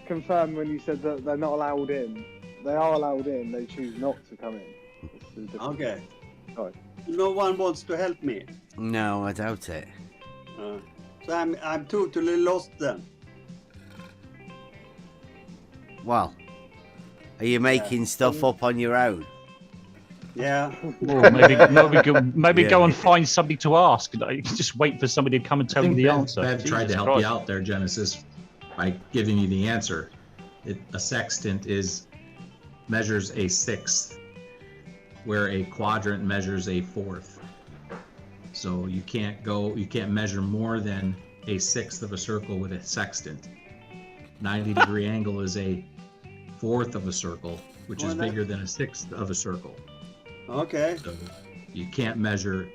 confirm when you said that they're not allowed in. They are allowed in. They choose not to come in. Okay. Sorry. No one wants to help me. No, I doubt it. So I'm totally lost then. Well, are you making stuff up on your own? Yeah. Well, maybe go and find somebody to ask. Like, just wait for somebody to come and tell you the answer. Bev tried to Jesus help Christ. you out there, Genesis, by giving you the answer. A sextant measures a sixth, where a quadrant measures a fourth. So you can't measure more than a sixth of a circle with a sextant. 90-degree angle is a fourth of a circle, which is bigger than a sixth of a circle. Okay. So you can't measure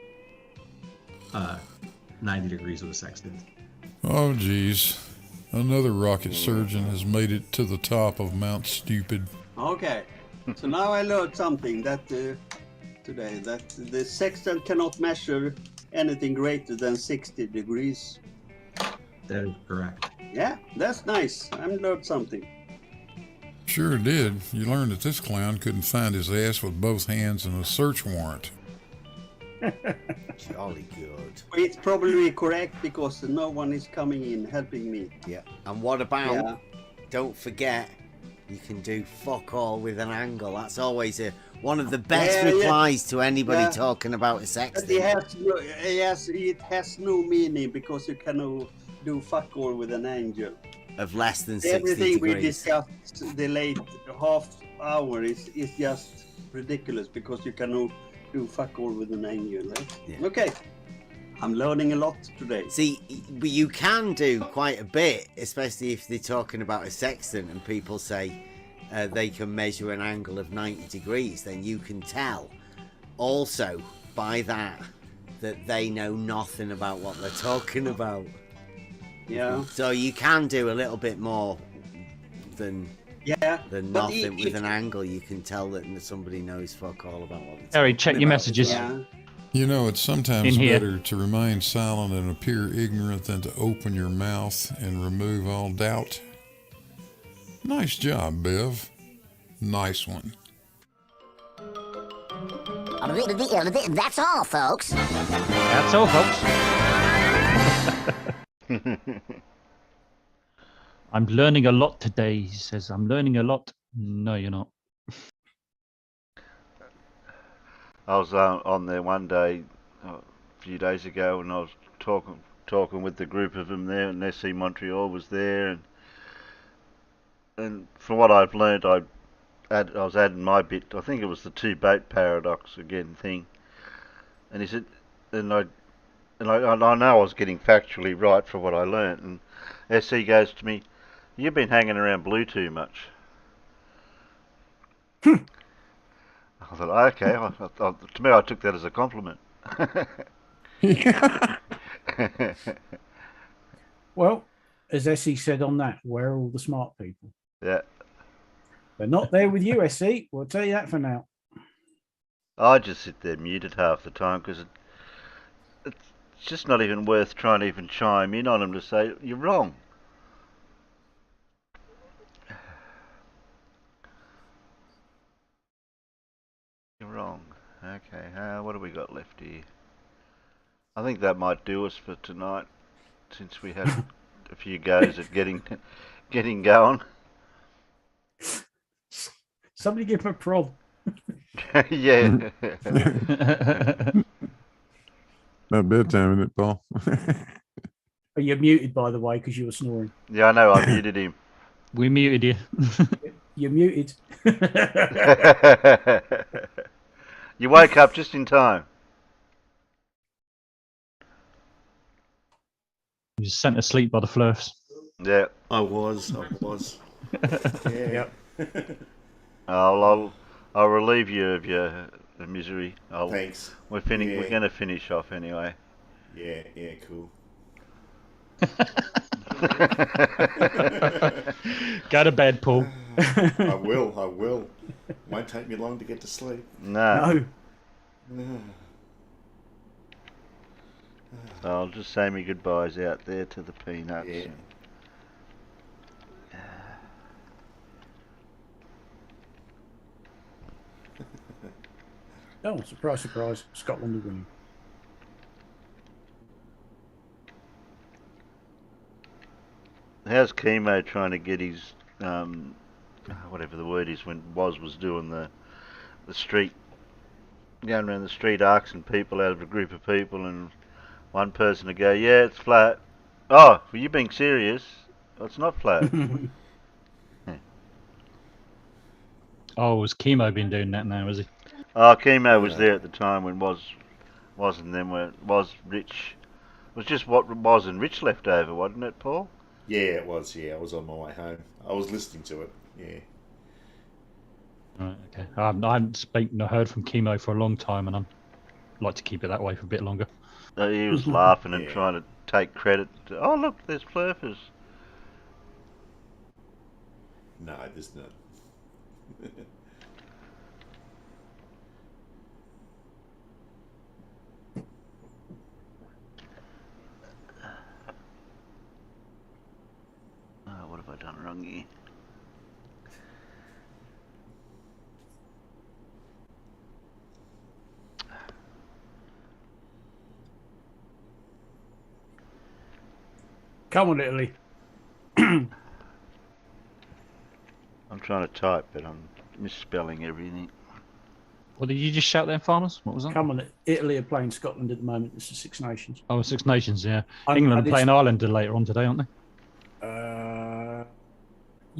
90 degrees with a sextant. Oh, geez. Another rocket surgeon has made it to the top of Mount Stupid. Okay. So now I learned something that today, that the sextant cannot measure anything greater than 60 degrees. That is correct. Yeah, that's nice. I learned something. Sure did. You learned that this clown couldn't find his ass with both hands and a search warrant. Jolly good. It's probably correct because no one is coming in helping me. Yeah. And what about, don't forget, you can do fuck all with an angle. That's always one of the best replies to anybody talking about a sextant. It has no meaning because you cannot do fuck all with an angle. Of less than 60 Everything degrees. we discussed the late half hour is just ridiculous because you cannot do fuck all with an angle. Right? Yeah. Okay. I'm learning a lot today. See, but you can do quite a bit, especially if they're talking about a sextant and people say they can measure an angle of 90 degrees, then you can tell also by that they know nothing about what they're talking about. Yeah. So you can do a little bit more than nothing with an angle. You can tell that somebody knows fuck all about what they're talking Harry, check your messages. Yeah. You know, it's sometimes In here. better to remain silent and appear ignorant than to open your mouth and remove all doubt. Nice job, Bev. Nice one. That's all, folks. That's all, folks. I'm learning a lot today, he says. I'm learning a lot. No, you're not. I was on there one day, a few days ago, and I was talking with the group of them there, and SC Montreal was there, and from what I've learned, I was adding my bit. I think it was the two boat paradox again thing, and he said, and I know I was getting factually right for what I learnt, and SC goes to me, "You've been hanging around Blue too much." I thought, okay. To me, I took that as a compliment. Well, as SE said on that, where are all the smart people? Yeah. They're not there with you, SE. We'll tell you that for now. I just sit there muted half the time because it's just not even worth trying to even chime in on them to say, you're wrong. You're wrong. Okay, what have we got left here? I think that might do us for tonight, since we had a few goes at getting going. Somebody give him a prod. Yeah. About bedtime, isn't it, Paul? You're muted, by the way, because you were snoring. Yeah, I know. I muted him. We muted you. You're muted. You woke up just in time. You was sent to sleep by the Flurfs. Yeah. I was. Yeah. Yep. I'll relieve you of your misery. Thanks. We're Yeah. We're going to finish off anyway. Yeah, cool. Go to bed, Paul. I will. Won't take me long to get to sleep. No. So I'll just say my goodbyes out there to the peanuts. Yeah. Oh, surprise. Scotland are winning. How's Chemo trying to get his, whatever the word is, when Woz was doing the street, going around the street asking people out of a group of people, and one person would go, yeah, it's flat. Oh, were you being serious? Oh, it's not flat. Oh, was Chemo been doing that now, was he? Oh, Chemo was there at the time when Woz and them were, Rich. It was just what Woz and Rich left over, wasn't it, Paul? Yeah, it was. Yeah, I was on my way home. I was listening to it. Yeah. Right, okay. I haven't heard from Chemo for a long time, and I'd like to keep it that way for a bit longer. He was laughing and trying to take credit. Oh, look, there's Flurfers. No, there's not. What have I done wrong here? Come on, Italy. I'm trying to type, but I'm misspelling everything. What did you just shout there, Farmers? What was that? Come on, Italy are playing Scotland at the moment. It's the Six Nations. Oh, Six Nations, yeah. England are playing Ireland later on today, aren't they?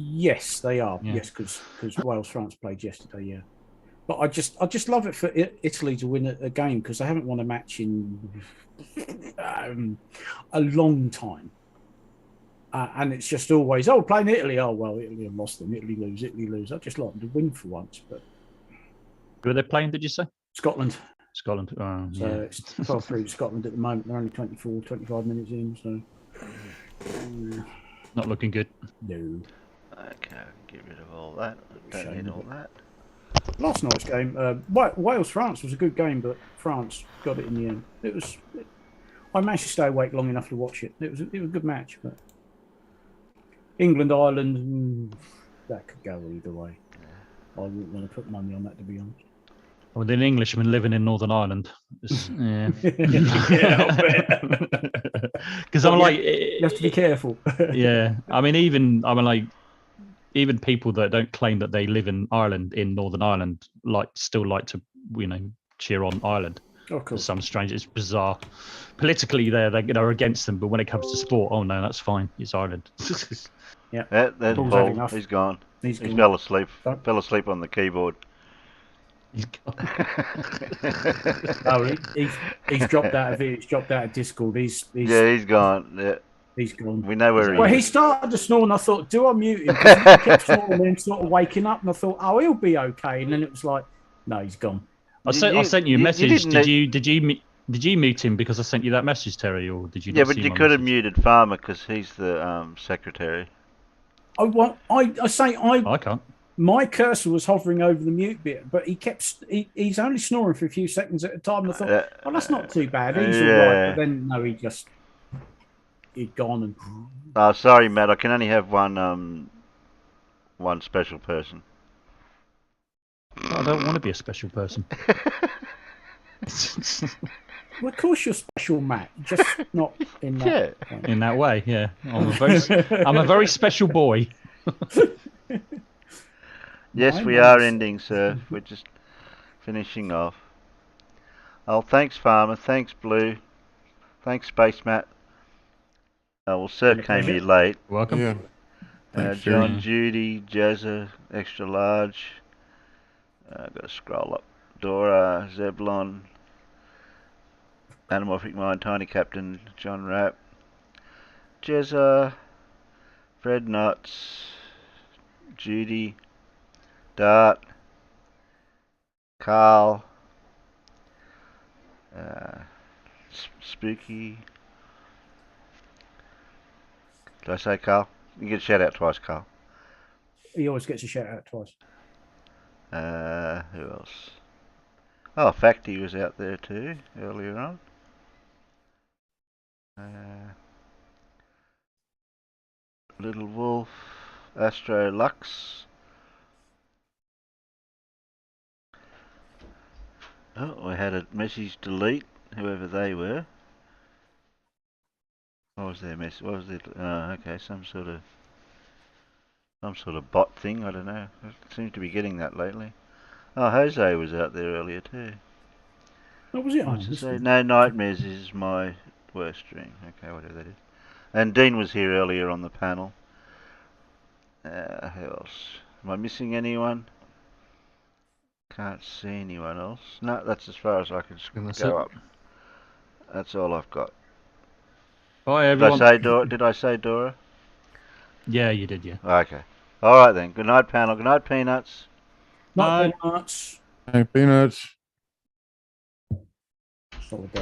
Yes, they are. Yeah. Yes, because Wales France played yesterday. Yeah, but I just love it for Italy to win a game because they haven't won a match in a long time, and it's just always playing Italy. Oh well, Italy have lost them. Italy lose. I just like them to win for once. But who are they playing? Did you say Scotland? Scotland. So it's 12-3 to Scotland at the moment. They're only 25 minutes in. So not looking good. No. Okay, get rid of all that. Don't need all that. Last night's game, Wales-France was a good game, but France got it in the end. I managed to stay awake long enough to watch it. It was a good match, but England-Ireland, that could go either way. I wouldn't want to put money on that, to be honest. With an Englishman living in Northern Ireland, yeah, because I'm like, you have to be careful. Yeah, even people that don't claim that they live in Ireland, in Northern Ireland, still like to, cheer on Ireland. Oh, cool. For some strange, it's bizarre. Politically, they're against them, but when it comes to sport, oh no, that's fine. It's Ireland. Yeah, there's Paul. He's gone. He fell asleep. Fell asleep on the keyboard. He's dropped out of it. He's dropped out of Discord. He's gone. Yeah. He's gone. We know where he is. Well, he started to snore, and I thought, do I mute him? Because he kept snoring and sort of waking up, and I thought, oh, he'll be okay. And then it was like, no, he's gone. I sent you a message. Did you mute him because I sent you that message, Terry, or did you? Yeah, but you could have muted Farmer because he's the secretary. I can't. My cursor was hovering over the mute bit, but he's only snoring for a few seconds at a time. And I thought, oh, that's not too bad. He's all right. But then, no, he'd gone and. Oh, sorry, Matt. I can only have one special person. I don't want to be a special person. Well, of course you're special, Matt. Just not in that. In that way, yeah. I'm a very special boy. Yes, we are ending, sir. We're just finishing off. Oh, thanks, Farmer. Thanks, Blue. Thanks, Space Matt. well, Sir came here late. Welcome. Yeah. Thanks, John, Jerry. Judy, Jazza, extra large. Got to scroll up. Dora, Zeblon, Anamorphic Mind, Tiny Captain, John Rapp, Jezza, Fred Nuts, Judy, Dart, Carl, Spooky. Did I say Carl? You get a shout out twice, Carl. He always gets a shout out twice. Who else? Oh, Facty was out there too earlier on. Little Wolf, Astro Lux. Oh, we had a message delete, whoever they were. What was their message? What was it? Okay, some sort of bot thing. I don't know. I seem to be getting that lately. Oh, Jose was out there earlier too. What was it? What's it say? No Nightmares is my worst dream. Okay, whatever that is. And Dean was here earlier on the panel. Who else? Am I missing anyone? Can't see anyone else. No, that's as far as I can go up. That's all I've got. Bye, everyone. Did I say Dora? Yeah, you did, yeah. Okay. All right then. Good night, panel. Good night, Peanuts. Not Peanuts. Hey, Peanuts.